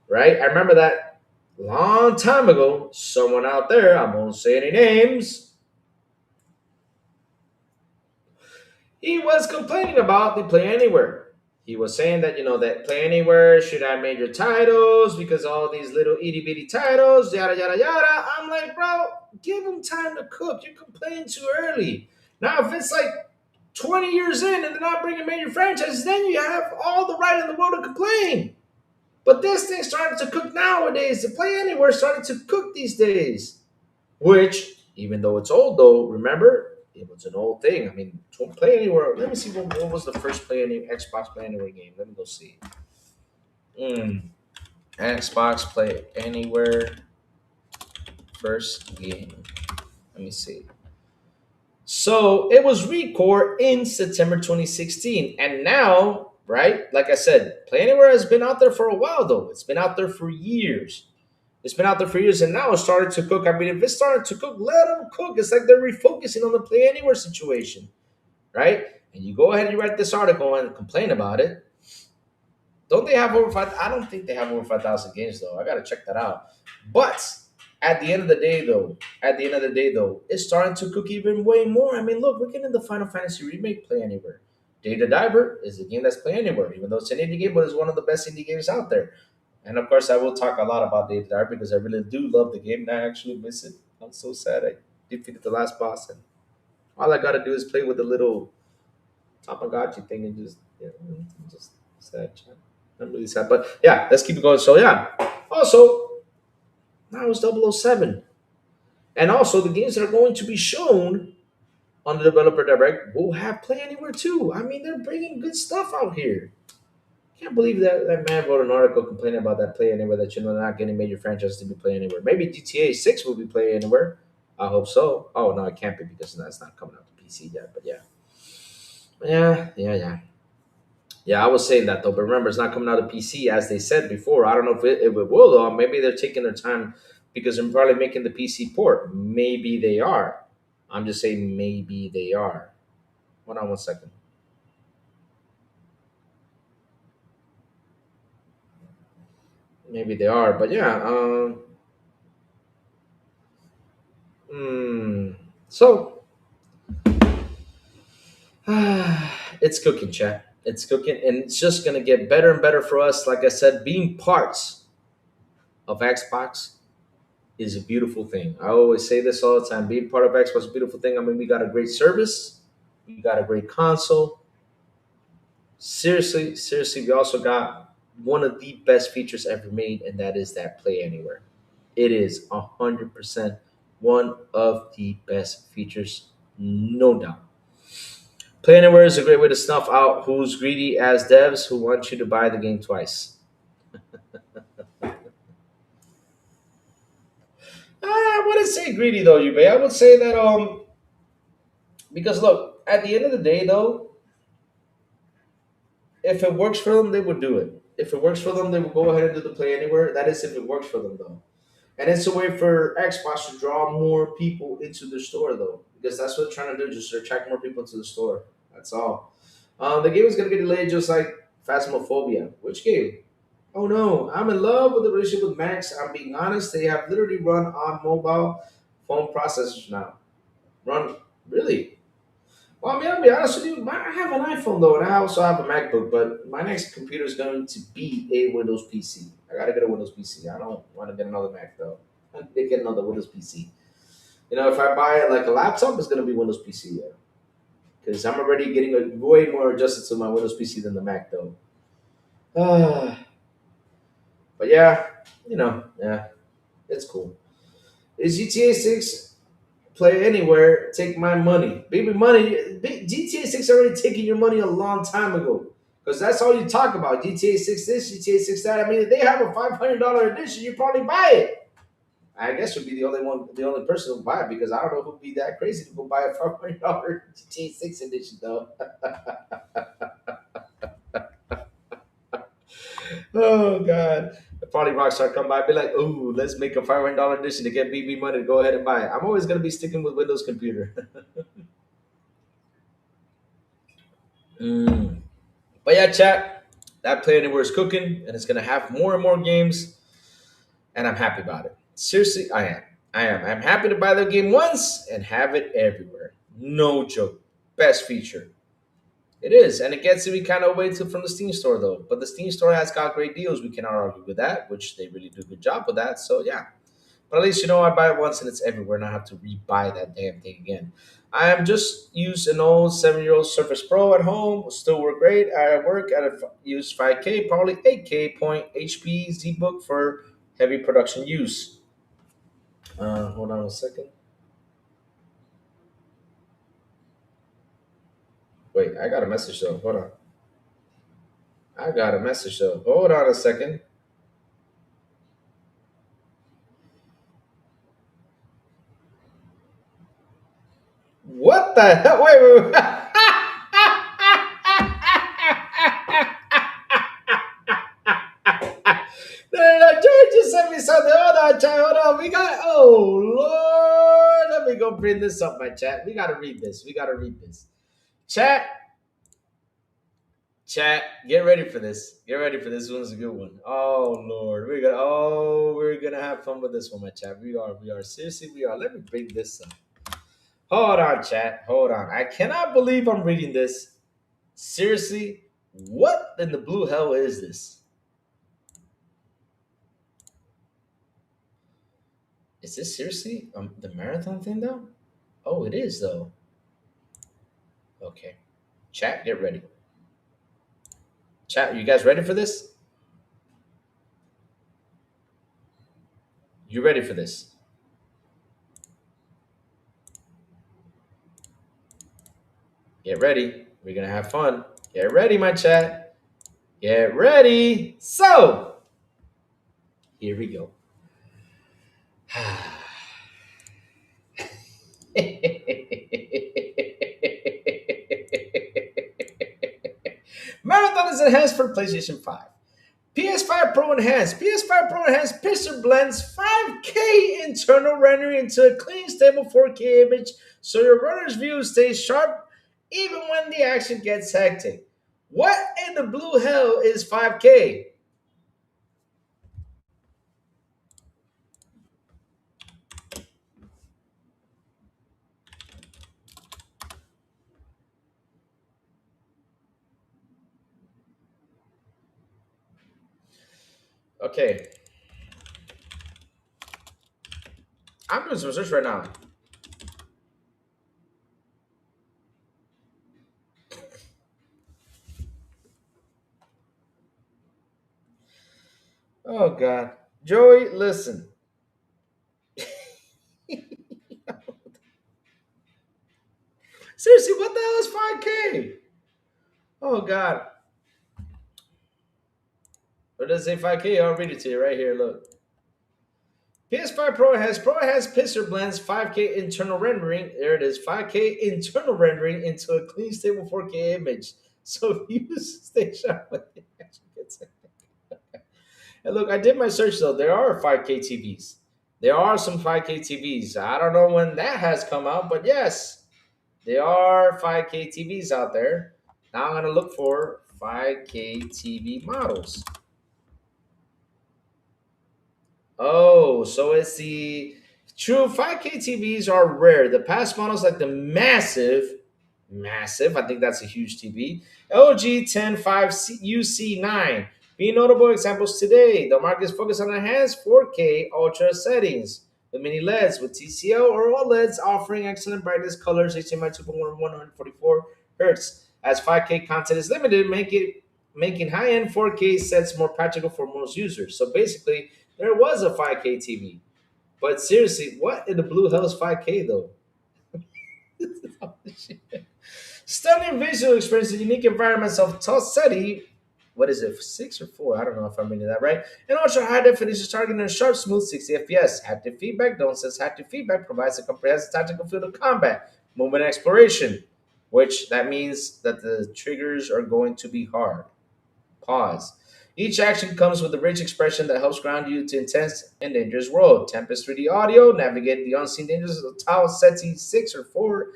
A: right? I remember that long time ago. Someone out there, I won't say any names, he was complaining about the Play Anywhere. He was saying that that Play Anywhere should have major titles because all these little itty bitty titles, yada yada yada. I'm like, bro, give them time to cook. You're complaining too early. Now, if it's like 20 years in and they're not bringing major franchises, then you have all the right in the world to complain. But this thing started to cook nowadays. The Play Anywhere started to cook these days. Which, even though it's old, though, remember it was an old thing. I mean, Play Anywhere. Let me see what was the first Play Anywhere Xbox Play Anywhere game. Let me go see. Mm, Xbox Play Anywhere first game. Let me see. So it was Recore in September 2016, and now, right? Like I said, Play Anywhere has been out there for a while, though. It's been out there for years. It's been out there for years, and now it's started to cook. I mean, if it's starting to cook, let them cook. It's like they're refocusing on the Play Anywhere situation, right? And you go ahead and you write this article and complain about it. Don't they have over five? I don't think they have over 5,000 games though. I gotta check that out. But at the end of the day though, it's starting to cook even way more. I mean, look, we're getting the Final Fantasy remake Play Anywhere. Data Diver is a game that's Play Anywhere, even though it's an indie game, but it's one of the best indie games out there. And of course, I will talk a lot about Data Diver because I really do love the game and I actually miss it. I'm so sad I defeated the last boss, and all I gotta do is play with the little Tamagotchi thing and just, I'm just sad. Chat. I'm really sad. But yeah, let's keep it going. So yeah. Also, now it's 007. And also the games that are going to be shown on the developer direct will have Play Anywhere too. I mean, they're bringing good stuff out here. Can't believe that man wrote an article complaining about that Play Anywhere that not getting major franchises to be Play Anywhere. Maybe GTA 6 will be Play Anywhere. I hope so. Oh no, it can't be because that's not coming out to PC yet. But yeah. Yeah. Yeah, I was saying that though, but remember, it's not coming out of PC as they said before. I don't know if it will though. Maybe they're taking their time because they're probably making the PC port. Maybe they are. I'm just saying maybe they are. Hold on one second. Maybe they are, but yeah. So it's cooking, chat. It's cooking, and it's just gonna get better and better for us. Like I said, being parts of Xbox is a beautiful thing. I always say this all the time. Being part of Xbox is a beautiful thing. I mean, we got a great service, we got a great console. Seriously, we also got one of the best features ever made, and that is that Play Anywhere. It is 100% one of the best features, no doubt. Play Anywhere is a great way to snuff out who's greedy as devs who want you to buy the game twice. I wouldn't say greedy though, you may. I would say that because look, at the end of the day though, if it works for them, they would do it. If it works for them, they will go ahead and do the Play Anywhere. That is if it works for them though. And it's a way for Xbox to draw more people into the store though. Because that's what they're trying to do, just to attract more people into the store. That's all. The game is gonna get delayed just like Phasmophobia. Which game? Oh no, I'm in love with the relationship with Max. I'm being honest, they have literally run on mobile phone processors now. Run really? Well, I mean, I'll be honest with you. I have an iPhone though, and I also have a MacBook. But my next computer is going to be a Windows PC. I gotta get a Windows PC. I don't want to get another Mac though. I need to get another Windows PC. If I buy like a laptop, it's gonna be Windows PC. Yeah, because I'm already getting way more adjusted to my Windows PC than the Mac though. But yeah, yeah, it's cool. Is GTA 6 play anywhere, take my money. Baby money, GTA 6 already taken your money a long time ago. Because that's all you talk about. GTA 6 this, GTA 6 that. I mean, if they have a $500 edition, you probably buy it. I guess you'll be the only person who buy it because I don't know who'd be that crazy to go buy a $500 GTA 6 edition though. Oh God. Probably Rockstar come by and be like, "Ooh, let's make a $500 edition to get BB money to go ahead and buy it." I'm always gonna be sticking with Windows computer. Mm. But yeah, chat, that Play Anywhere is cooking, and it's gonna have more and more games, and I'm happy about it. Seriously, I am. I am. I'm happy to buy the game once and have it everywhere. No joke. Best feature. It is, and it gets to be kind of away to from the Steam store though. But the Steam store has got great deals. We cannot argue with that, which they really do a good job with that. So yeah, but at least I buy it once and it's everywhere, and I have to re-buy that damn thing again. I am just use an old 7-year-old Surface Pro at home. Still work great. I work at use 5K, probably 8K point HP ZBook for heavy production use. Hold on a second. Wait, I got a message though. Hold on. I got a message though. Hold on a second. What the hell? Wait, wait. No, no, no, George just sent me something. Hold on, chat. Hold on. We got. Oh Lord, let me go bring this up, my chat. We gotta read this. We gotta read this. Chat, chat. Get ready for this. Get ready for this. This one's a good one. Oh Lord, we're gonna have fun with this one, my chat. We are. Seriously, we are. Let me bring this up. Hold on, chat. Hold on. I cannot believe I'm reading this. Seriously, what in the blue hell is this? Is this seriously the marathon thing though? Oh, it is though. Okay. Chat, get ready. Chat, you guys ready for this? You ready for this? Get ready. We're gonna have fun. Get ready, my chat. Get ready. So, here we go. Marathon is enhanced for PlayStation 5. PS5 Pro Enhanced. PS5 Pro Enhanced picture blends 5K internal rendering into a clean, stable 4K image so your runner's view stays sharp even when the action gets hectic. What in the blue hell is 5K? Okay, I'm doing some research right now. Oh, God. Joey, listen. Seriously, what the hell is 5K? Oh, God. What does it say 5K? I'll read it to you right here. Look. PS5 Pro has picture blends 5K internal rendering. There it is, 5K internal rendering into a clean, stable 4K image. So you stay sharp when the action gets it. And look, I did my search though. There are 5K TVs. There are some 5K TVs. I don't know when that has come out, but yes, there are 5K TVs out there. Now I'm gonna look for 5K TV models. Oh, so it's the true 5K TVs are rare. The past models like the massive, I think that's a huge TV, LG 105 UC9. Being notable examples today, the market is focused on enhanced 4K ultra settings. The mini LEDs with TCL or OLEDs offering excellent brightness, colors, HDMI 2.1 144 Hz. As 5K content is limited, making high-end 4K sets more practical for most users. So basically, there was a 5K TV. But seriously, what in the blue hell is 5K though? Stunning visual experience and unique environments of Tossetti. What is it, 6 or 4? I don't know if I'm reading that right. And ultra high definition targeting a sharp, smooth 60 FPS. Haptic feedback. Don't says haptic feedback provides a comprehensive tactical field of combat, movement, and exploration, which that means that the triggers are going to be hard. Pause. Each action comes with a rich expression that helps ground you to intense and dangerous world. Tempest 3D audio, navigate the unseen dangers of the Tau SETI 6 or 4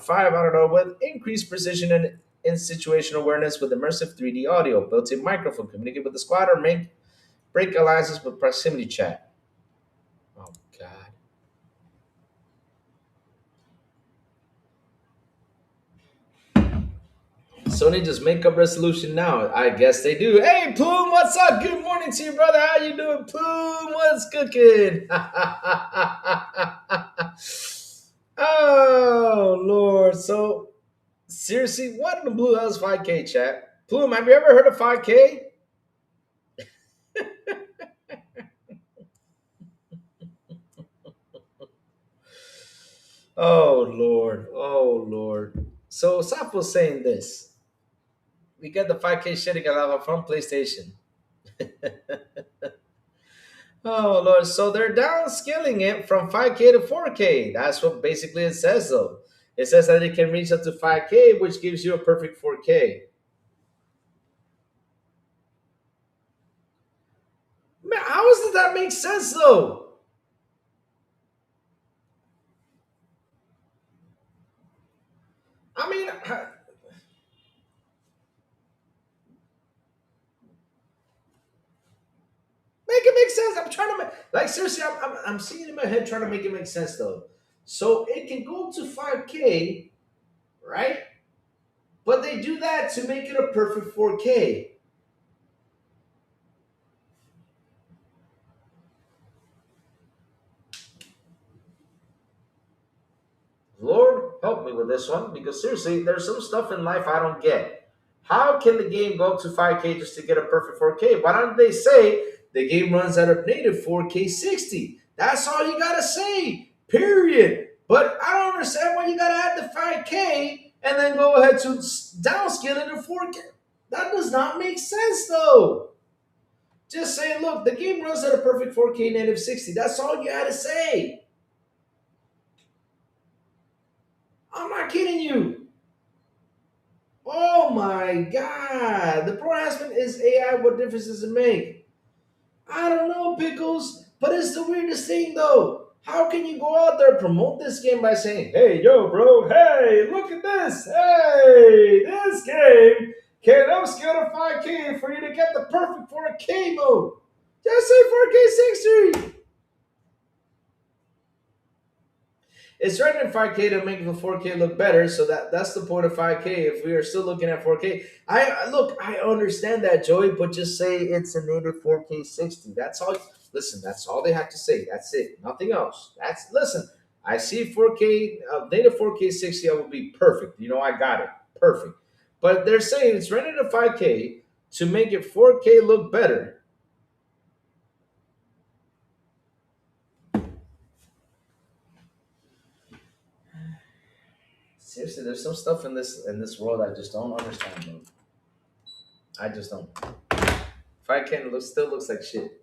A: 5, I don't know, with increased precision and in situational awareness with immersive 3D audio, built-in microphone, communicate with the squad, or make break alliances with proximity chat. Oh God! Sony just make up resolution now. I guess they do. Hey Plume, what's up? Good morning to you, brother. How you doing, Plume? What's cooking? Oh Lord! So seriously, what in the blue hell's 5K chat? Plume, have you ever heard of 5K? Oh Lord, oh Lord. So Sapo's saying this. We get the 5K shitting allowed from PlayStation. Oh Lord, so they're downscaling it from 5K to 4K. That's what basically it says though. It says that it can reach up to 5K, which gives you a perfect 4K. Man, how does that make sense though? I mean, make it make sense. I'm trying to make, like seriously, I'm seeing it in my head trying to make it make sense though. So it can go to 5K, right? But they do that to make it a perfect 4K. Lord, help me with this one because seriously, there's some stuff in life I don't get. How can the game go up to 5K just to get a perfect 4K? Why don't they say the game runs at a native 4K 60? That's all you gotta say, period. But I don't understand why you gotta add the 5K and then go ahead to downscale it to 4K. That does not make sense though. Just say, look, the game runs at a perfect 4K native 60. That's all you had to say. I'm not kidding you. Oh my God. The pro enhancement is AI. What difference does it make? I don't know, Pickles, but it's the weirdest thing though. How can you go out there and promote this game by saying, hey, yo, bro, hey, look at this. Hey, this game can upscale to 5K for you to get the perfect 4K mode. Just say 4K 60. It's right in 5K to make the 4K look better, so that's the point of 5K. If we are still looking at 4K, I understand that, Joey, but just say it's a native 4K 60. That's all. Listen, that's all they have to say. That's it. Nothing else. That's listen. I see 4K native 4K 60. I would be perfect. You know, I got it perfect. But they're saying it's rented to 5K to make it 4K look better. Seriously, there's some stuff in this world I just don't understand, bro. I just don't. If I can, it still looks like shit.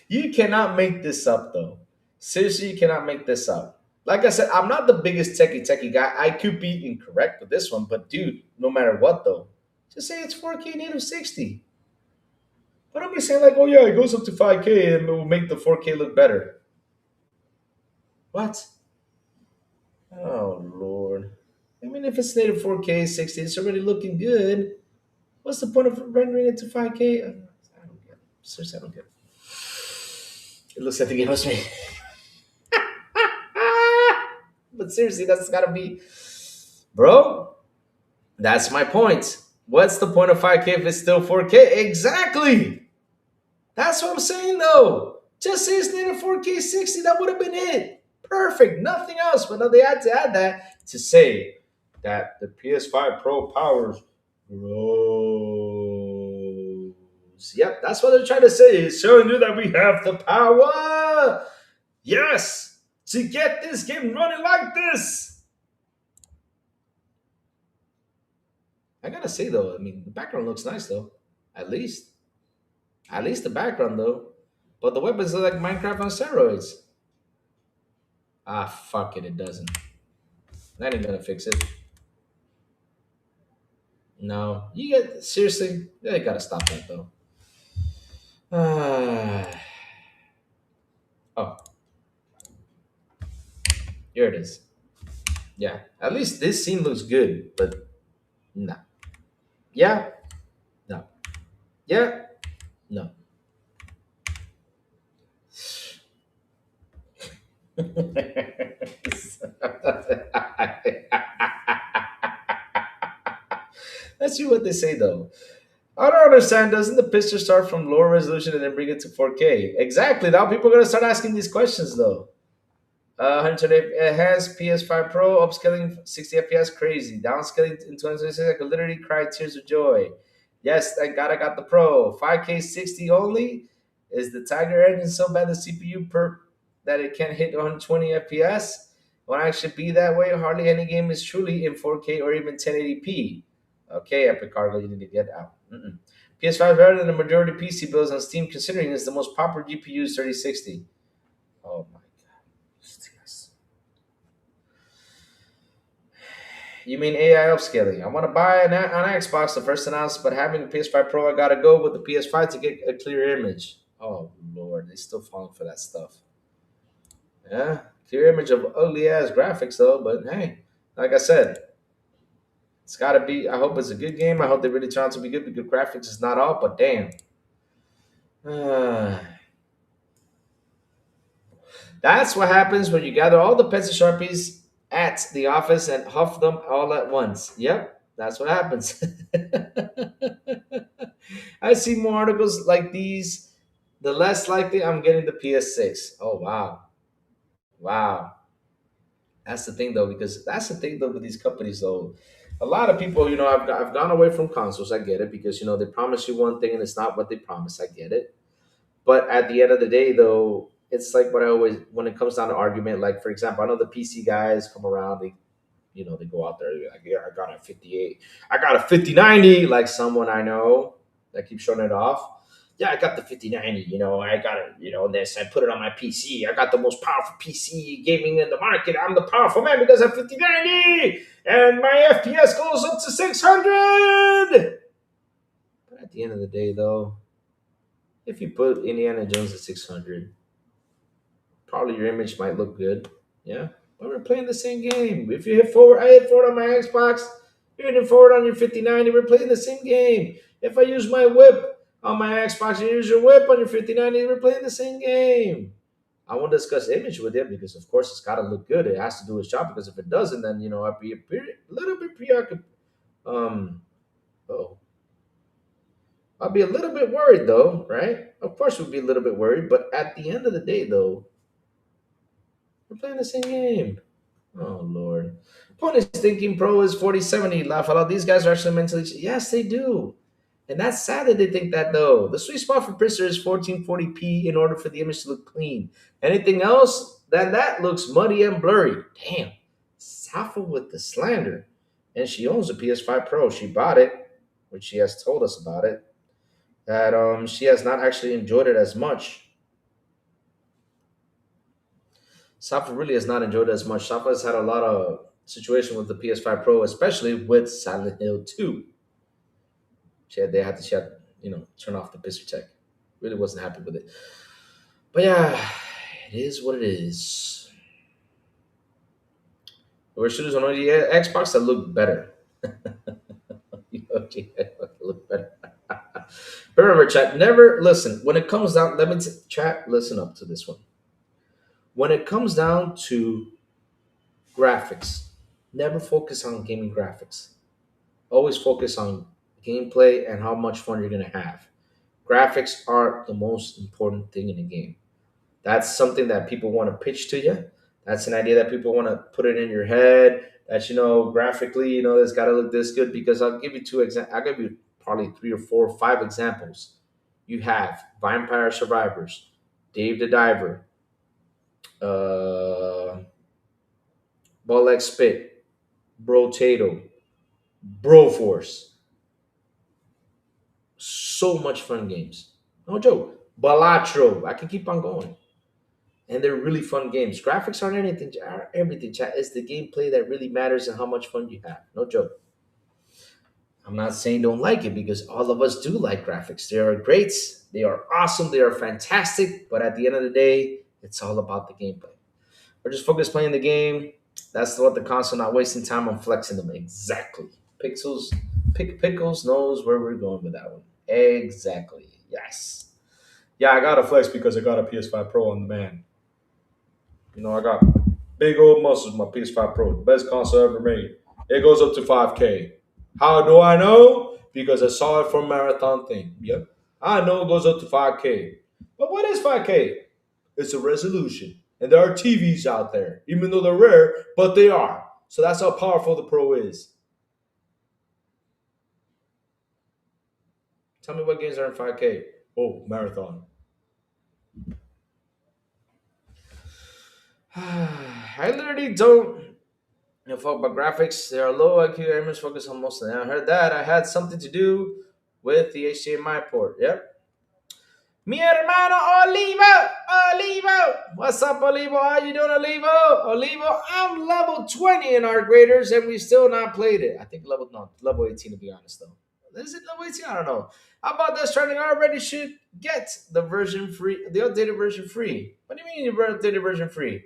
A: You cannot make this up, though. Seriously, you cannot make this up. Like I said, I'm not the biggest techie guy. I could be incorrect with this one, but dude, no matter what, though, just say it's 4K native 60. But I'm be saying like, oh yeah, it goes up to 5K and it will make the 4K look better. What? Oh Lord. I mean, if it's native 4K 60, it's already looking good. What's the point of rendering it to 5K? I don't get it. Seriously, I don't get it. It looks like the game was made. But seriously, that's gotta be. Bro, that's my point. What's the point of 5K if it's still 4K? Exactly. That's what I'm saying though. Just say it's native 4K 60. That would have been it. Perfect. Nothing else. But no, they had to add that to say that the PS5 Pro powers grows Yep, that's what they're trying to say. It's showing you that we have the power. Yes, to get this game running like this. I gotta say though, I mean, the background looks nice though. At least, at least the background though. But the weapons are like Minecraft on steroids. Ah, fuck it, it doesn't. That ain't gonna fix it. No, you get seriously. They gotta stop that though. Ah, oh, here it is. Yeah, at least this scene looks good, but no. Yeah, no. Yeah, no. Let's see what they say though. I don't understand. Doesn't the picture start from lower resolution and then bring it to 4K? Exactly. Now people are gonna start asking these questions though. 100 it has PS5 Pro upscaling 60 FPS crazy. Downscaling in 2026 I could literally cry tears of joy. Yes, thank God I got the Pro. 5K 60 only. Is the Tiger engine so bad the CPU per that it can't hit 120 FPS? Won't actually be that way. Hardly any game is truly in 4K or even 1080p. Okay, Epic Cargo, you need to get out. PS5 better than the majority PC builds on Steam, considering it's the most popular GPU is 3060. Oh my god. Yes. You mean AI upscaling? I want to buy an Xbox, the first announced, but having a PS5 Pro, I gotta go with the PS5 to get a clear image. Oh lord, they still falling for that stuff. Yeah, clear image of ugly ass graphics though. But hey, like I said, it's gotta be. I hope it's a good game. I hope they really turn out to be good because graphics is not all. But damn, that's what happens when you gather all the pencil sharpies at the office and huff them all at once. Yep, that's what happens. I see more articles like these, the less likely I'm getting the PS6. Oh wow, wow. That's the thing though, because that's the thing though with these companies though. A lot of people, I've gone away from consoles. I get it because they promise you one thing and it's not what they promise. I get it. But at the end of the day, though, it's like what I always when it comes down to argument. Like for example, I know the PC guys come around. They go out there. They're like, yeah, I got a 58. I got a 5090. Like someone I know that keeps showing it off. Yeah, I got the 5090. I got it. This I put it on my PC. I got the most powerful PC gaming in the market. I'm the powerful man because I'm 5090, and my FPS goes up to 600. But at the end of the day, though, if you put Indiana Jones at 600, probably your image might look good. Yeah. But we're playing the same game. If you hit forward, I hit forward on my Xbox. You're hitting forward on your 5090. We're playing the same game. If I use my whip on my Xbox, you use your whip on your 5090. We're playing the same game. I won't discuss image with it because, of course, it's got to look good. It has to do its job because if it doesn't, then I'd be a little bit preoccupied. Um, oh, I'll be a little bit worried though, right? Of course, we'll be a little bit worried, but at the end of the day, though, we're playing the same game. Oh Lord. Point is thinking Pro is 4070. Laugh out loud. These guys are actually mentally. Yes, they do. And that's sad that they think that though. The sweet spot for Princer is 1440p in order for the image to look clean. Anything else than that looks muddy and blurry. Damn. Sappho with the slander. And she owns a PS5 Pro. She bought it, which she has told us about it. That she has not actually enjoyed it as much. Safa really has not enjoyed it as much. Safa has had a lot of situation with the PS5 Pro, especially with Silent Hill 2. She had turn off the Pistol Tech. Really wasn't happy with it. But yeah, it is what it is. There were shooters on the Xbox that look better. Look better. But remember, chat, never listen. When it comes down, chat, listen up to this one. When it comes down to graphics, never focus on gaming graphics. Always focus on gameplay and how much fun you're going to have. Graphics are the most important thing in a game. That's something that people want to pitch to you. That's an idea that people want to put it in your head. That graphically, it's got to look this good. Because I'll give you two examples. I'll give you probably 3 or 4 or 5 examples. You have Vampire Survivors, Dave the Diver, uh, Ball Like Spit, Bro Tato, Bro Force. So much fun games. No joke. Balatro. I can keep on going. And they're really fun games. Graphics aren't anything, are everything, chat. It's the gameplay that really matters and how much fun you have. No joke. I'm not saying don't like it because all of us do like graphics. They are great. They are awesome. They are fantastic. But at the end of the day, it's all about the gameplay. We're just focused playing the game. That's what the console, not wasting time on flexing them. Exactly. Pickles knows where we're going with that one. Exactly. Yes. Yeah, I got to flex because I got a PS5 Pro on the man. You know, I got big old muscles, my PS5 Pro, the best console ever made. It goes up to 5K. How do I know? Because I saw it from Marathon thing. Yep. I know it goes up to 5K. But what is 5K? It's a resolution. And there are TVs out there, even though they're rare, but they are. So that's how powerful the Pro is. Tell me what games are in 5K. Oh, Marathon. I literally don't fuck about graphics. They are low IQ gamers focus on most of them. I heard that. I had something to do with the HDMI port. Yep. Mi hermano Olivo! Olivo! What's up, Olivo? How you doing, Olivo? Olivo, I'm level 20 in our graders and we still not played it. I think level 18 to be honest though. Is it level 18? I don't know. How about this trending? I already should get the version free, the updated version free. What do you mean the updated version free?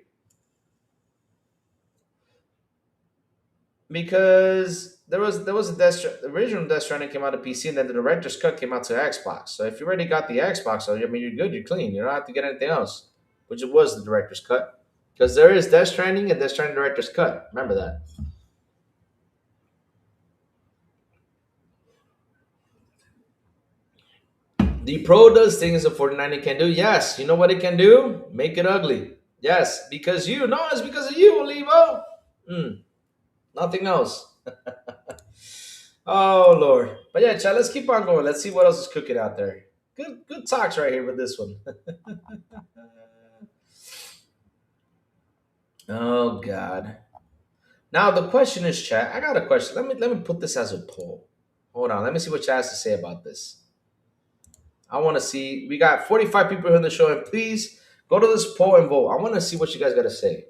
A: Because there was the original Death Stranding came out of PC and then the director's cut came out to Xbox. So if you already got the Xbox, so I mean you're good, you're clean. You don't have to get anything else, which it was the director's cut. Because there is Death Stranding and Death Stranding director's cut. Remember that. The Pro does things the 4090 can do. Yes, you know what it can do? Make it ugly. Yes, because you. No, it's because of you, Olivo. Nothing else. Oh Lord. But yeah, Chad, let's keep on going. Let's see what else is cooking out there. Good talks right here with this one. Oh God. Now the question is, chat. I got a question. Let me put this as a poll. Hold on. Let me see what Chad has to say about this. I want to see. We got 45 people here in the show, and please go to this poll and vote. I want to see what you guys got to say.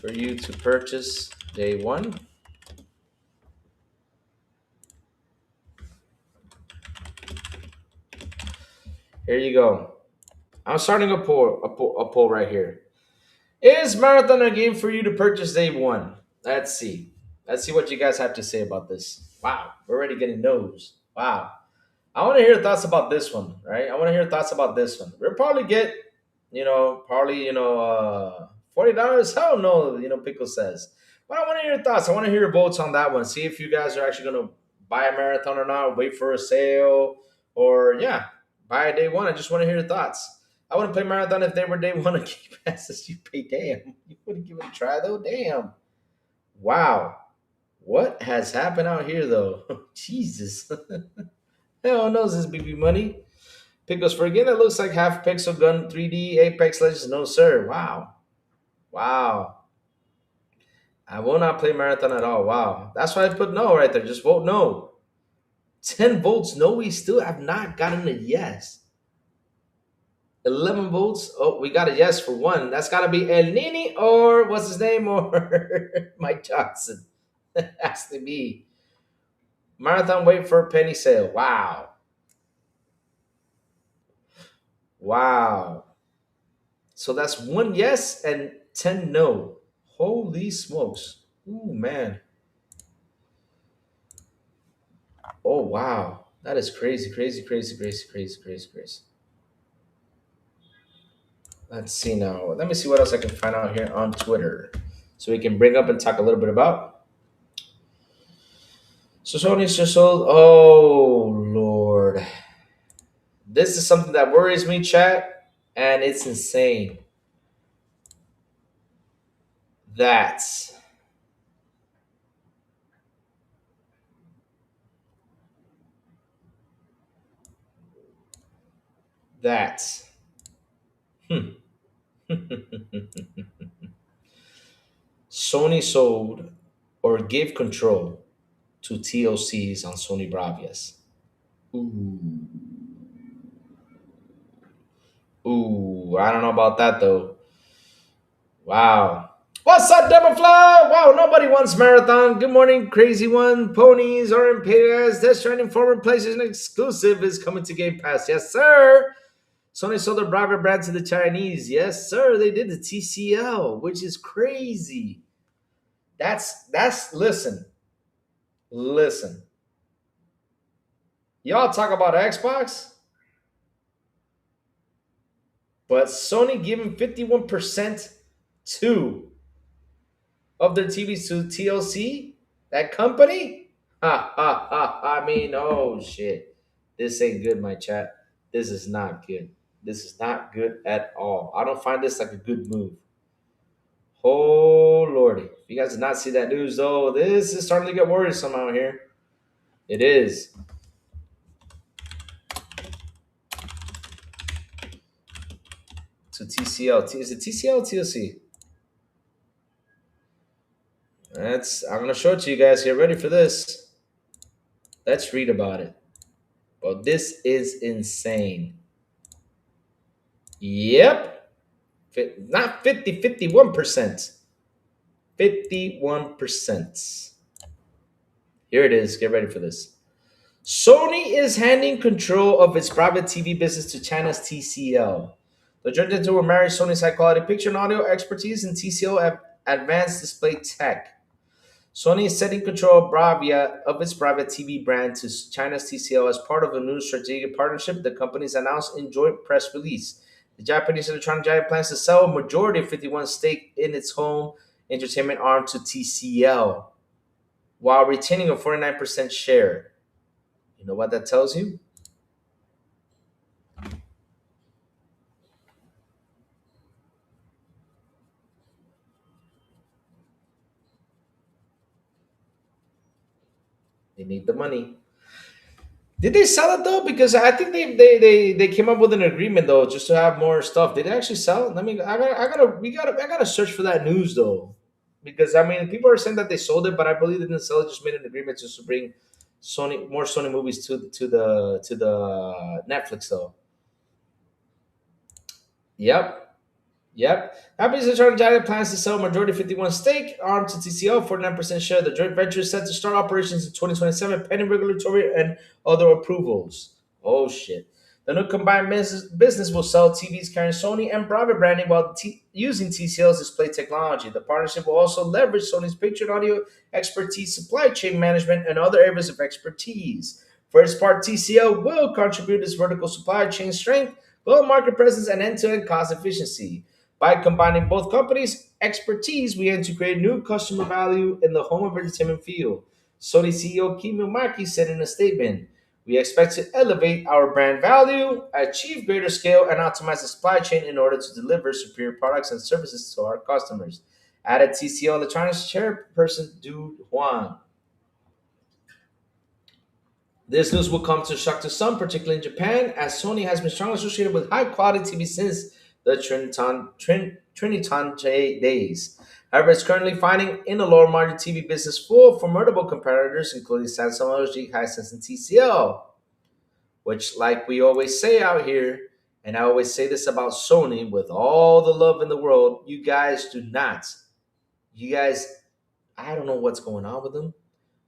A: For you to purchase day one. Here you go. I'm starting a poll right here. Is Marathon a game for you to purchase day one? Let's see. Let's see what you guys have to say about this. Wow, we're already getting no's. Wow. I want to hear thoughts about this one, right? I want to hear thoughts about this one. We'll probably get, $40. Hell no, Pickle says. But I want to hear your thoughts. I want to hear your votes on that one. See if you guys are actually going to buy a marathon or not, wait for a sale, or yeah, buy a day one. I just want to hear your thoughts. I wouldn't play marathon if they were day one of Game Passes. You pay, damn. You wouldn't give it a try though, damn. Wow, what has happened out here though? Jesus, hell knows this BB money. Pickles for again. It looks like half pixel gun 3D Apex Legends. No sir. Wow, wow. I will not play marathon at all. Wow, that's why I put no right there. Just vote no. 10 votes. No, we still have not gotten a yes. 11 votes. Oh, we got a yes for one. That's got to be El Nini or what's his name or Mike Johnson. Has to be. Marathon wait for a penny sale. Wow. Wow. So that's one yes and 10 no. Holy smokes. Ooh, man. Oh, wow. That is crazy, crazy, crazy, crazy, crazy, crazy, crazy. Let's see now. Let me see what else I can find out here on Twitter. So we can bring up and talk a little bit about. So Sony's just sold. Oh, Lord. This is something that worries me, chat. And it's insane. That that Sony sold or gave control to TOCs on Sony Bravias. Ooh, I don't know about that though. Wow. What's up, Demoflow? Wow, nobody wants marathon. Good morning, crazy one. Ponies are in payas. Death Stranding former PlayStation exclusive is coming to Game Pass. Yes, sir. Sony sold their Bravia brand to the Chinese. Yes, sir. They did the TCL, which is crazy. That's listen. Y'all talk about Xbox, but Sony giving 51% to of their TVs to TLC, that company? Ha ha ha. I mean, oh shit. This ain't good, my chat. This is not good. This is not good at all. I don't find this like a good move. Oh lordy. If you guys did not see that news though, this is starting to get worrisome out here. It is. To TCL. Is it TCL or TLC? I'm gonna show it to you guys. Get ready for this. Let's read about it. But this is insane. Yep. Not 50, 51%. 51%. Here it is. Get ready for this. Sony is handing control of its private TV business to China's TCL. The joint venture will marry Sony's high quality picture and audio expertise and TCL advanced display tech. Sony is setting control of its private TV brand to China's TCL as part of a new strategic partnership the companies announced in joint press release. The Japanese electronic giant plans to sell a majority of 51 stake in its home entertainment arm to TCL while retaining a 49% share. You know what that tells you? They need the money. Did they sell it though? Because I think they came up with an agreement though, just to have more stuff. Did they actually sell it? I gotta search for that news though, because I mean people are saying that they sold it, but I believe they didn't sell it. Just made an agreement just to bring more Sony movies to the Netflix though. Yep. Yep. Japanese electronic giant plans to sell majority 51 stake arm to TCL for 9% share. The joint venture is set to start operations in 2027, pending regulatory and other approvals. Oh shit. The new combined business will sell TVs carrying Sony and Bravia branding while using TCL's display technology. The partnership will also leverage Sony's picture and audio expertise, supply chain management, and other areas of expertise. For its part, TCL will contribute its vertical supply chain strength, global market presence, and end-to-end cost efficiency. By combining both companies' expertise, we aim to create new customer value in the home of entertainment field. Sony CEO Kimi Maki said in a statement, "We expect to elevate our brand value, achieve greater scale, and optimize the supply chain in order to deliver superior products and services to our customers," added TCL Electronics chairperson Du Huang. This news will come to shock to some, particularly in Japan, as Sony has been strongly associated with high quality TV since the Triniton days. However, it's currently fighting in the lower margin TV business full of formidable competitors, including Samsung, LG, Hisense, and TCL. Which, like we always say out here, and I always say this about Sony with all the love in the world, you guys do not. You guys, I don't know what's going on with them,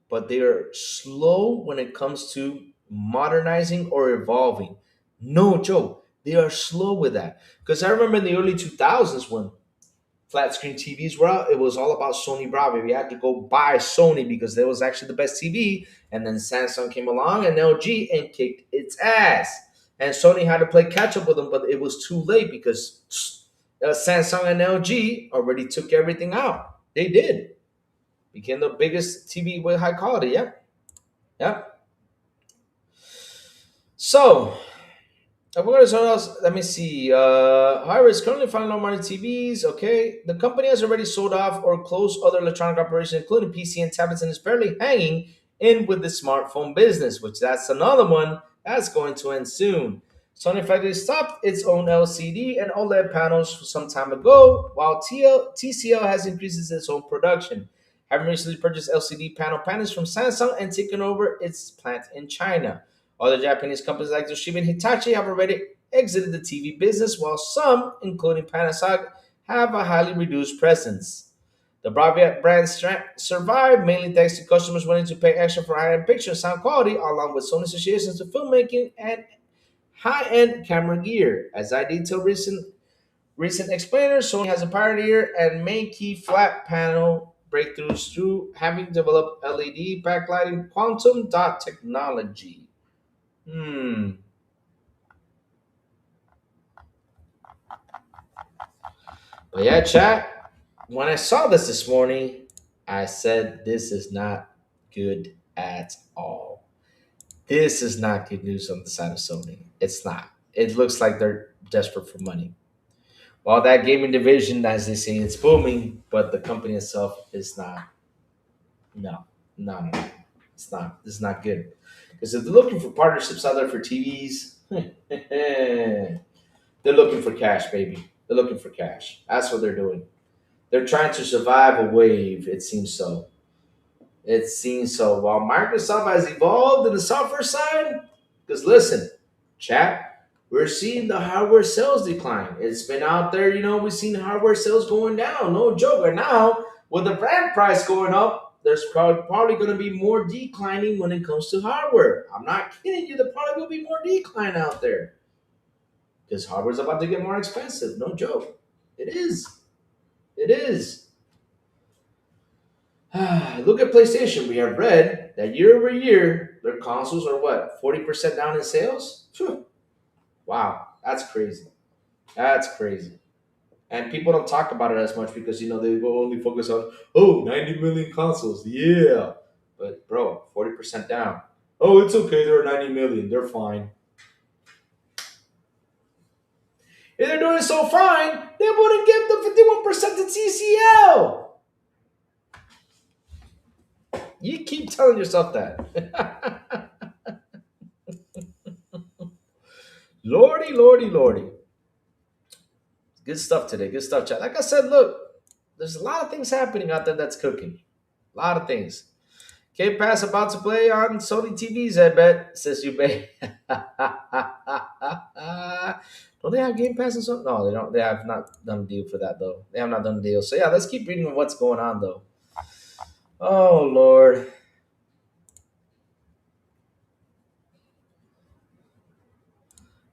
A: but they are slow when it comes to modernizing or evolving. No joke. They are slow with that. Because I remember in the early 2000s when flat screen TVs were out, it was all about Sony Bravia. We had to go buy Sony because that was actually the best TV. And then Samsung came along and LG and kicked its ass. And Sony had to play catch up with them, but it was too late because Samsung and LG already took everything out. They did. Became the biggest TV with high quality. Yep. Yep. So, we're going to something else. Let me see. However, it's currently finding low margin TVs. Okay. The company has already sold off or closed other electronic operations, including PC and tablets, and is barely hanging in with the smartphone business, which that's another one that's going to end soon. Sony effectively stopped its own LCD and OLED panels some time ago, while TCL has increased its own production, having recently purchased LCD panels from Samsung and taken over its plant in China. Other Japanese companies like Toshiba and Hitachi have already exited the TV business, while some, including Panasonic, have a highly reduced presence. The Bravia brand survived mainly thanks to customers willing to pay extra for high-end picture and sound quality, along with Sony associations to filmmaking and high-end camera gear. As I detailed recent explainers, Sony has a pioneer and main key flat panel breakthroughs through having developed LED backlighting quantum dot technology. Hmm. But yeah, chat. When I saw this morning, I said this is not good at all. This is not good news on the side of Sony. It's not. It looks like they're desperate for money. While that gaming division, as they say, it's booming, but the company itself is not. No, no. It's not. This is not good. Because if they're looking for partnerships out there for TVs, they're looking for cash, baby. They're looking for cash. That's what they're doing. They're trying to survive a wave. It seems so. It seems so. While Microsoft has evolved in the software side, because listen, chat, we're seeing the hardware sales decline. It's been out there, we've seen hardware sales going down. No joke. And now, with the brand price going up, there's probably going to be more declining when it comes to hardware. I'm not kidding you. There probably will be more decline out there because hardware's about to get more expensive. No joke. It is. It is. Look at PlayStation. We have read that year over year, their consoles are what, 40% down in sales? Phew. Wow, that's crazy. That's crazy. And people don't talk about it as much because, they will only focus on, oh, 90 million consoles. Yeah. But, bro, 40% down. Oh, it's okay. There are 90 million. They're fine. If they're doing so fine, they wouldn't give the 51% to TCL. You keep telling yourself that. Lordy, lordy, lordy. Good stuff today. Good stuff, chat. Like I said, look, there's a lot of things happening out there that's cooking. A lot of things. Game Pass about to play on Sony TVs, I bet, says you may. Don't they have Game Pass and Sony? No, they don't. They have not done a deal for that, though. They have not done a deal. So, yeah, let's keep reading what's going on, though. Oh, Lord.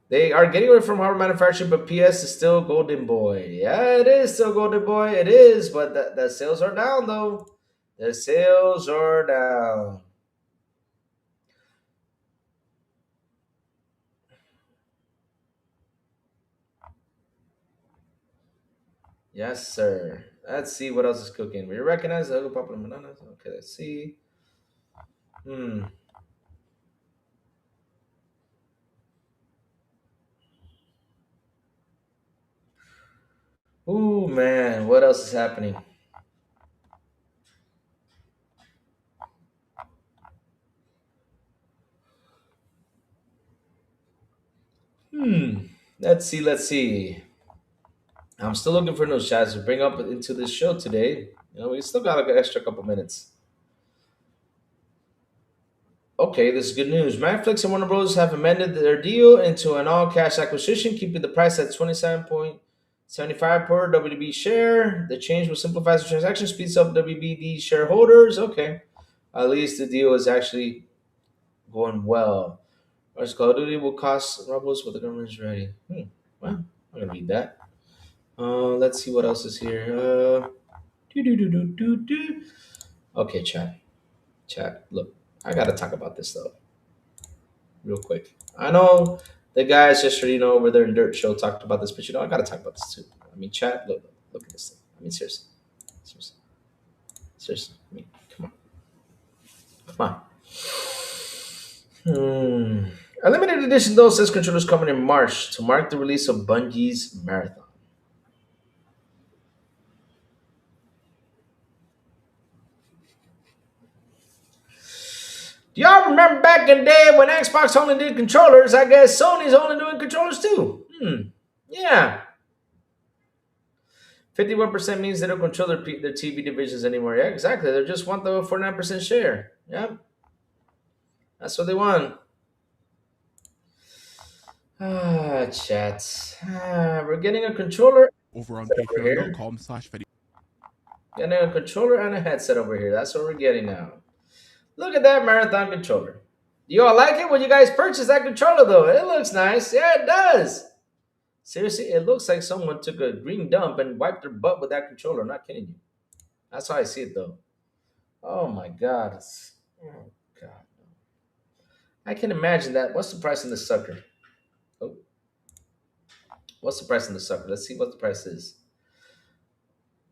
A: They are getting away from hardware manufacturing, but PS is still Golden Boy. Yeah, it is still Golden Boy. It is, but the sales are down, though. The sales are down. Yes, sir. Let's see what else is cooking. We recognize the other popular bananas. Okay, let's see. Hmm. Ooh, man. What else is happening? Hmm. Let's see. Let's see. I'm still looking for news shots to bring up into this show today. We still got an extra couple minutes. Okay, this is good news. Netflix and Warner Bros. Have amended their deal into an all-cash acquisition, keeping the price at 27.75 per WB share. The change will simplify the transaction, speeds up WBD shareholders. Okay, at least the deal is actually going well. Our Call of Duty will cost Rebels what the government is ready. Well, I'm gonna read that. Let's see what else is here. Do. Okay, chat. Chat. Look, I gotta talk about this though, real quick. I know the guys yesterday, over there in Dirt Show talked about this, but I gotta talk about this too. I mean, chat. Look at this thing. I mean, seriously, seriously, seriously. I mean, come on, come on. A limited edition though says controllers coming in March to mark the release of Bungie's Marathon. Do y'all remember back in the day when Xbox only did controllers? I guess Sony's only doing controllers too. Yeah. 51% means they don't control their TV divisions anymore. Yeah, exactly. They just want the 49% share. Yeah, that's what they want. Chats. We're getting a controller
D: over on
A: over here.
D: patreon.com/video.
A: Getting a controller and a headset over here. That's what we're getting now. Look at that marathon controller. You all like it? When you guys purchase that controller, though, it looks nice. Yeah, it does. Seriously, it looks like someone took a green dump and wiped their butt with that controller. I'm not kidding you. That's how I see it, though. Oh my God. Oh God. I can imagine that. What's the price on this sucker? Oh, what's the price on the sucker? Let's see what the price is.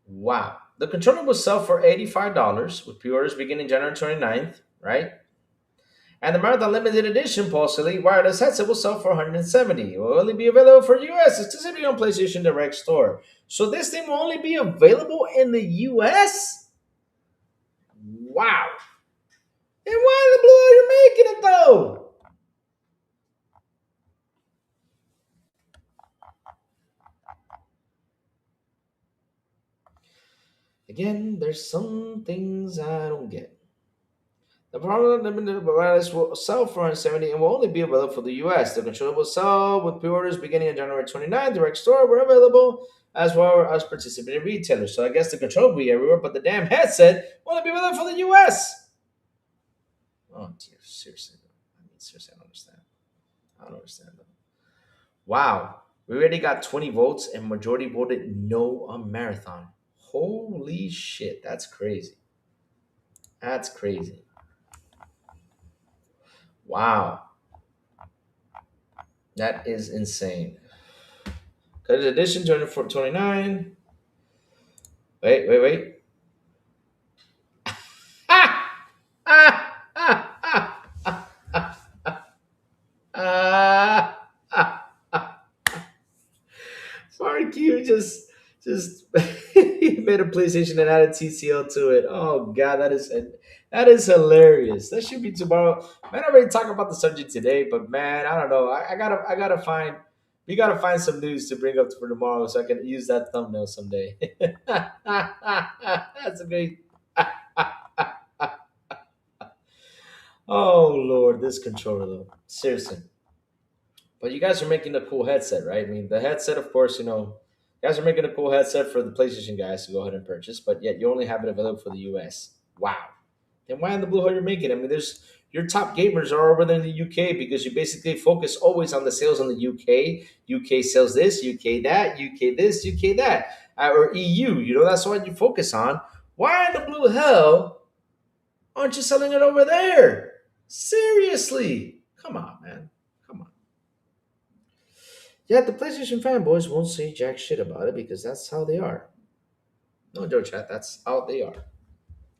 A: Wow. The controller will sell for $85 with pre-orders beginning January 29th, right? And the Marathon Limited Edition Pulse Elite wireless headset will sell for $170. It will only be available for US exclusively on PlayStation Direct Store. So this thing will only be available in the US? Wow. And why in the blue are you making it though? Again, there's some things I don't get. The Marathon Limited wireless will sell for $170 and will only be available for the US. The controller will sell with pre-orders beginning on January 29th. Direct Store were available as well as participating retailers. So I guess the controller will be everywhere, but the damn headset will only be available for the US. Oh dear, seriously. Seriously, I don't understand. I don't understand though. Wow. We already got 20 votes and majority voted no on Marathon. Holy shit, that's crazy. That's crazy. Wow. That is insane. Credit edition, 24.29. Wait. Ah! Ah! Ah! Ah! Ah! Ah! Ah! Mark, you just he made a PlayStation and added TCL to it. Oh God, that is hilarious. That should be tomorrow. Man, I already talked about the subject today, but man, I don't know. I gotta find we gotta find some news to bring up for tomorrow so I can use that thumbnail someday. That's a great. Oh Lord, this controller though. Seriously. But you guys are making a cool headset, right? I mean, the headset, of course, you guys are making a cool headset for the PlayStation guys to go ahead and purchase, but yet you only have it available for the US. Wow. Then why in the blue hole you're making? I mean, there's your top gamers are over there in the UK because you basically focus always on the sales in the UK. UK sells this, UK that, UK this, UK that, or EU. That's what you focus on. Why in the blue hell aren't you selling it over there? Seriously. Come on, man. Come on. Yeah, the PlayStation fanboys won't say jack shit about it because that's how they are. No, Joe Chat, that's how they are.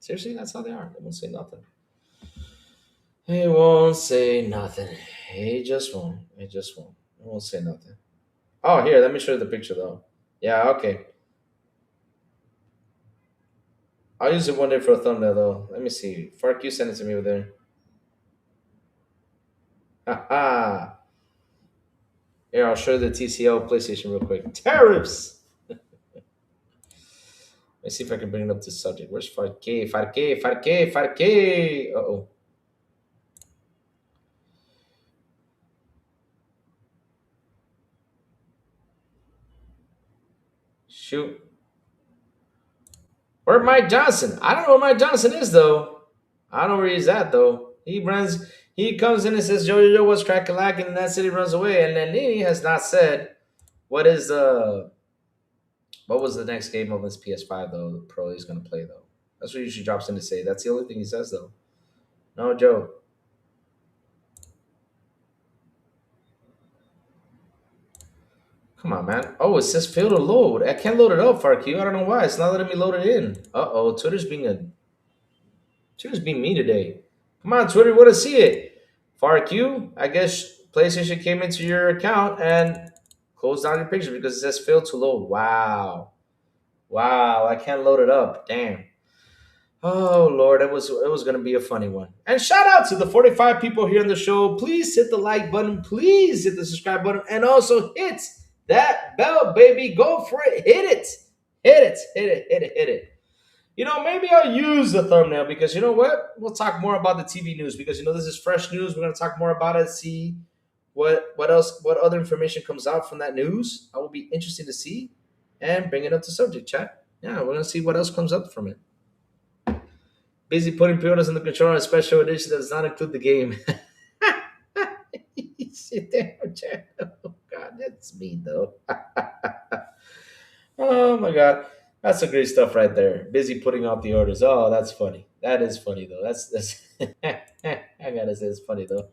A: Seriously, that's how they are. They won't say nothing. They won't say nothing. They just won't. They just won't. They won't say nothing. Oh, here, let me show you the picture though. Yeah, okay. I'll use it one day for a thumbnail though. Let me see. Fark, you send it to me over there. Haha. Here, I'll show you the TCL PlayStation real quick. Tariffs! Let's see if I can bring it up to subject. Where's Farke? Uh-oh. Shoot. Where Mike Johnson? I don't know where Mike Johnson is, though. I don't know where he's at, though. He comes in and says, Yo, what's crack-a-lacking, and that's it, he runs away. And then he has not said what was the next game of his PS5, though, the Pro he's going to play, though. That's what he usually drops in to say. That's the only thing he says, though. No, Joe. Come on, man. Oh, it says fail to load. I can't load it up, FarQ. I don't know why. It's not letting me load it in. Uh-oh. Twitter's being me today. Come on, Twitter. We want to see it. FarQ, I guess PlayStation came into your account and closed down your picture because it says fail to load. Wow. I can't load it up. Damn. Oh Lord, it was gonna be a funny one. And shout out to the 45 people here on the show. Please hit the like button. Please hit the subscribe button, and also hit that bell, baby. Go for it. Hit it. Hit it. Hit it. Hit it. Hit it. Maybe I'll use the thumbnail because you know what? We'll talk more about the TV news because this is fresh news. We're gonna talk more about it. See what else, what other information comes out from that news. I will be interested to see and bring it up to subject chat. Yeah, we're gonna see what else comes up from it. Busy putting pre-orders in the controller on a special edition that does not include the game. Sit there, chat. Oh God, that's me though. Oh my God, that's some great stuff right there. Busy putting out the orders. Oh, that's funny. That is funny though. That's. I gotta say, it's funny though.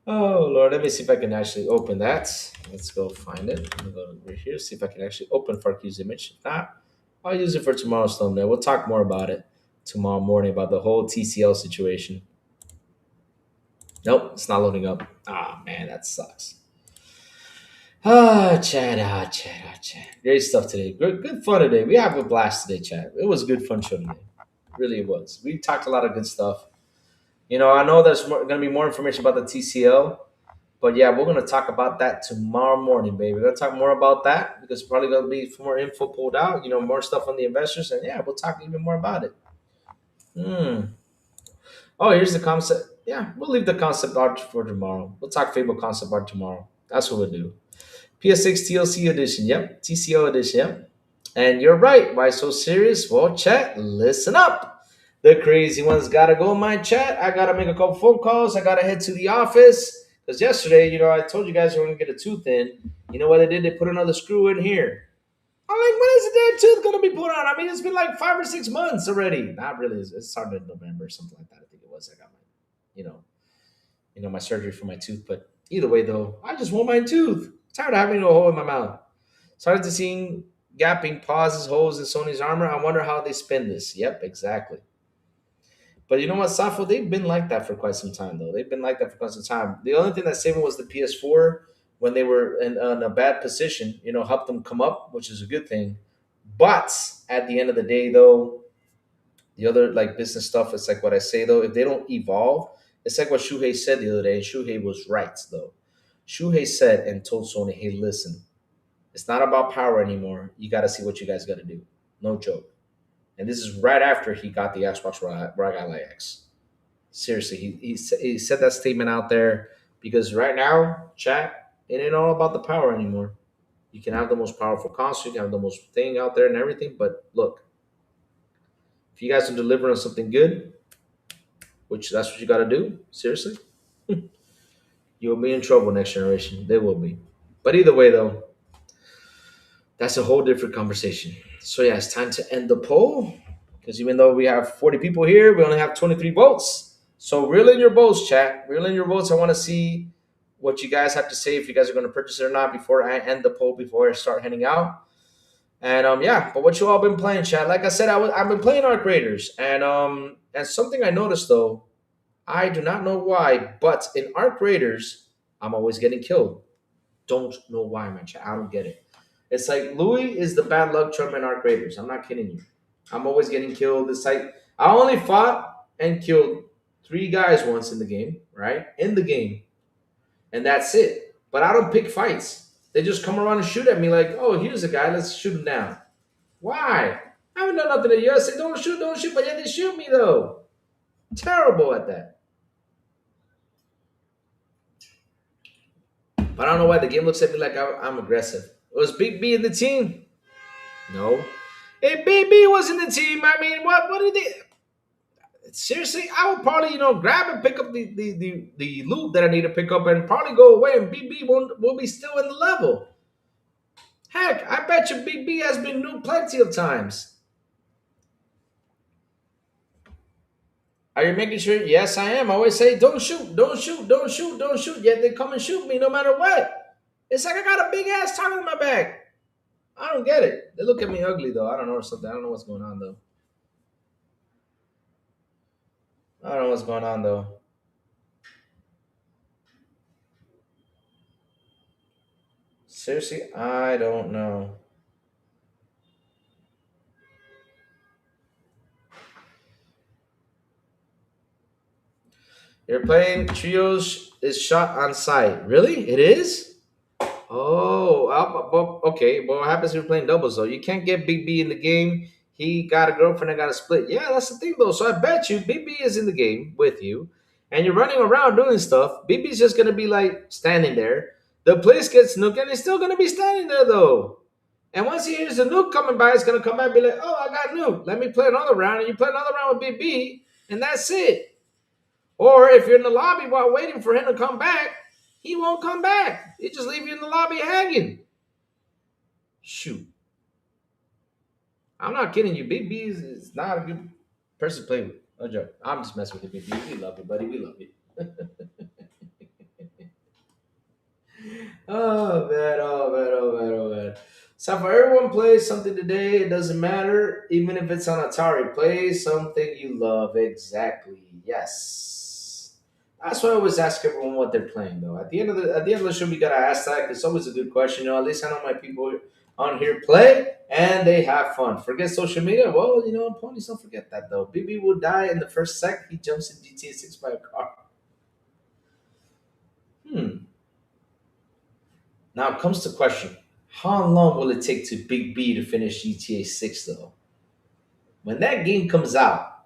A: Oh Lord, let me see if I can actually open that. Let's go find it. Let me go over here, see if I can actually open Farkey's image. If not, I'll use it for tomorrow's thumbnail. We'll talk more about it tomorrow morning about the whole TCL situation. Nope, it's not loading up. Ah man, that sucks. Chad, Chad, Chad. Great stuff today. Good fun today. We have a blast today, Chad. It was a good fun show today. Really, it was. We talked a lot of good stuff. I know there's going to be more information about the TCL, but yeah, we're going to talk about that tomorrow morning, baby. We're going to talk more about that because probably going to be more info pulled out, more stuff on the investors, and yeah, we'll talk even more about it. Oh, here's the concept. Yeah, we'll leave the concept art for tomorrow. We'll talk Fable concept art tomorrow. That's what we'll do. PS6 TLC edition. Yep. TCO edition. Yep. And you're right. Why so serious? Well, chat, listen up. The crazy ones gotta go in my chat. I gotta make a couple phone calls. I gotta head to the office. Because yesterday, I told you guys we were gonna get a tooth in. You know what they did? They put another screw in here. I'm like, when is the damn tooth gonna be put on? I mean, it's been like 5 or 6 months already. Not really. It started in November, something like that. I think it was. I got my, my surgery for my tooth. But either way, though, I just want my tooth. Tired of having a hole in my mouth. Started to seeing gapping pauses, holes in Sony's armor. I wonder how they spin this. Yep, exactly. But you know what, Safo? They've been like that for quite some time, though. They've been like that for quite some time. The only thing that saved them was the PS4 when they were in a bad position. Helped them come up, which is a good thing. But at the end of the day, though, the other like business stuff, it's like what I say though. If they don't evolve, it's like what Shuhei said the other day. And Shuhei was right though. Shuhei said and told Sony, "Hey, listen, it's not about power anymore. You got to see what you guys got to do. No joke." And this is right after he got the Xbox One Ally X. Seriously, he said that statement out there because right now, chat, it ain't all about the power anymore. You can have the most powerful console, you can have the most thing out there and everything, but look, if you guys are delivering on something good, which that's what you got to do, seriously, you'll be in trouble next generation. They will be. But either way, though, that's a whole different conversation. So yeah, it's time to end the poll because even though we have 40 people here, we only have 23 votes. So reel in your votes, chat. Reel in your votes. I want to see what you guys have to say if you guys are going to purchase it or not before I end the poll before I start heading out. And yeah, but what you all been playing, chat? Like I said, I've been playing Arc Raiders, and something I noticed though, I do not know why, but in Arc Raiders, I'm always getting killed. Don't know why, man. Chat. I don't get it. It's like Louis is the bad luck charm in Arc Raiders. I'm not kidding you. I'm always getting killed. It's like I only fought and killed 3 guys once in the game, right? In the game, and that's it. But I don't pick fights. They just come around and shoot at me like, oh, here's a guy, let's shoot him down. Why? I haven't done nothing to you. I say, don't shoot, but yet they shoot me though. Terrible at that. But I don't know why the game looks at me like I'm aggressive. Was Big B in the team? No. If Big B was in the team, I mean, what did they? Seriously, I would probably grab and pick up the loot that I need to pick up and probably go away, and BB will be still in the level. Heck, I bet you BB has been nuked plenty of times. Are you making sure? Yes, I am. I always say, don't shoot, don't shoot, don't shoot, don't shoot. Yet they come and shoot me no matter what. It's like I got a big ass target in my back. I don't get it. They look at me ugly though. I don't know or something. I don't know what's going on though. I don't know what's going on though. Seriously, I don't know. You're playing trios is shot on site. Really? It is? Oh, okay. Well, what happens if you're playing doubles though? You can't get Big B in the game. He got a girlfriend and got a split. Yeah, that's the thing though. So I bet you Big B is in the game with you, and you're running around doing stuff. Big B's just gonna be like standing there. The place gets nuked, and he's still gonna be standing there though. And once he hears the nuke coming by, it's gonna come back and be like, "Oh, I got nuke. Let me play another round." And you play another round with Big B, and that's it. Or if you're in the lobby while waiting for him to come back, he won't come back. He just leave you in the lobby hanging. Shoot. I'm not kidding you. Big B is not a good person to play with. No joke. I'm just messing with you, Big B. We love you, buddy. We love you. Oh man, oh man, oh man, oh man. So for everyone plays something today, it doesn't matter, even if it's on Atari. Play something you love. Exactly. Yes. That's why I always ask everyone what they're playing though. At the end of the show we gotta ask that because it's always a good question. At least I know my people on here play and they have fun. Forget social media? Well, ponies don't forget that though. BB will die in the first second he jumps in GTA 6 by a car. Hmm. Now comes the question: how long will it take to Big B to finish GTA 6 though? When that game comes out,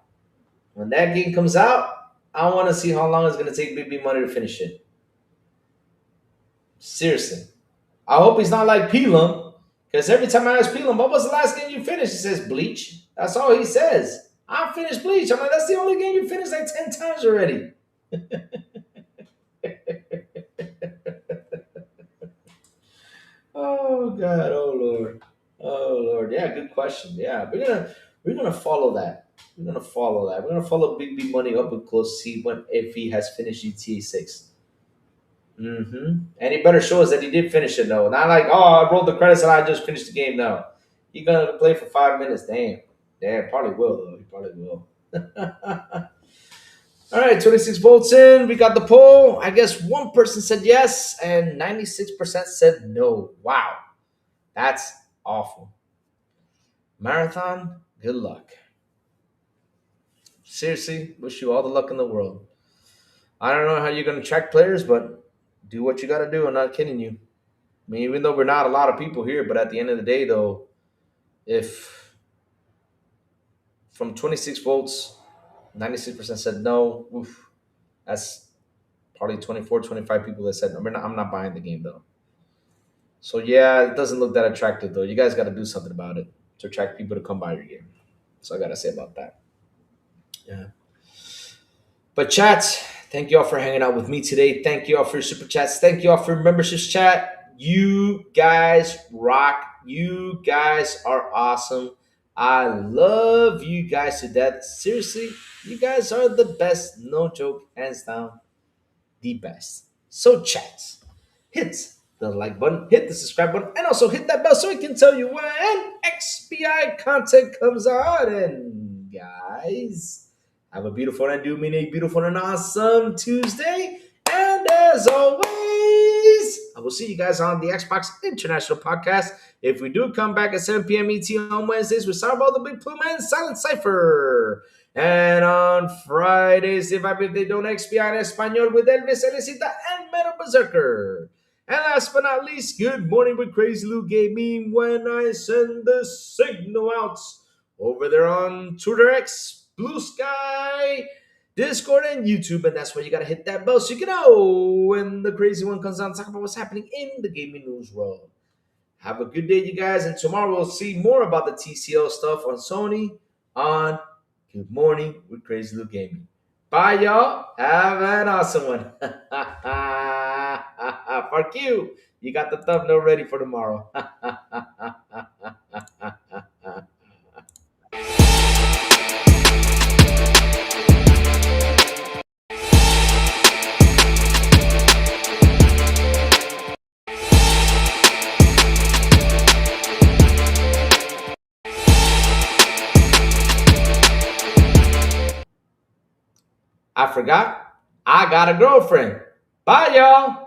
A: when that game comes out, I want to see how long it's gonna take Big B Money to finish it. Seriously, I hope he's not like Pelum, because every time I ask Pelum, "What was the last game you finished?" He says Bleach. That's all he says. I finished Bleach. I'm like, that's the only game you finished like 10 times already. Oh God, oh Lord, oh Lord. Yeah, good question. Yeah, we're gonna follow that. We're gonna follow that. We're gonna follow Big B Money up and close. See when if he has finished GTA 6. And he better show us that he did finish it though. Not like, oh, I rolled the credits and I just finished the game. No, he gonna play for 5 minutes. Damn, probably will though. He probably will. All right, 26 votes in. We got the poll. I guess one person said yes and 96% said no. Wow. That's awful. Marathon, good luck. Seriously, wish you all the luck in the world. I don't know how you're going to track players, but do what you got to do. I'm not kidding you. I mean, even though we're not a lot of people here, but at the end of the day, though, if from 26 votes, 96% said no, oof, that's probably 24, 25 people that said, I'm not buying the game, though. So, yeah, it doesn't look that attractive, though. You guys got to do something about it to attract people to come buy your game. So I got to say about that. Yeah. But chat, thank you all for hanging out with me today. Thank you all for your super chats. Thank you all for your memberships chat. You guys rock. You guys are awesome. I love you guys to death. Seriously, you guys are the best. No joke, hands down, the best. So chat, hit the like button, hit the subscribe button, and also hit that bell so it can tell you when XPI content comes on. And guys, have a beautiful and do mean a beautiful and awesome Tuesday. And as always, I will see you guys on the Xbox International Podcast. If we do come back at 7 p.m. ET on Wednesdays, we start about the Big Plume and Silent Cipher. And on Fridays, if they don't XPI en Español with Elvis Elicita and Metal Berserker. And last but not least, good morning with Crazy Lou Gaming when I send the signal out over there on Twitter X, Blue Sky, Discord, and YouTube. And that's where you got to hit that bell so you can know when the crazy one comes on, talk about what's happening in the gaming news world. Have a good day, you guys. And tomorrow we'll see more about the TCL stuff on Sony on Good Morning with Crazy Lou Gaming. Bye, y'all. Have an awesome one. Fuck you. You got the thumbnail ready for tomorrow. I forgot. I got a girlfriend. Bye, y'all.